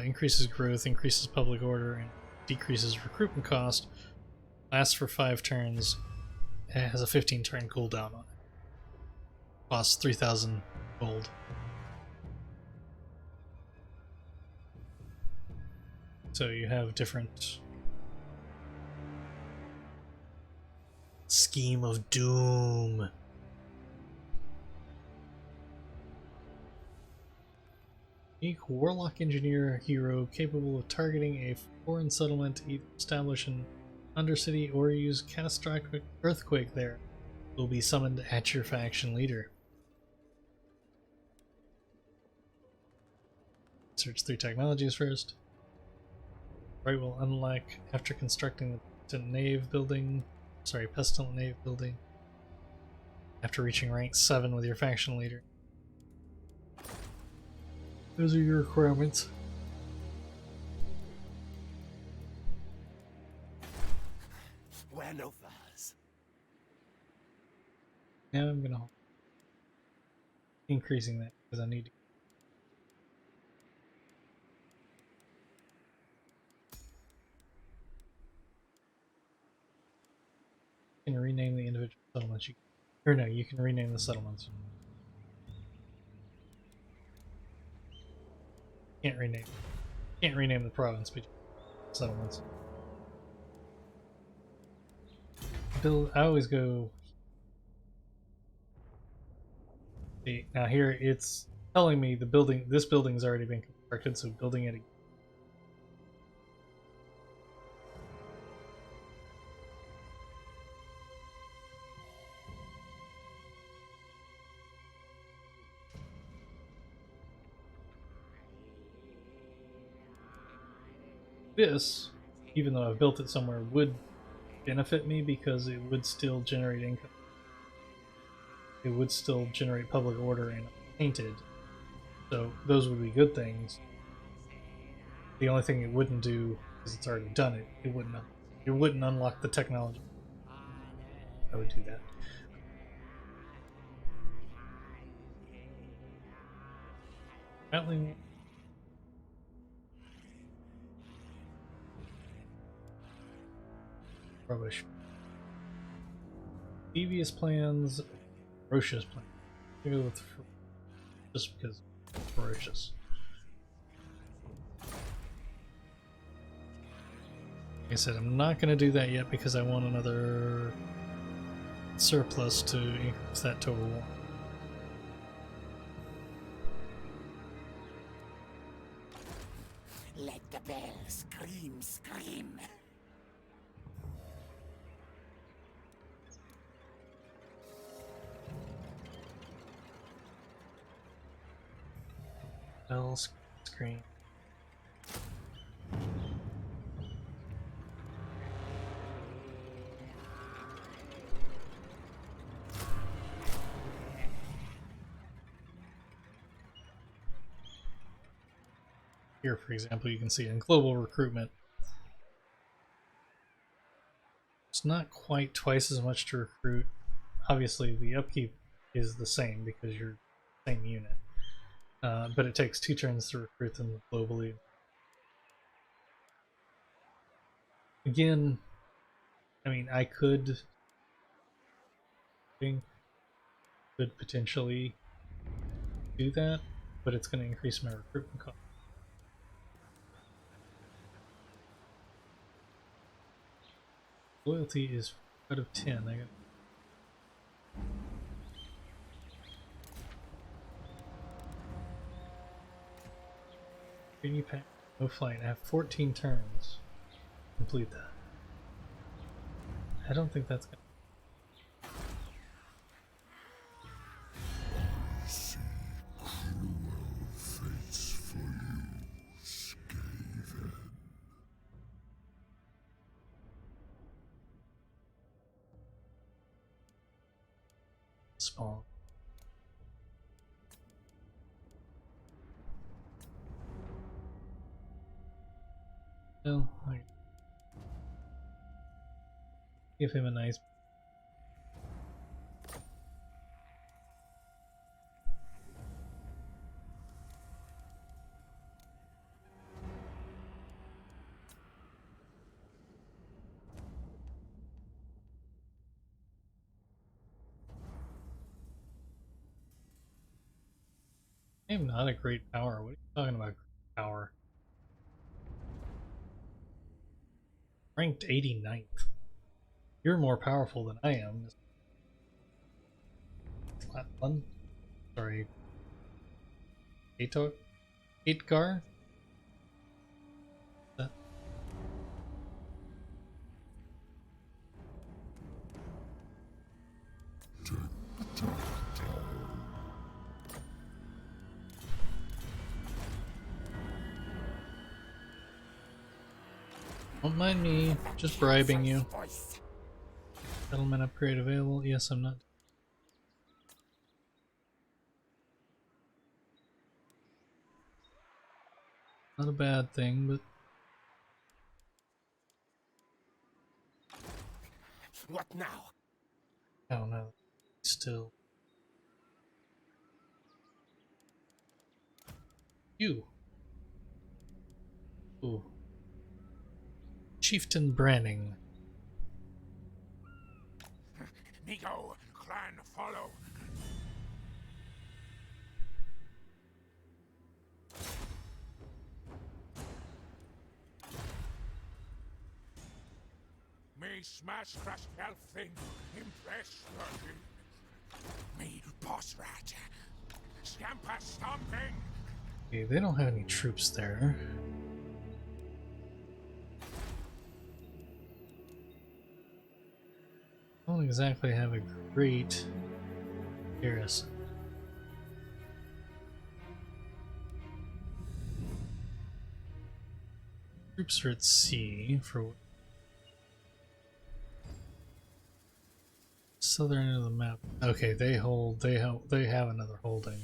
increases growth, increases public order, and decreases recruitment cost. Lasts for 5 turns. It has a 15-turn cooldown on it. Costs 3,000 gold. So you have different scheme of doom. Unique Warlock Engineer hero capable of targeting a foreign settlement, either establish an undercity or use catastrophic earthquake there, will be summoned at your faction leader. Search 3 technologies first. Right will unlock after constructing the pestilent nave building. After reaching rank 7 with your faction leader. Those are your requirements. We're no furs. Now I'm gonna increasing that because I need to. You can rename the individual settlements. Or no, you can rename the settlements. Can't rename the province, but settlements. I always go. See, now here it's telling me this building's already been constructed, so building it again. This, even though I've built it somewhere, would benefit me because it would still generate income. It would still generate public order and painted. So those would be good things. The only thing it wouldn't do is it's already done it. It wouldn't unlock the technology. I would do that. Battling. Rubbish. Devious plans, ferocious plans. I'm gonna go with just because ferocious. Like I said, I'm not gonna do that yet because I want another surplus to increase that total war. Let the bell scream, scream. Bell screen. Here, for example, you can see in global recruitment, it's not quite twice as much to recruit. Obviously, the upkeep is the same because you're the same unit, but it takes 2 turns to recruit them globally. Again, I mean, I could potentially do that, but it's going to increase my recruitment cost. Loyalty is out of 10. I got pack, no flight. I have 14 turns. Complete that. I don't think that's gonna. See cruel fates for you, Skaven. Spawn. Well, I give him a nice. I am not a great power. What are you talking about, power? Ranked 89th. You're more powerful than I am. Flat one? Sorry. Aitgar? That? Don't mind me, just bribing you. Settlement upgrade available. Yes, I'm not. Not a bad thing, but What now? I don't know. Still. You. Ooh. Chieftain Branning. Me go, clan follow. Me smash crash elf thing, impress me boss rat. Scamper stomping. Okay, they don't have any troops there. Don't exactly have a great garrison. Troops are at sea for southern end of the map. Okay, they have another holding.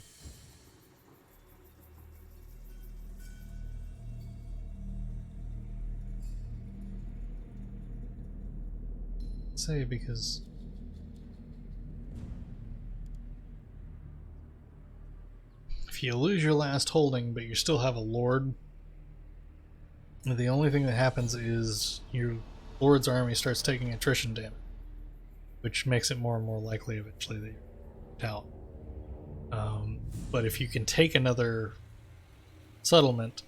Say because if you lose your last holding but you still have a lord, the only thing that happens is your lord's army starts taking attrition damage, which makes it more and more likely eventually that you're out. But if you can take another settlement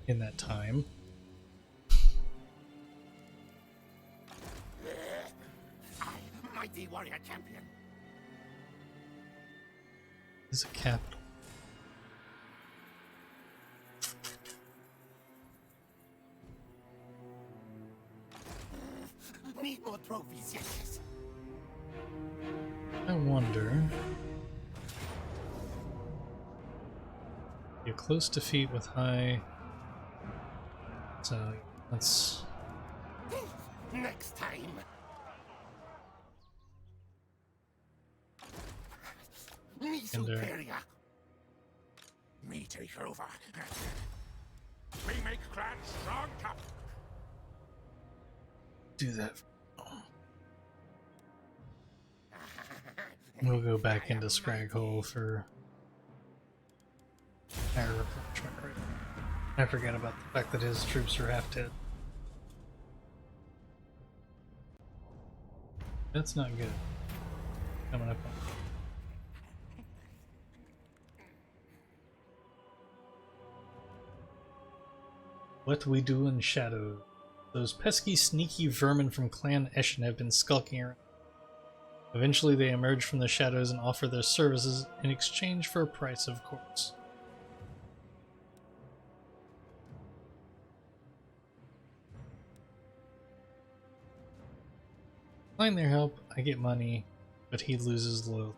in that time, Mighty warrior champion. is a capital. Need more trophies, yes. I wonder. You're close to feet with high. So let's. Next time. Me superior. Me take over. We make clan strong, Cap. Do that. We'll go back into Scraghole for our replenishment rate. I forget about the fact that his troops are half dead. That's not good. Coming up on. What we do in shadow. Those pesky, sneaky vermin from Clan Eshin have been skulking around. Eventually they emerge from the shadows and offer their services in exchange for a price, of course. Find their help, I get money, but he loses loyalty.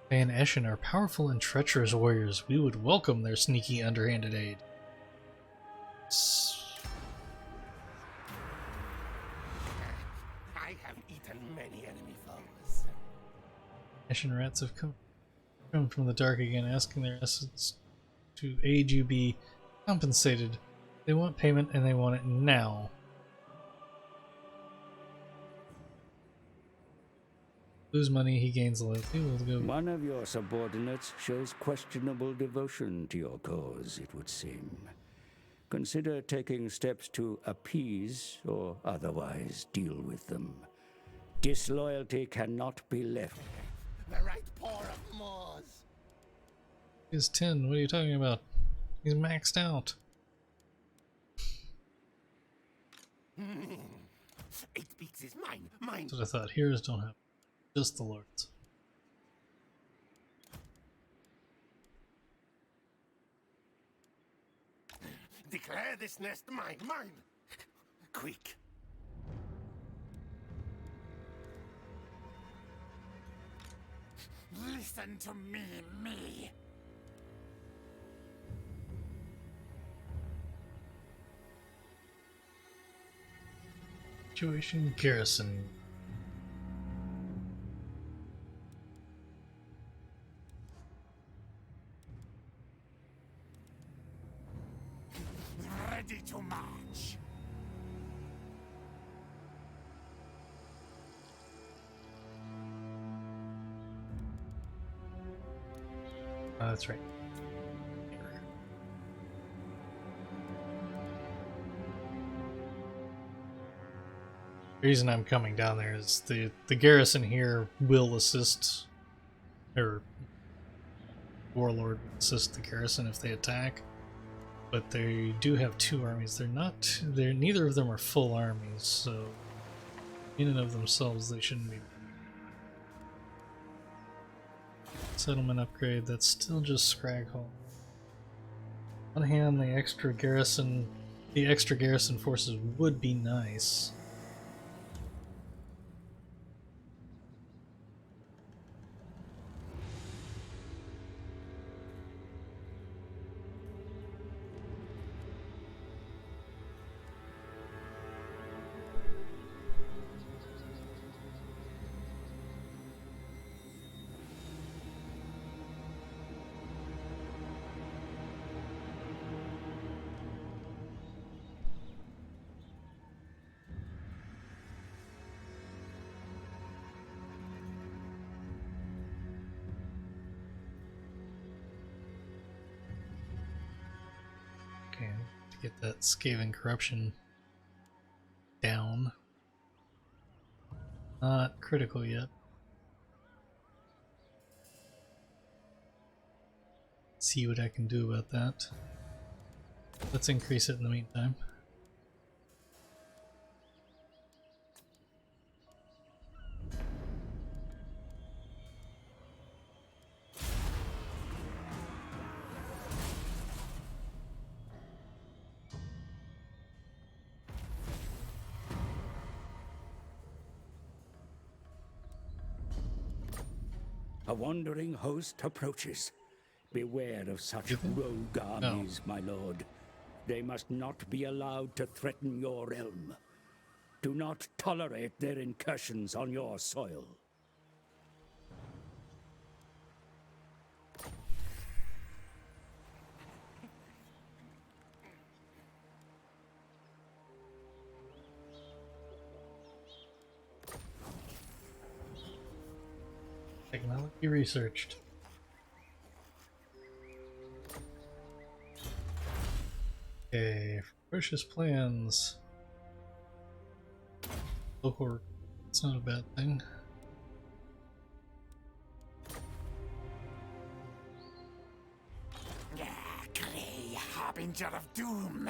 Clan Eshin are powerful and treacherous warriors. We would welcome their sneaky, underhanded aid. I have eaten many enemy foes. Eshin rats have come from the dark again, asking their essence to aid you be compensated. They want payment and they want it now. Lose money, he gains loyalty. We'll go. One of your subordinates shows questionable devotion to your cause, it would seem. Consider taking steps to appease or otherwise deal with them. Disloyalty cannot be left. The right paw of Moors. He's 10. What are you talking about? He's maxed out. 8 beaks is mine. Mine. That's what I thought. Heroes don't have. Just the lords. Declare this nest mine. Mine. Quick. Listen to me. Situation Garrison. Ready to march. That's right. The reason I'm coming down there is the garrison here will assist, or Warlord will assist the garrison if they attack, but they do have 2 armies. They're neither of them are full armies, so in and of themselves they shouldn't be. Settlement upgrade, that's still just Scraghole. On one hand, the extra garrison forces would be nice. To get that Skaven corruption down. Not critical yet. See what I can do about that. Let's increase it in the meantime. A wandering host approaches. Beware of such rogue armies, my lord. They must not be allowed to threaten your realm. Do not tolerate their incursions on your soil. Technology researched. Okay, ferocious plans. Local. It's not a bad thing. Grey harbinger of doom.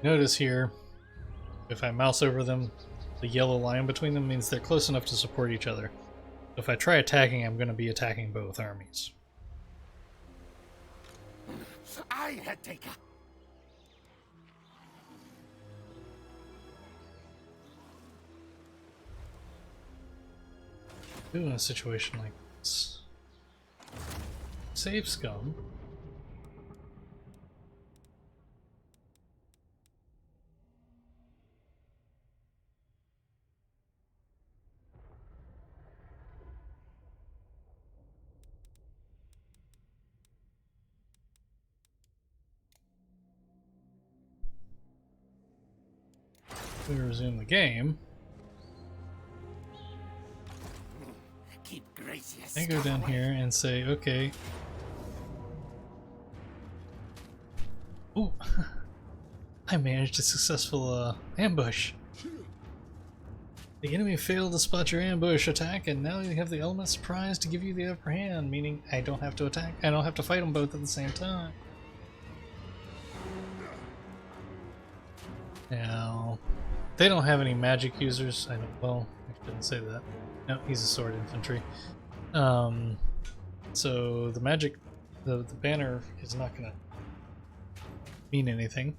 Notice here, if I mouse over them, the yellow line between them means they're close enough to support each other. If I try attacking, I'm going to be attacking both armies. I head taker. In a situation like this. Save scum. We resume the game. Keep gracious. I go down here and say, okay. Ooh, I managed a successful ambush. The enemy failed to spot your ambush attack, and now you have the element surprise to give you the upper hand, meaning I don't have to attack. I don't have to fight them both at the same time. Now, they don't have any magic users. I know. Well, I shouldn't say that. No, he's a sword infantry. So the magic, the banner is not gonna mean anything.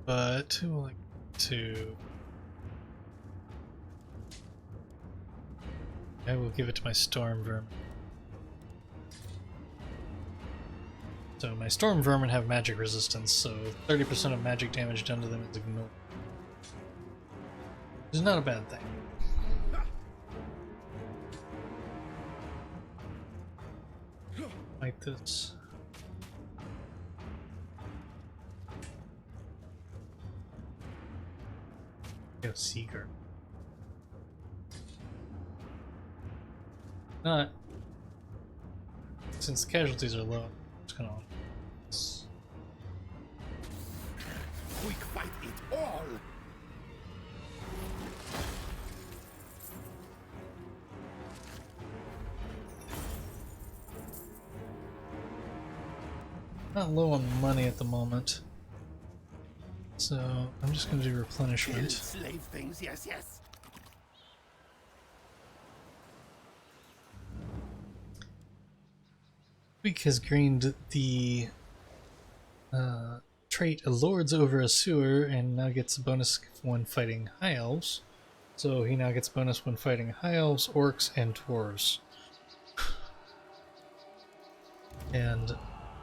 But who will I to? I will give it to my storm vermin. So my storm vermin have magic resistance, so 30% of magic damage done to them is ignored. Which is not a bad thing. Like this. Go Seeker. Not. Since the casualties are low, it's gonna. Quick fight it all. Not low on money at the moment, so I'm just going to do replenishment. Slave things, yes, yes. Week has gained the trait Lords over a sewer, and now gets a bonus when fighting high elves. So he now gets bonus when fighting high elves, orcs, and dwarves. And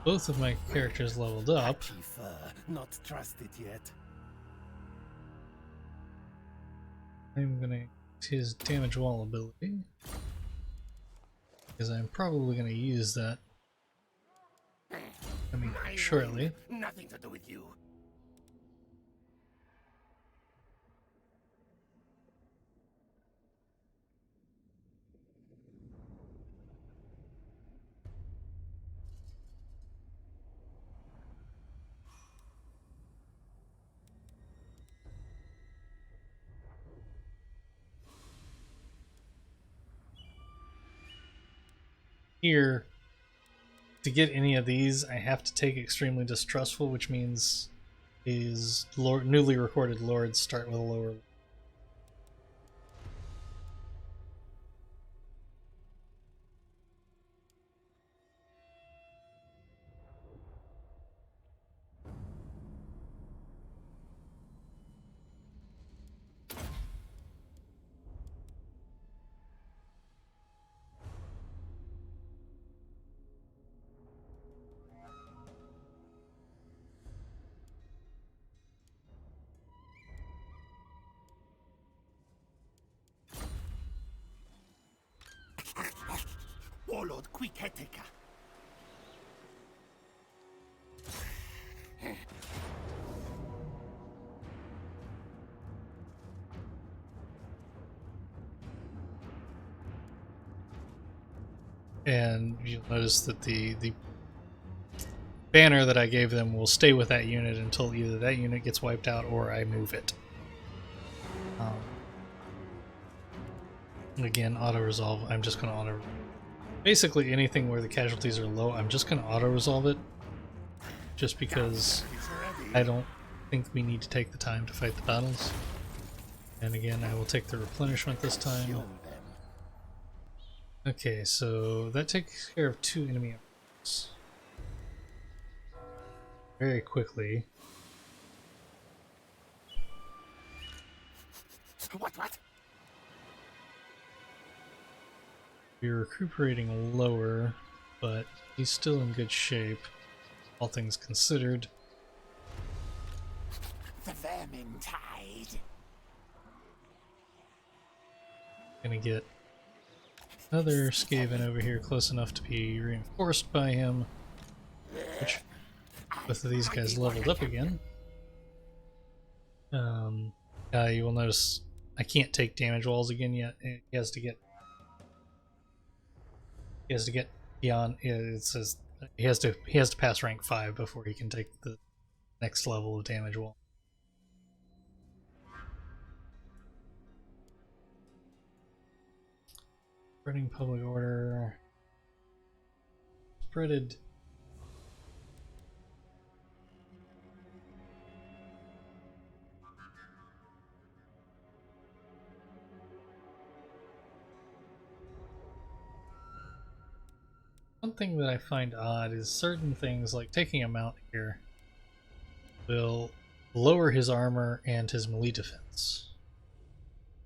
both of my characters leveled up. Not trusted yet. I'm gonna use his damage wall ability, because I'm probably gonna use that. I mean, shortly. Nothing to do with you. Here, to get any of these, I have to take Extremely Distrustful, which means his newly recorded lords start with a lower. Warlord Quicketeka. And you'll notice that the banner that I gave them will stay with that unit until either that unit gets wiped out or I move it. Again, auto-resolve. I'm just going to auto... Basically anything where the casualties are low, I'm just going to auto-resolve it. Just because I don't think we need to take the time to fight the battles. And again, I will take the replenishment this time. Okay, so that takes care of 2 enemy armies. Very quickly. What? We're recuperating lower, but he's still in good shape, all things considered. The Vermintide. Gonna get another Skaven over here close enough to be reinforced by him, which both of these guys leveled up again. You will notice I can't take damage walls again yet. He has to get beyond. It says he has to pass rank 5 before he can take the next level of damage wall. Spreading public order. Spreaded. One thing that I find odd is certain things, like taking a mount here, will lower his armor and his melee defense.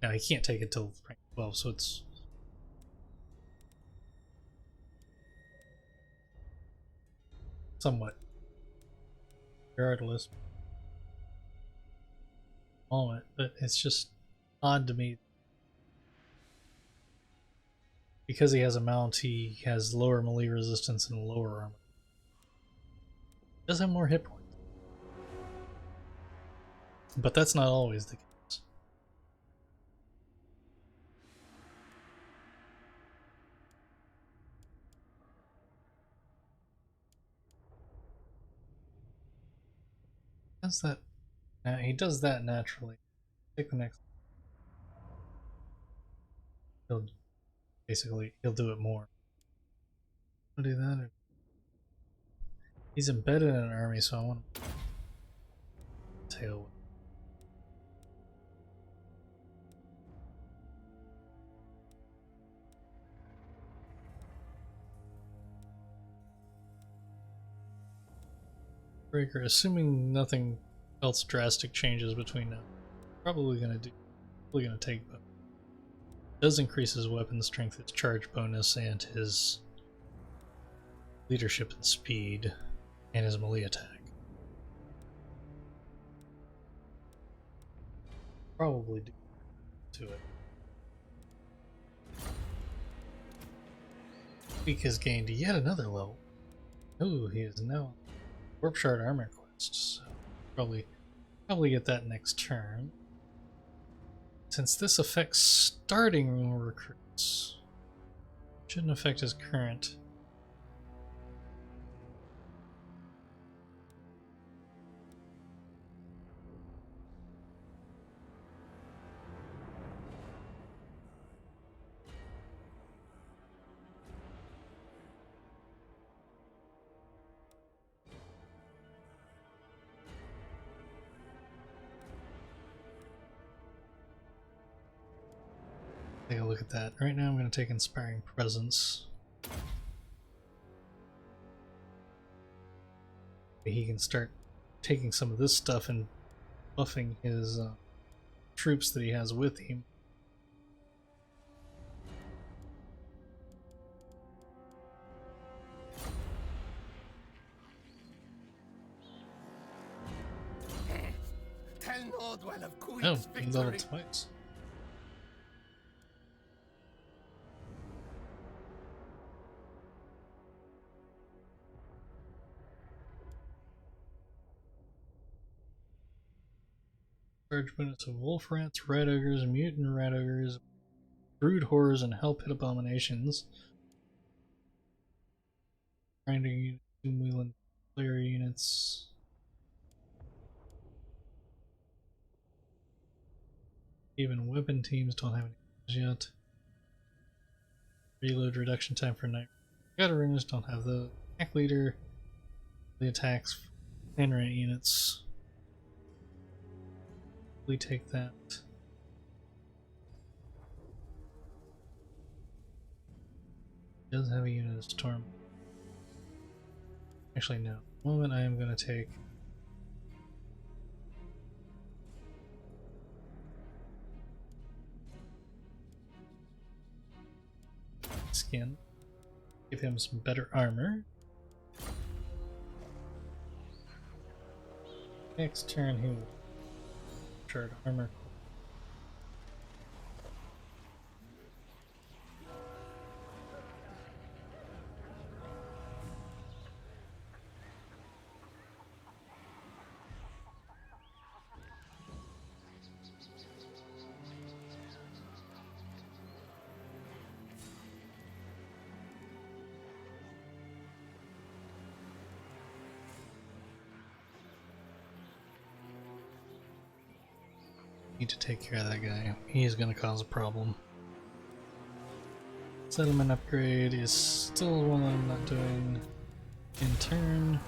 Now, he can't take it till rank 12, so it's somewhat regardless moment, but it's just odd to me. Because he has a mount, he has lower melee resistance and lower armor. Does have more hit points. But that's not always the case. Does that? He does that naturally. Take the next. He'll do it more. I'll do that. He's embedded in an army, so I want to tail. Breaker, assuming nothing else drastic changes between now, probably gonna take, but does increase his weapon strength, his charge bonus, and his leadership and speed, and his melee attack. Probably do to it. Weak has gained yet another level. Ooh, he is now Warp Shard Armor Quest, so probably get that next turn. Since this affects starting recruits, shouldn't affect his current. Take a look at that. Right now I'm going to take Inspiring Presence. He can start taking some of this stuff and buffing his troops that he has with him. Tell Nordwell of Queen's Oh, he victory. leveled twice. Charge bonus of wolf rats, red ogres, mutant red ogres, brood horrors, and hell pit abominations. Grinding units, Doomwheel player units. Even weapon teams don't have any yet. Reload reduction time for night. Garrisons don't have the attack leader. The attacks and rank units. We take that. Does have a unit of storm. Actually, no. At the moment, I am going to take skin. Give him some better armor. Next turn, he will charge armor. Need to take care of that guy. He's gonna cause a problem. Settlement upgrade is still one I'm not doing in turn.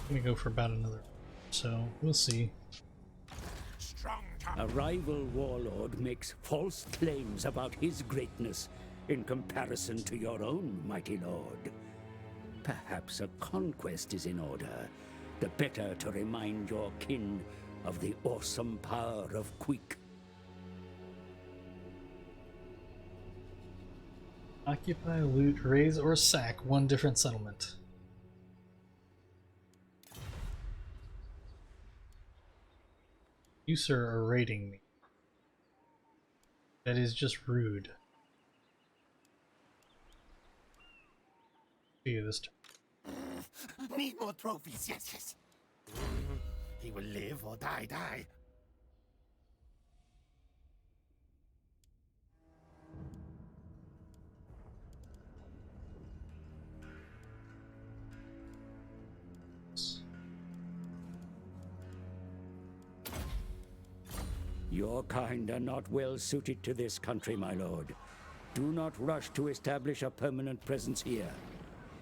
I'm gonna go for about another, so we'll see. A rival warlord makes false claims about his greatness in comparison to your own, mighty lord. Perhaps a conquest is in order, the better to remind your kin of the awesome power of Queek. Occupy, loot, raise, or sack one different settlement. You, sir, are raiding me. That is just rude. See you this turn. Need more trophies, yes. He will live or die. Your kind are not well suited to this country, my lord. Do not rush to establish a permanent presence here.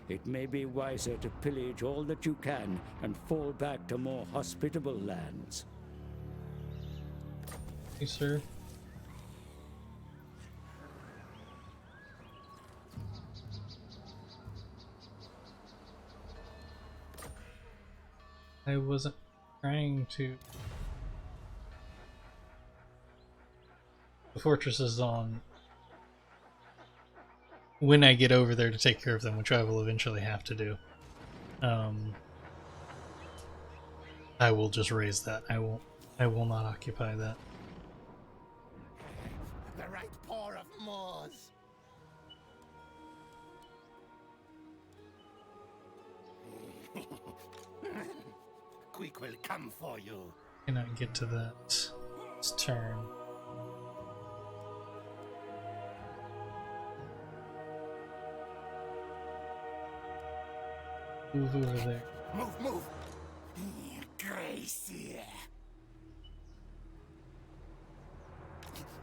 It may be wiser to pillage all that you can and fall back to more hospitable lands. Hey, sir. I wasn't trying to... The fortress is on when I get over there to take care of them, which I will eventually have to do. I will just raise that. I will not occupy that. The right paw of Moors. Quick will come for you. Cannot get to that this turn. Move over there. Move. Gracie.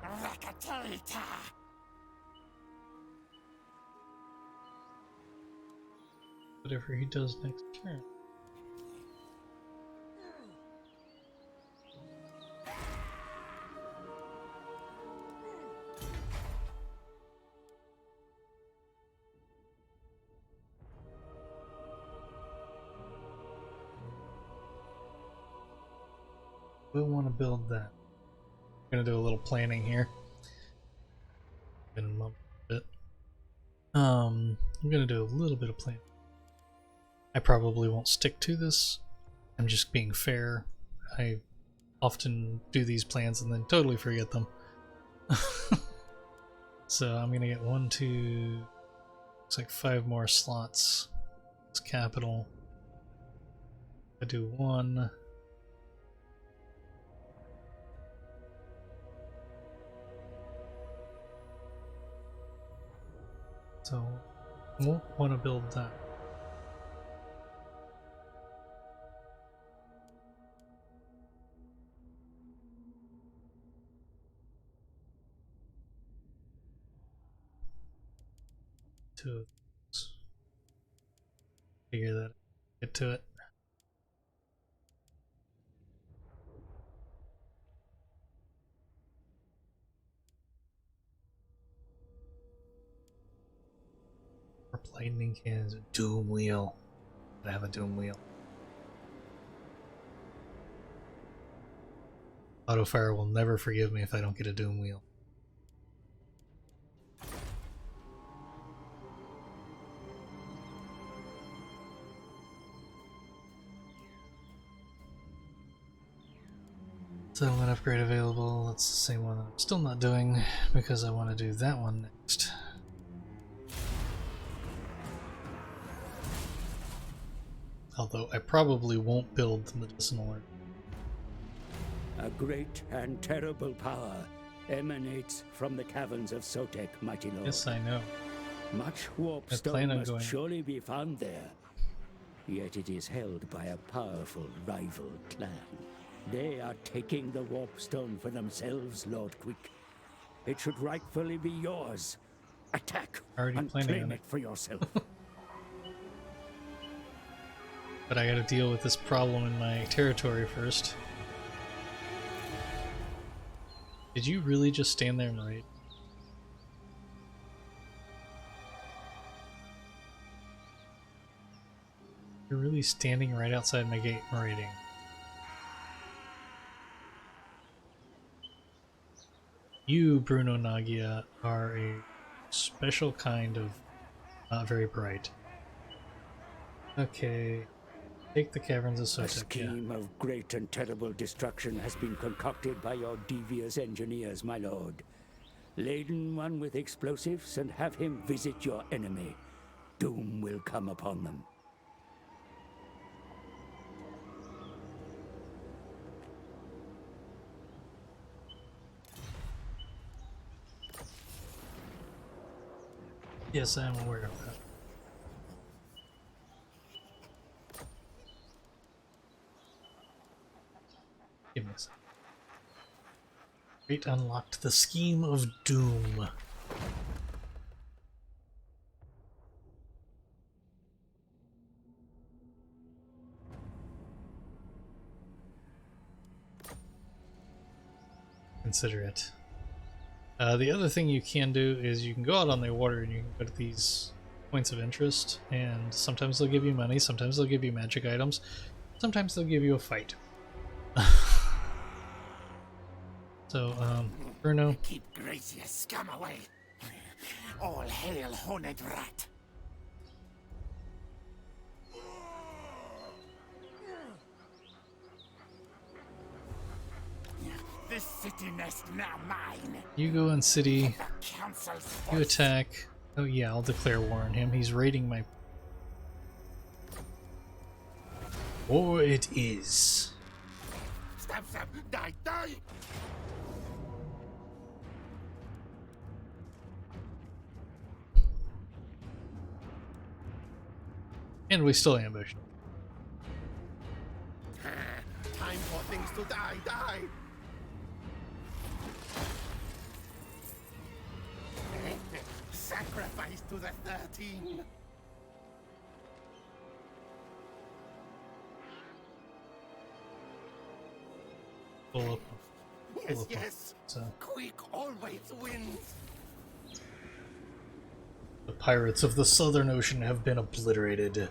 Rakatata. Whatever he does next turn. We'll want to build that. I'm gonna do a little planning here. Been a month a bit. I'm gonna do a little bit of planning. I probably won't stick to this. I'm just being fair. I often do these plans and then totally forget them. So I'm gonna get 1, 2, looks like 5 more slots. It's capital. I do 1. So, won't want to build that. Two of those. Figure that. Get to it. Lightning cannons, a doom wheel. I have a doom wheel. Autofire will never forgive me if I don't get a doom wheel. Settlement upgrade available. That's the same one I'm still not doing because I want to do that one next. Although I probably won't build the medicinal herb. A great and terrible power emanates from the caverns of Sotek, mighty lord. Yes, I know. Much warp I plan stone on must going. surely be found there. Yet it is held by a powerful rival clan. They are taking the warp stone for themselves, Lord Quick. It should rightfully be yours. Attack Already and planning claim on it for yourself. But I gotta deal with this problem in my territory first. Did you really just stand there and raid? You're really standing right outside my gate and raiding. You, Bruno Nagia, are a special kind of not very bright. Okay. Take the caverns of A Sotek, scheme of great and terrible destruction has been concocted by your devious engineers, my lord. Laden one with explosives and have him visit your enemy. Doom will come upon them. Yes, I am aware of that. Give me a second. Great unlocked the scheme of doom. Consider it. The other thing you can do is you can go out on the water and you can go to these points of interest, and sometimes they'll give you money, sometimes they'll give you magic items, sometimes they'll give you a fight. So, Bruno. Keep Gracia scum away. All hail Horned Rat. This city nest now mine. You go in city, The council's you voice. attack. Oh yeah, I'll declare war on him. He's raiding my... War it is. Stab, stab, die, die. And we still ambush. Time for things to die, die. Sacrifice to the 13. Full up. Yes, up. yes. So, Quick always wins. the pirates of the Southern Ocean have been obliterated.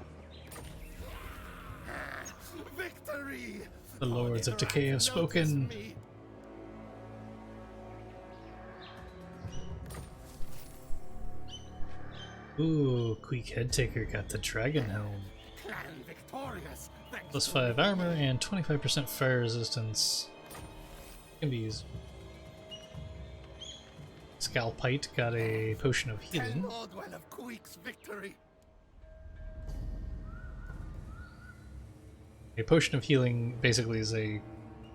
Victory. The Lords of Decay have Notice spoken. me. Ooh, Queek Headtaker got the Dragon Helm. Clan victorious. Thanks Plus to 5 me. armor and 25% fire resistance. Can be used. Scalpite got a potion of Tell healing. Lordwell of Quick's victory. A potion of healing basically is a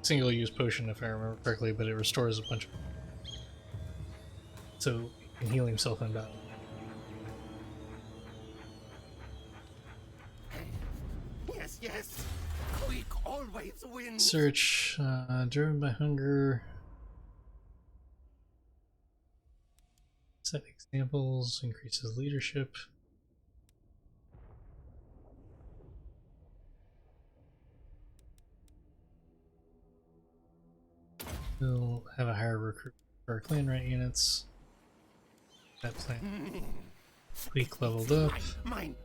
single-use potion, if I remember correctly, but it restores a bunch of... So he can heal himself in battle. waves wind. Search, driven by hunger. Set examples, increases leadership. We'll have a higher recruit for our clan rate units. That plan. Weak leveled up. Mine.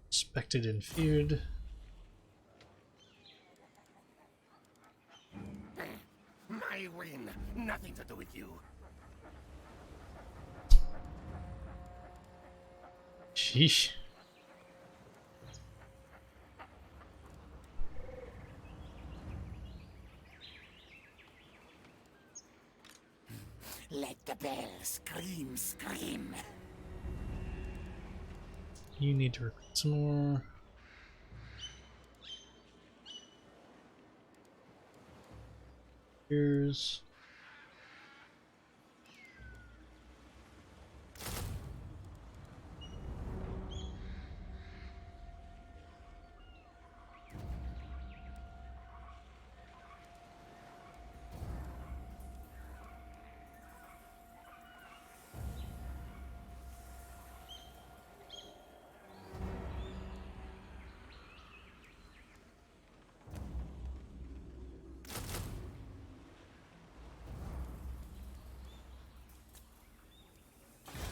Respected in feud. My win. Nothing to do with you. Sheesh. Let the bell scream, scream. You need to recruit some more. Here's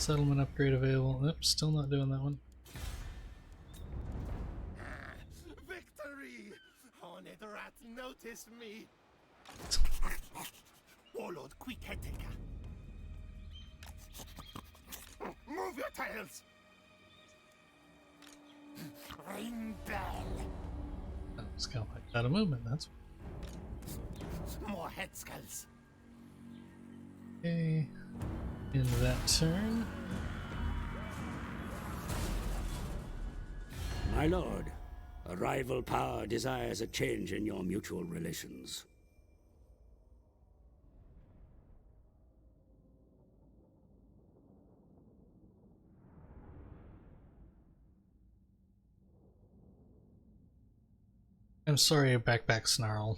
settlement upgrade available. Oops, still not doing that one. Victory! Horned rat noticed me. Warlord, quick head taker. Move your tails! Ring bell. Oh, scout like out of movement, that's More head skulls. okay. End of that turn. My lord, a rival power desires a change in your mutual relations. I'm sorry, backpack snarl.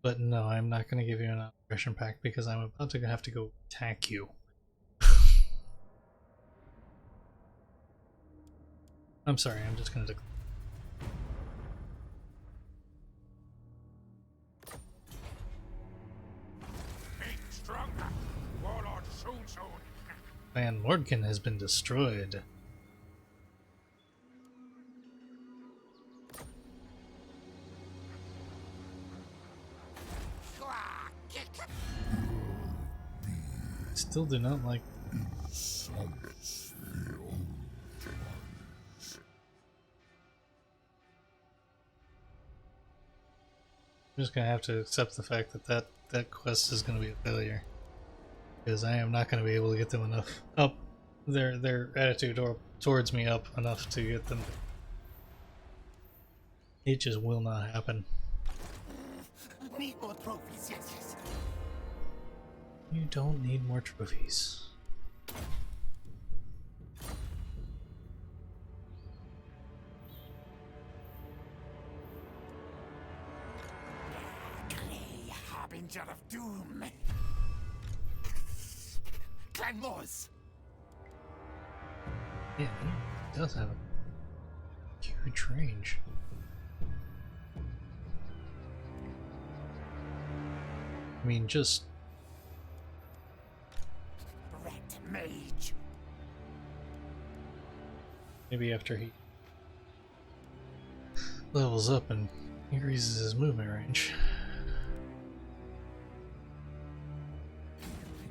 But no, I'm not going to give you an aggression pack because I'm about to have to go attack you. I'm sorry, I'm just going to... Make stronger. Warlord soon. Van Mordkin has been destroyed. Still do not like... I'm just gonna have to accept the fact that that quest is gonna be a failure, because I am not gonna be able to get them enough up, their attitude towards me up enough to get them. It just will not happen. Need more trophies, yes. You don't need more trophies. Grey harbinger of doom. Clan Wars. Yeah, he does have a huge range. I mean, just Red mage. maybe after he levels up and increases his movement range.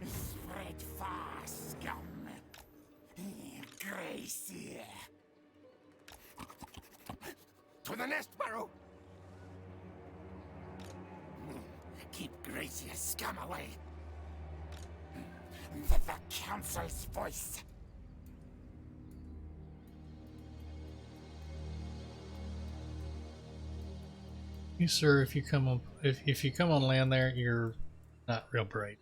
Spread far, scum. Gracie. To the nest, Barrow. Keep Gracie's scum away. The council's voice. You sir, if you come up, if you come on land there, you're not real bright.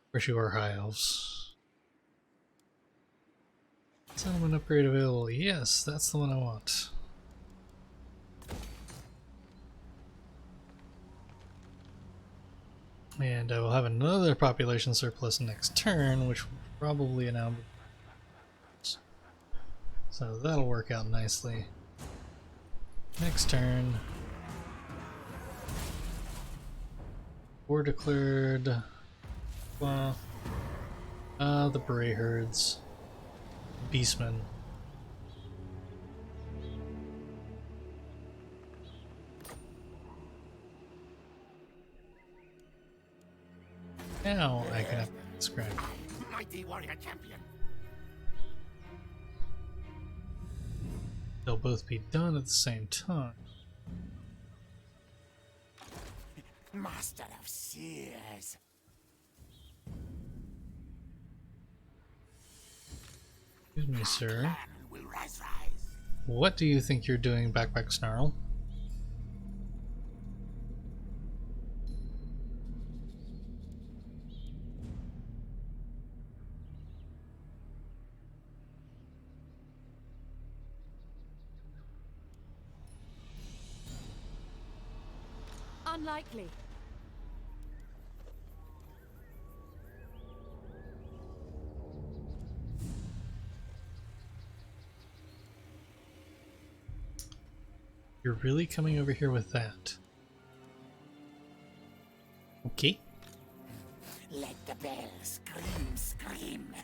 Of course, you are high elves. Settlement upgrade available. Yes, that's the one I want. And I will have another population surplus next turn, which will probably now. So that'll work out nicely. Next turn. War declared. Well, the Bray Herds. Beastmen. Now I can subscribe. Mighty warrior champion. They'll both be done at the same time. Master of Seers. Excuse me, sir. Will rise. What do you think you're doing, Backpack Snarl? Unlikely. You're really coming over here with that? Okay. Let the bell scream.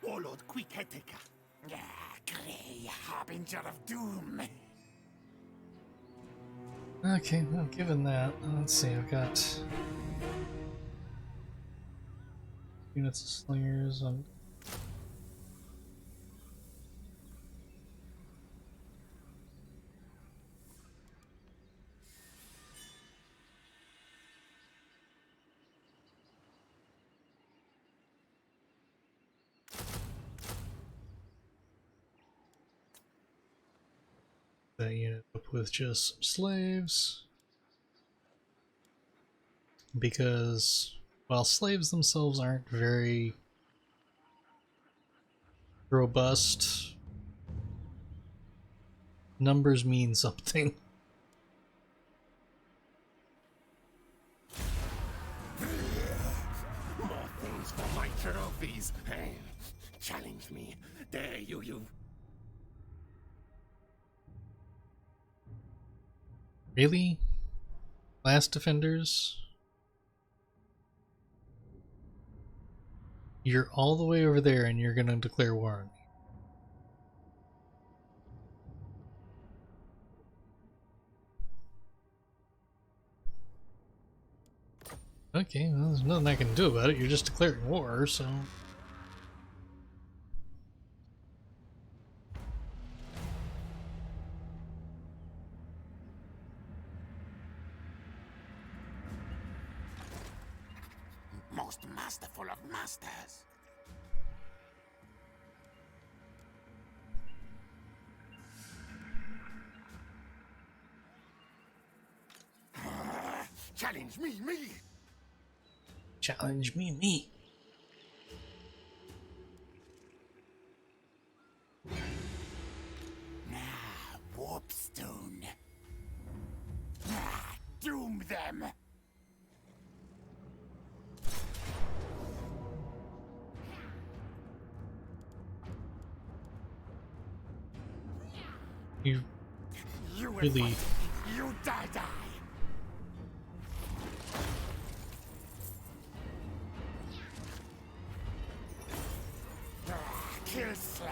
Warlord Quick-Headtaker. Grey harbinger of doom. Okay, well, given that, let's see, I've got units of slingers on. That unit up with just slaves, because while slaves themselves aren't very robust, numbers mean something. More things for my trophies. Challenge me. Dare you. Really? Last defenders? You're all the way over there and you're gonna declare war on me. Okay, well, there's nothing I can do about it. You're just declaring war, so. Most masterful of masters. Challenge me. Challenge me. Warpstone. Doom them. You You will really. fight. You die. Kill, slay.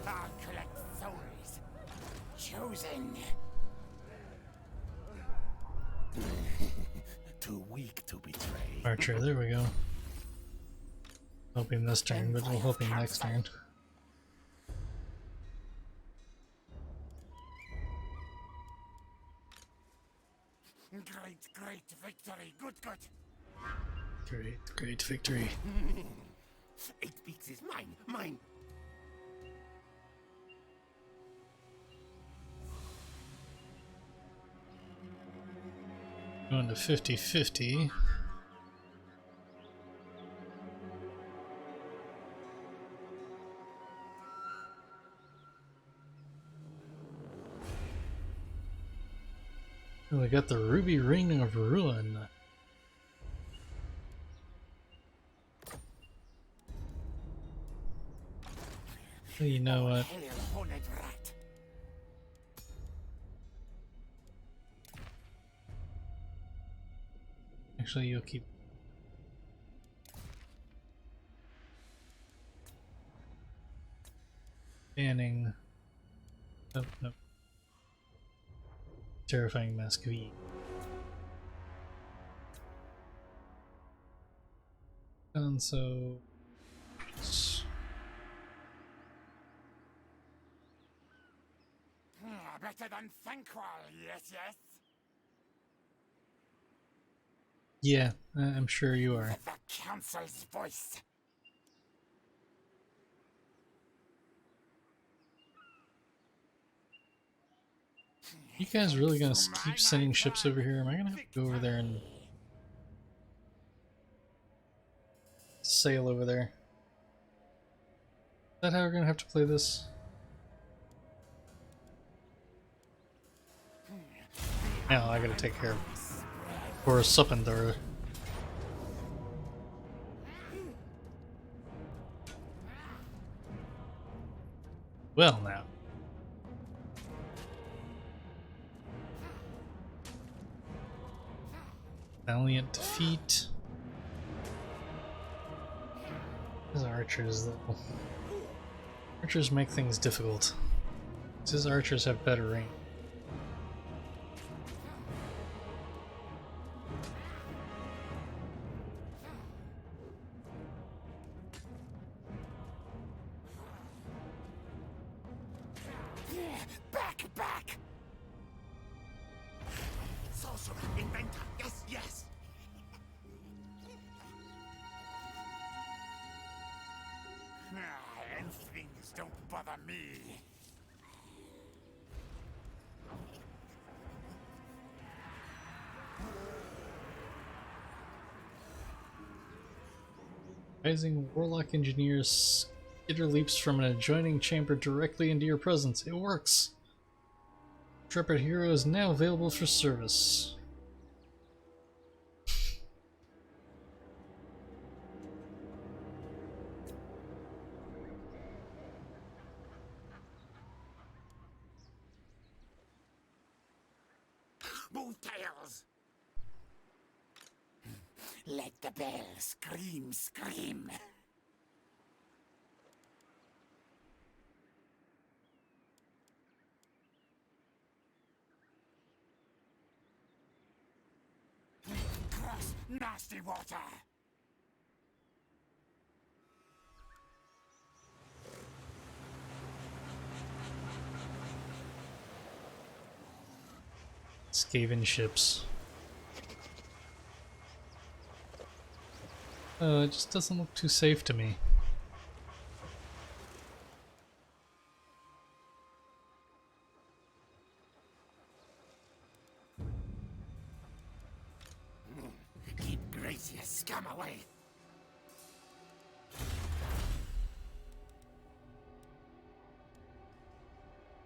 I'll collect souls. Chosen. Too weak to betray. Archer, there we go. Hoping this turn, but we'll hope him next turn. Great victory. Good. Great victory. 8 beaks is mine. Going to 50-50. Oh, we got the Ruby Ring of Ruin. Well, you know what? Hail, horned rat. Actually, you'll keep. Banning. Oh, no. Terrifying Mask of E. And so. Better than Thankwall, yes, yes. Yeah, I'm sure you are. The council's voice. You guys really gonna keep sending ships over here? Am I gonna have to go over there and sail over there? Is that how we're gonna have to play this? Now I gotta take care of for Suppendor. Well now. Valiant defeat. These archers though. Archers make things difficult. These archers have better range. Back! Sorcerer, inventor, yes, yes! And things don't bother me. Rising Warlock Engineer skitter leaps from an adjoining chamber directly into your presence. It works! Intrepid Hero is now available for service. Move tails! Let the bell scream, scream! Cross nasty water! Skaven ships. It just doesn't look too safe to me. Keep Gracia scum away!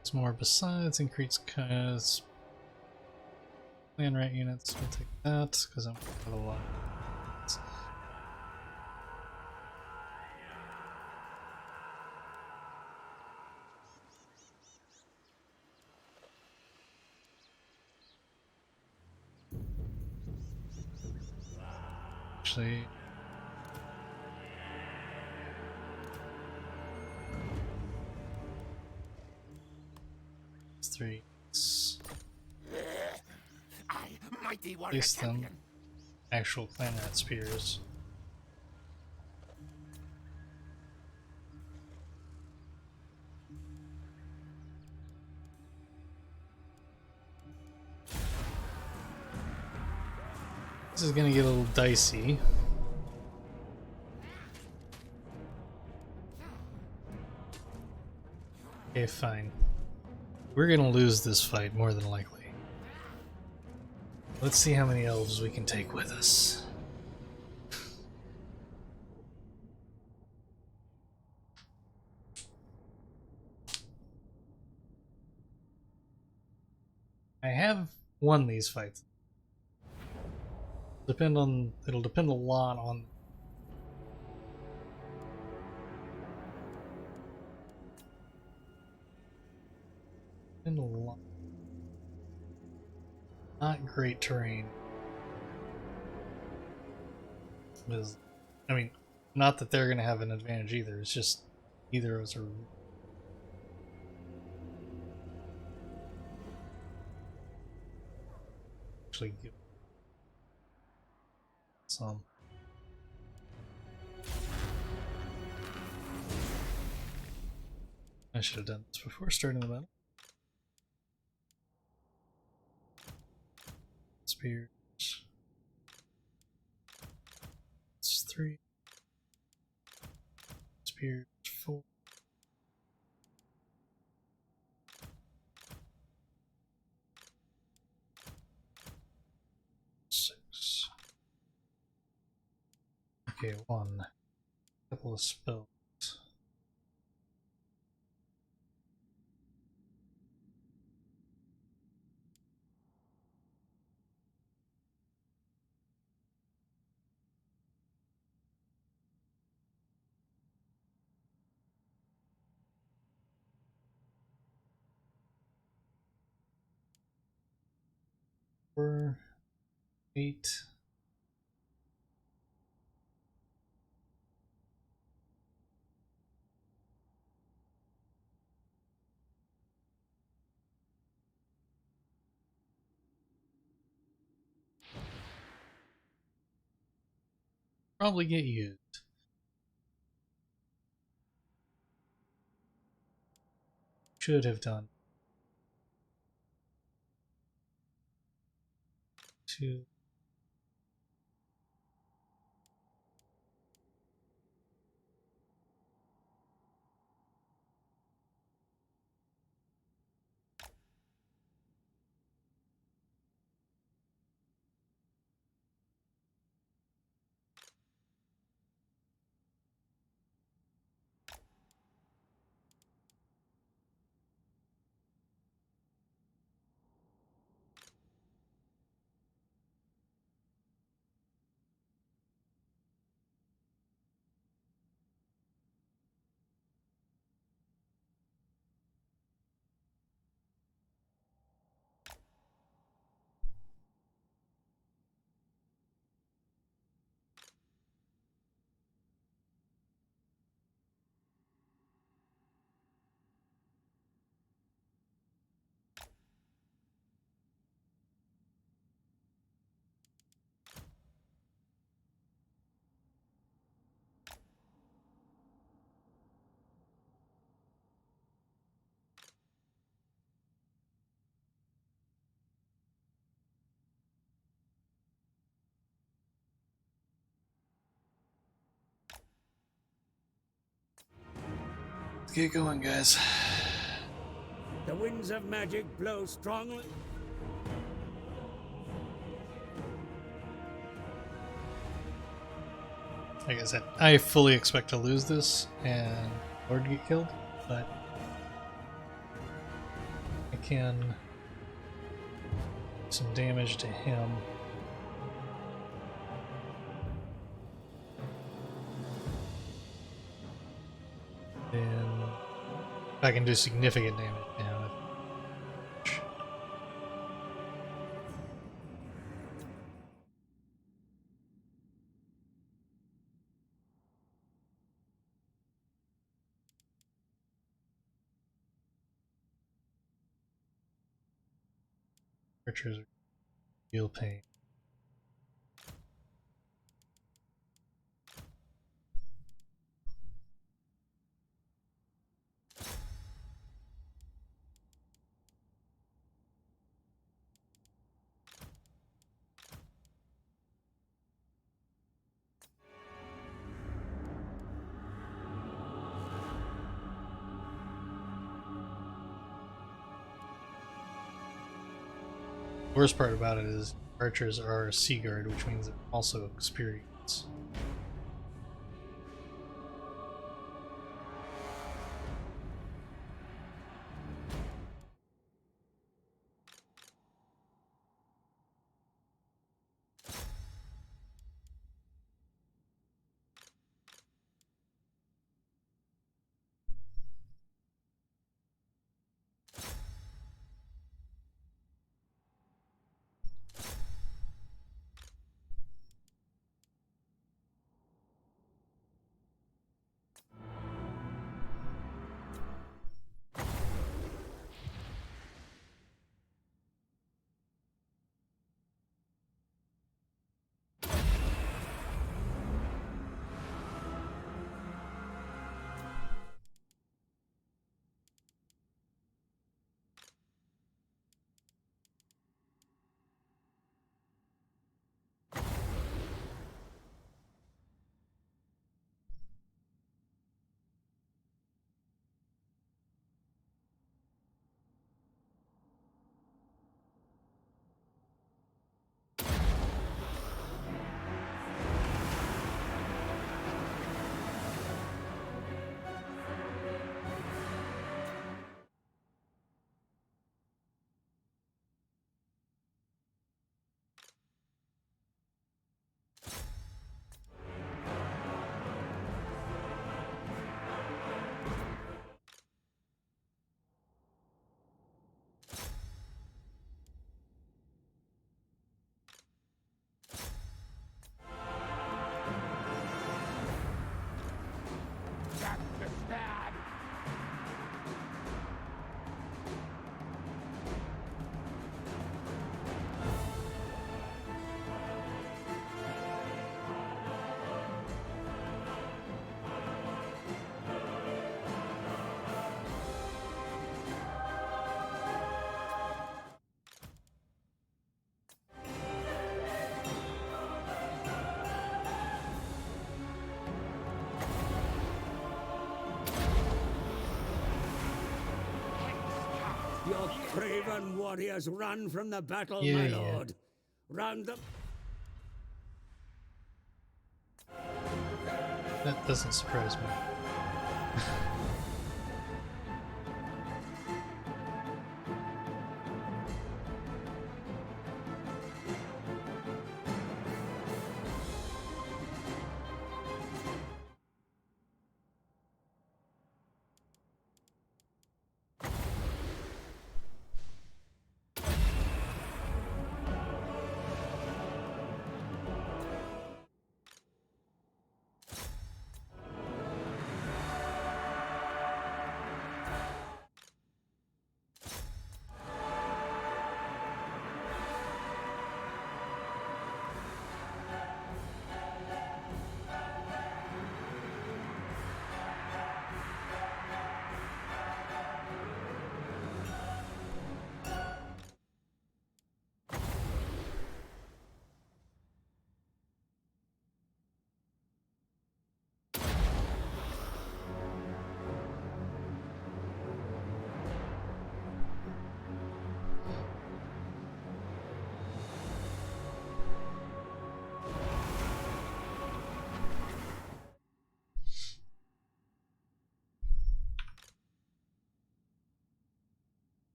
It's more besides increase clan rat units. We'll take that because I'm have a lot. Actually, it's 3. I, mighty warrior Place them. champion. Actual clan rat spears. This is gonna get a little dicey. Okay, fine. We're gonna lose this fight more than likely. Let's see how many elves we can take with us. I have won these fights. It'll depend a lot on. Depend a lot. Not great terrain. Because, I mean, not that they're going to have an advantage either. It's just either of us are. Actually, give some. I should have done this before starting the battle. Spears. It's 3. Spears 4. 6. Okay, 1. Couple of spells. Four, 8. Probably get used. Should have done 2. Let's get going, guys. The winds of magic blow strongly. Like I said, I fully expect to lose this and Lord get killed, but I can do some damage to him. Then I can do significant damage to him. Archers feel pain. Worst part about it is archers are Sea Guard, which means they're also experienced. Your craven warriors run from the battle, Yeah, my yeah. lord. Round them. That doesn't surprise me.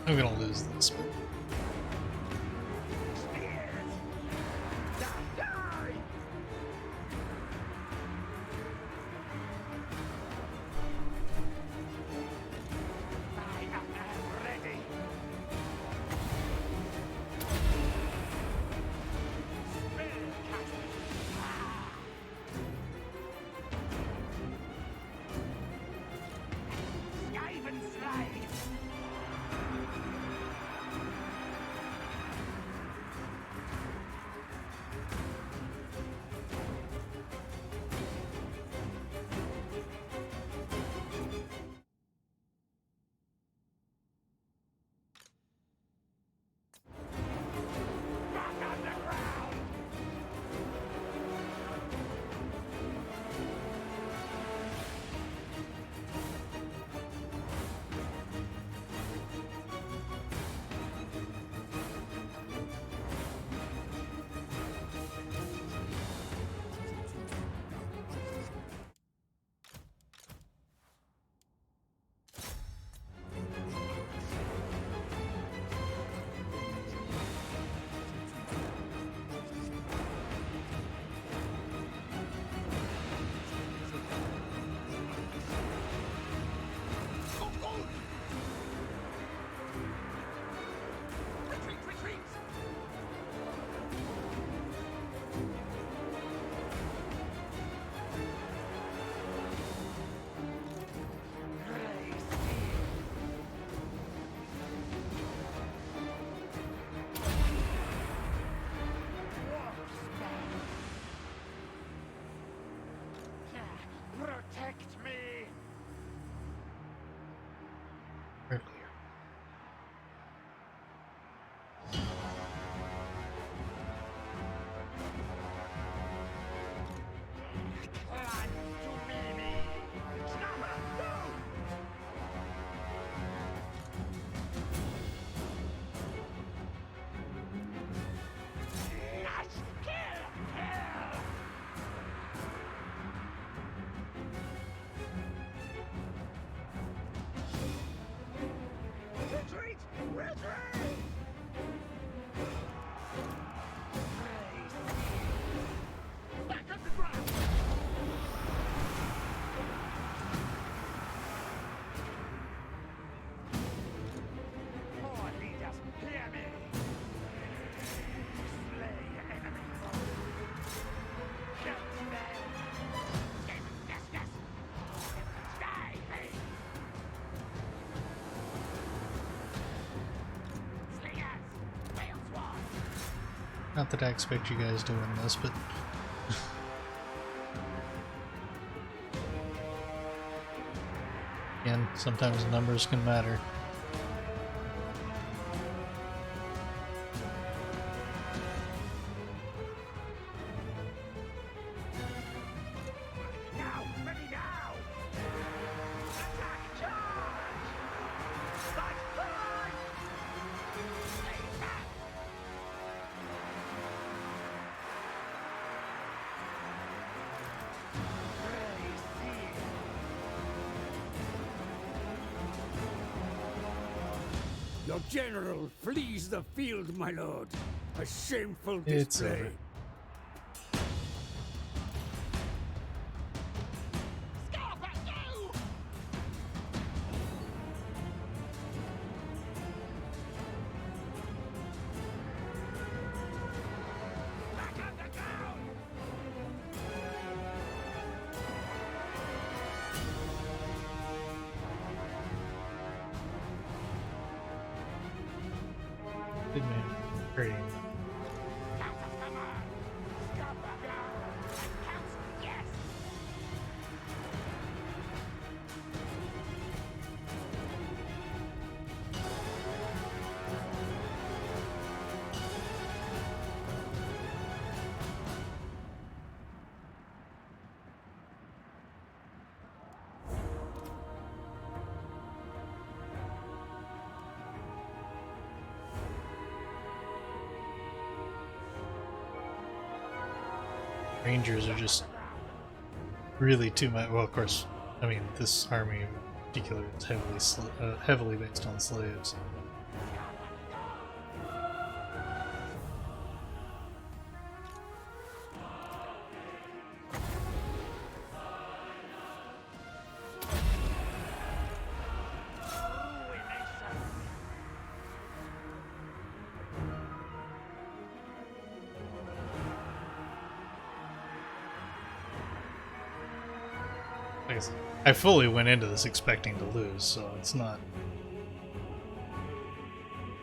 I'm gonna lose this, but Protect me! earlier. Plan to be me! Snapper, go! Nash, kill! Kill! Retreat! Retreat! Back on the ground! Poor leaders, hear me! Slay enemy foes! Kill them! Yes, yes! Die, hey! Slingers! Fail swan! Not that I expect you guys to win this, but again, sometimes numbers can matter. Your general flees the field, my lord. A shameful It's display. over. Good man. Great. Rangers are just really too much. Well, of course, I mean, this army in particular is heavily based on slaves. I fully went into this expecting to lose, so it's not.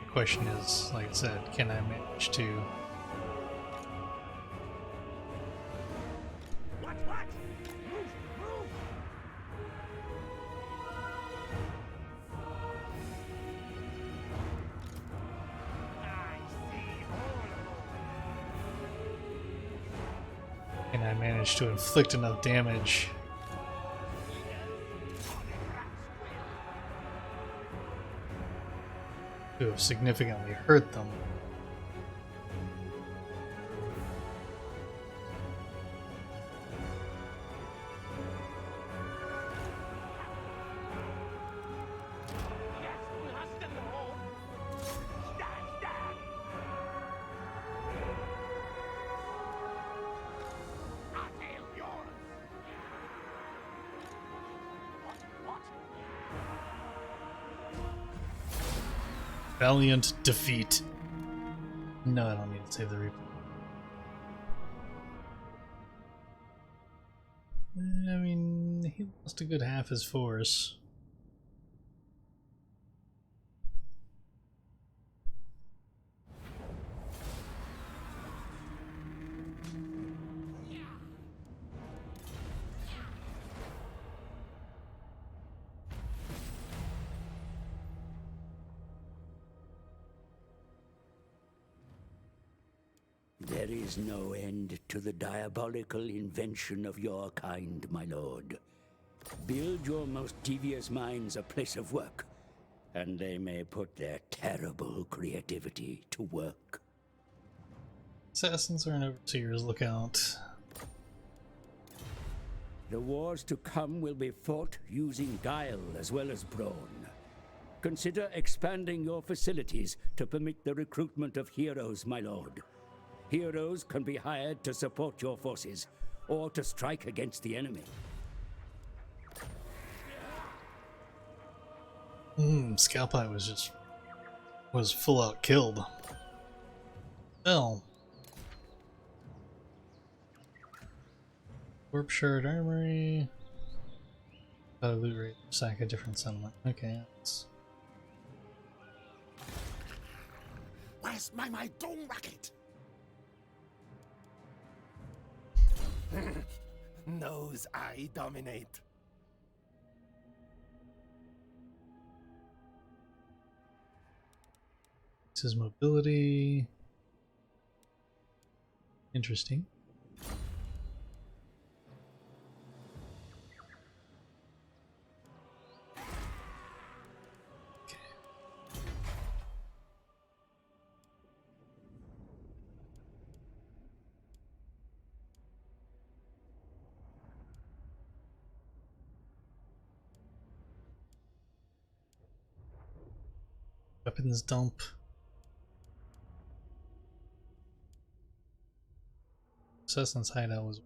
The question is, like I said, can I manage to? Can I manage to inflict enough damage to have significantly hurt them? Valiant defeat. No, I don't need to save the replay. I mean, he lost a good half his force. There is no end to the diabolical invention of your kind, my lord. Build your most devious minds a place of work, and they may put their terrible creativity to work. Assassins are an overseer's lookout. The wars to come will be fought using guile as well as brawn. Consider expanding your facilities to permit the recruitment of heroes, my lord. Heroes can be hired to support your forces, or to strike against the enemy. Scalpite was full out killed. Well. Warp Shard Armory. Loot rate, sack a different settlement. Okay, that's... Where's my dome racket? Knows I dominate. This is mobility. Interesting. Weapons dump. Assassin's hideout was.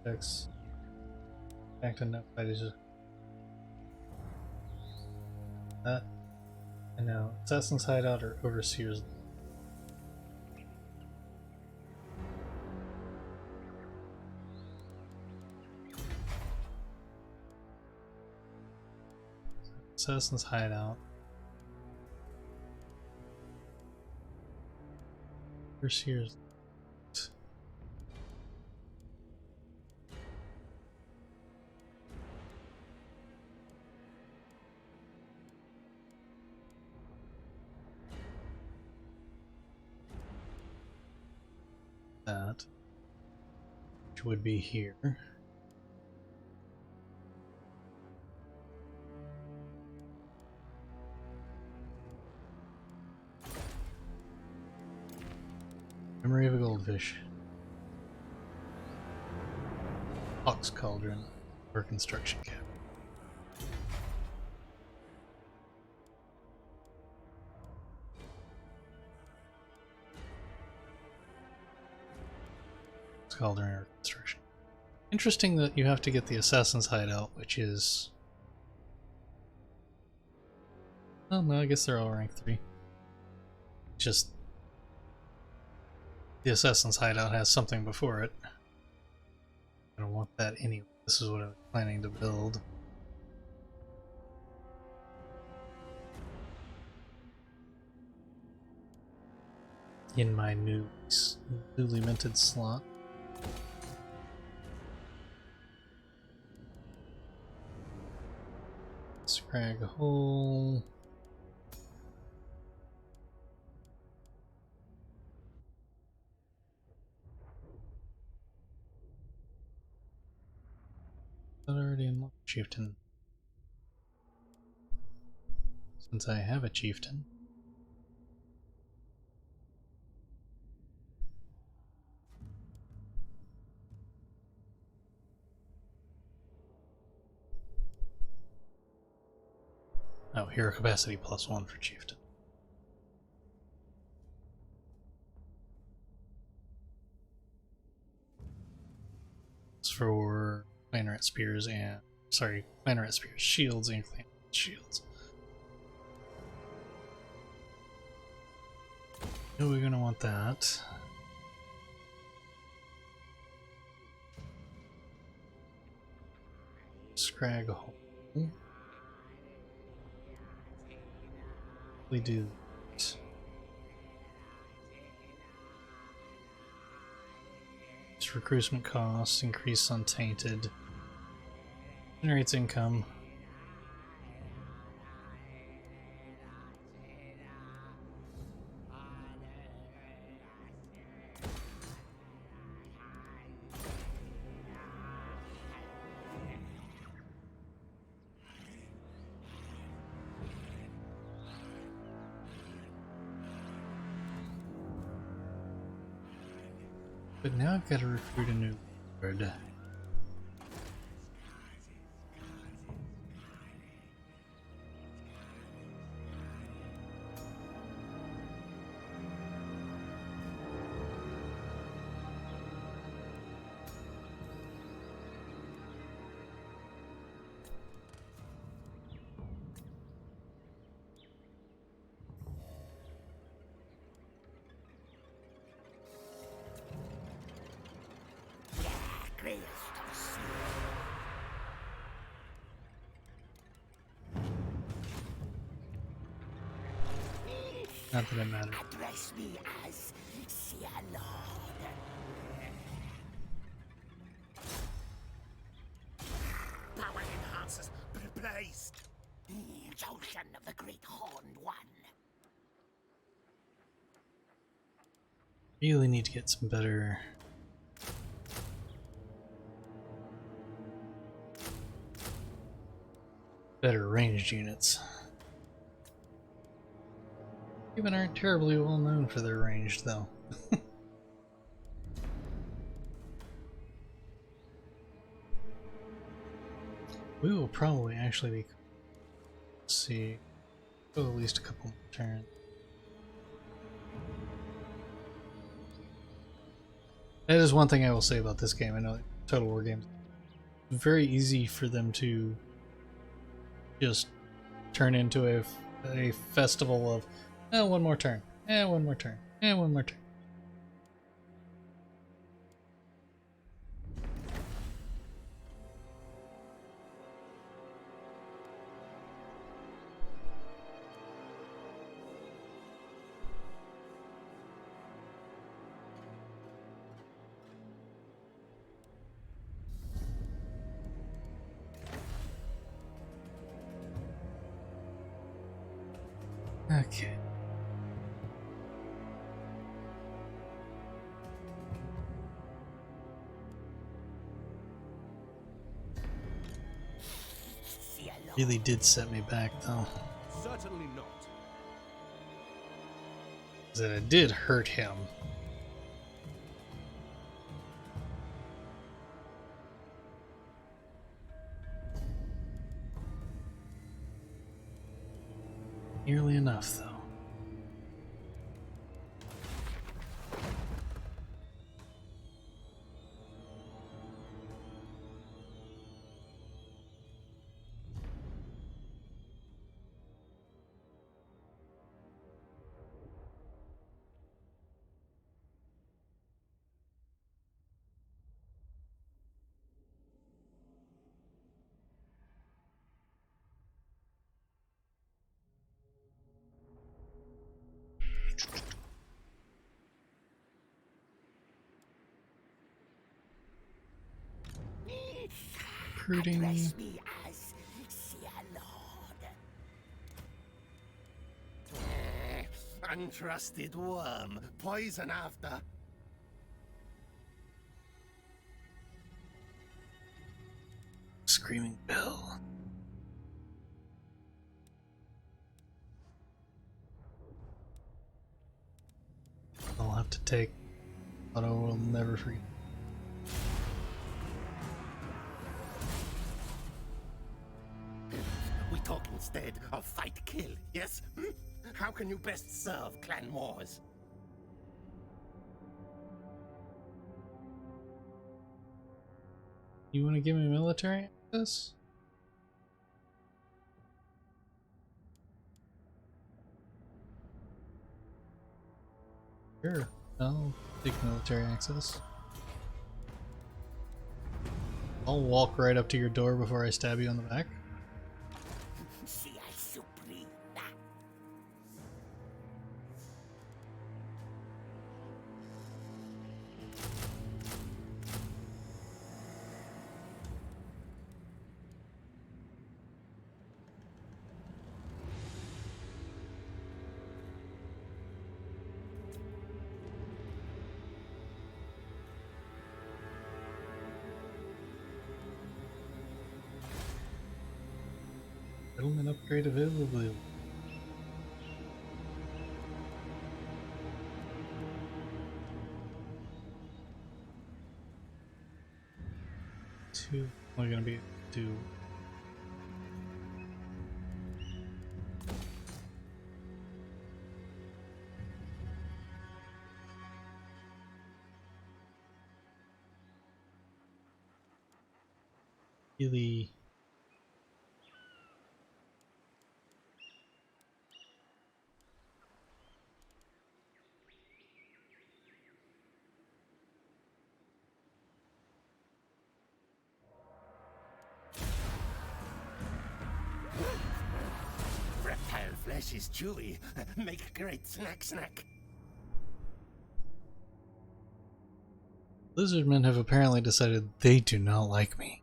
Vortex. Back to net fight is just. That. I know. Assassin's hideout or Overseer's. Assassin's hideout. Overseer's. That, which would be here. Memory of a goldfish. Ox cauldron or construction camp. Cauldron or construction. Interesting that you have to get the Assassin's Hideout, which is... Oh no, I guess they're all rank 3. Just... the Assassin's Hideout has something before it. I don't want that anyway. This is what I was planning to build. In my newly minted slot. Scrag hole. That already unlocked chieftain. Since I have a chieftain. Oh, hero capacity +1 for chieftain. It's for Clanrat spears and Clanrat spears, shields and Clanrat shields. No, we're gonna want that. Scrag hole. We do that. Its recruitment costs, increase untainted, generates income. But now I've got to recruit a new lord. Not that it matters. Address me as Sia Lord. Power enhancers replaced. Junction of the Great Horned One. Really need to get some better ranged units. Even aren't terribly well known for their range, though. We will probably actually be. Let's see. Go at least a couple more turns. That is one thing I will say about this game. I know Total War games. It's very easy for them to just turn into a festival of, oh, one more turn, and one more turn, and one more turn. Okay. Really did set me back, though. Certainly not. That it did hurt him. Nearly enough, though. Recruiting. Address me as Sir Lord. Untrusted worm. Poison after. Screaming Bell. I'll have to take what I will never forget. We talk instead of fight kill, yes? How can you best serve clan wars? You want to give me military access? Sure, I'll take military access. I'll walk right up to your door before I stab you on the back. Settlement upgrade available. Two. Am I gonna be able to do? Really. Reptile flesh is chewy. Make great snack. Lizardmen have apparently decided they do not like me.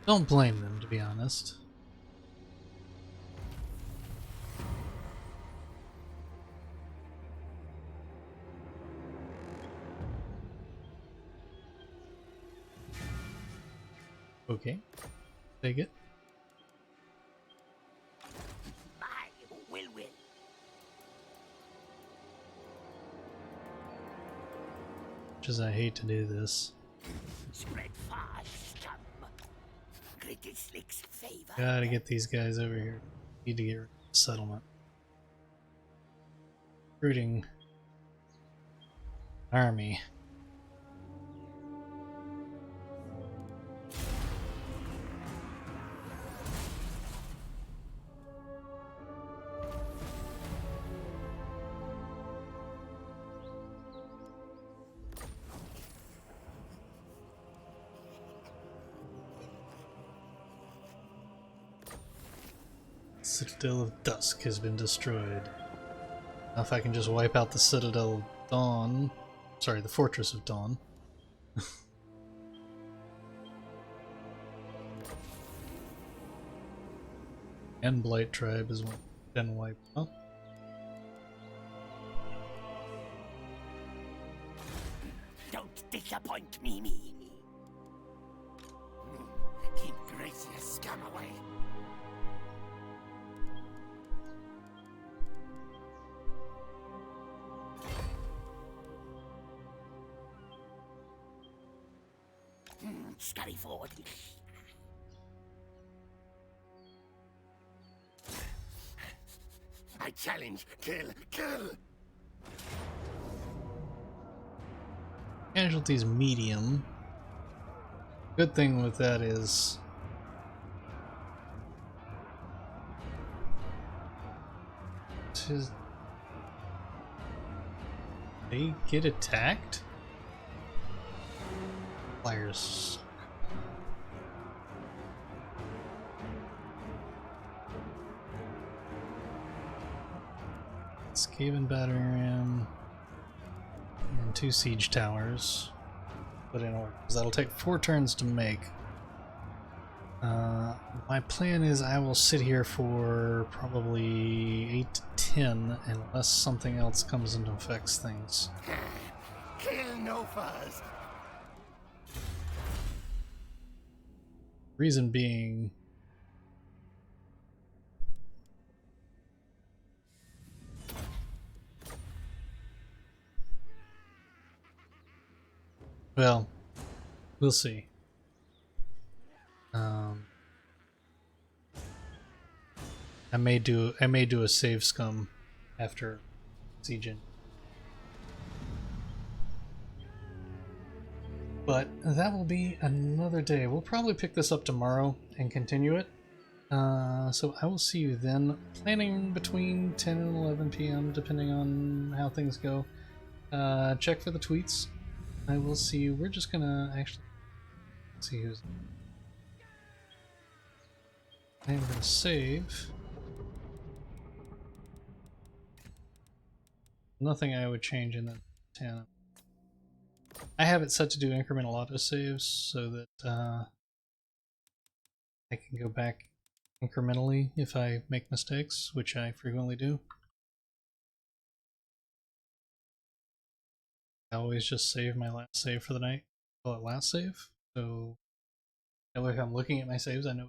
Don't blame them, to be honest. Okay, take it. Much as I hate to do this. Spread fast, scum. Greatest Slick's favor. Gotta get these guys over here. Need to get rid of the settlement. Recruiting army. Citadel of Dusk has been destroyed. Now if I can just wipe out the Citadel of Dawn... Sorry, the Fortress of Dawn. And Blight Tribe has been wiped out. Don't disappoint me. Keep Gracia scum away. Scurry forward. I challenge. Kill. Casualties medium. Good thing with that is they get attacked? Flyers. Skaven battering ram and 2 siege towers. Put in order, because that'll take 4 turns to make. My plan is I will sit here for probably 8 to 10 unless something else comes and affects things. Kill no fuzz. Reason being, well, we'll see. I may do a save scum after sieging. But that will be another day. We'll probably pick this up tomorrow and continue it. So I will see you then, planning between 10 and 11 p.m. depending on how things go. Check for the tweets. I will see you. We're just gonna actually see who's... I am gonna save. Nothing I would change in the 10. I have it set to do incremental autosaves so that I can go back incrementally if I make mistakes, which I frequently do. I always just save my last save for the night. Call it last save. So that way if I'm looking at my saves, I know.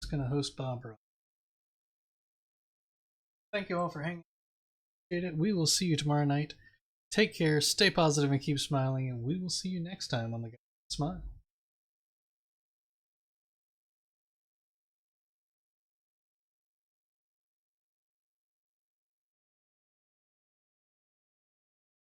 Just gonna host Barbara. Thank you all for hanging. Appreciate it. We will see you tomorrow night. Take care, stay positive, and keep smiling, and we will see you next time on the Smile.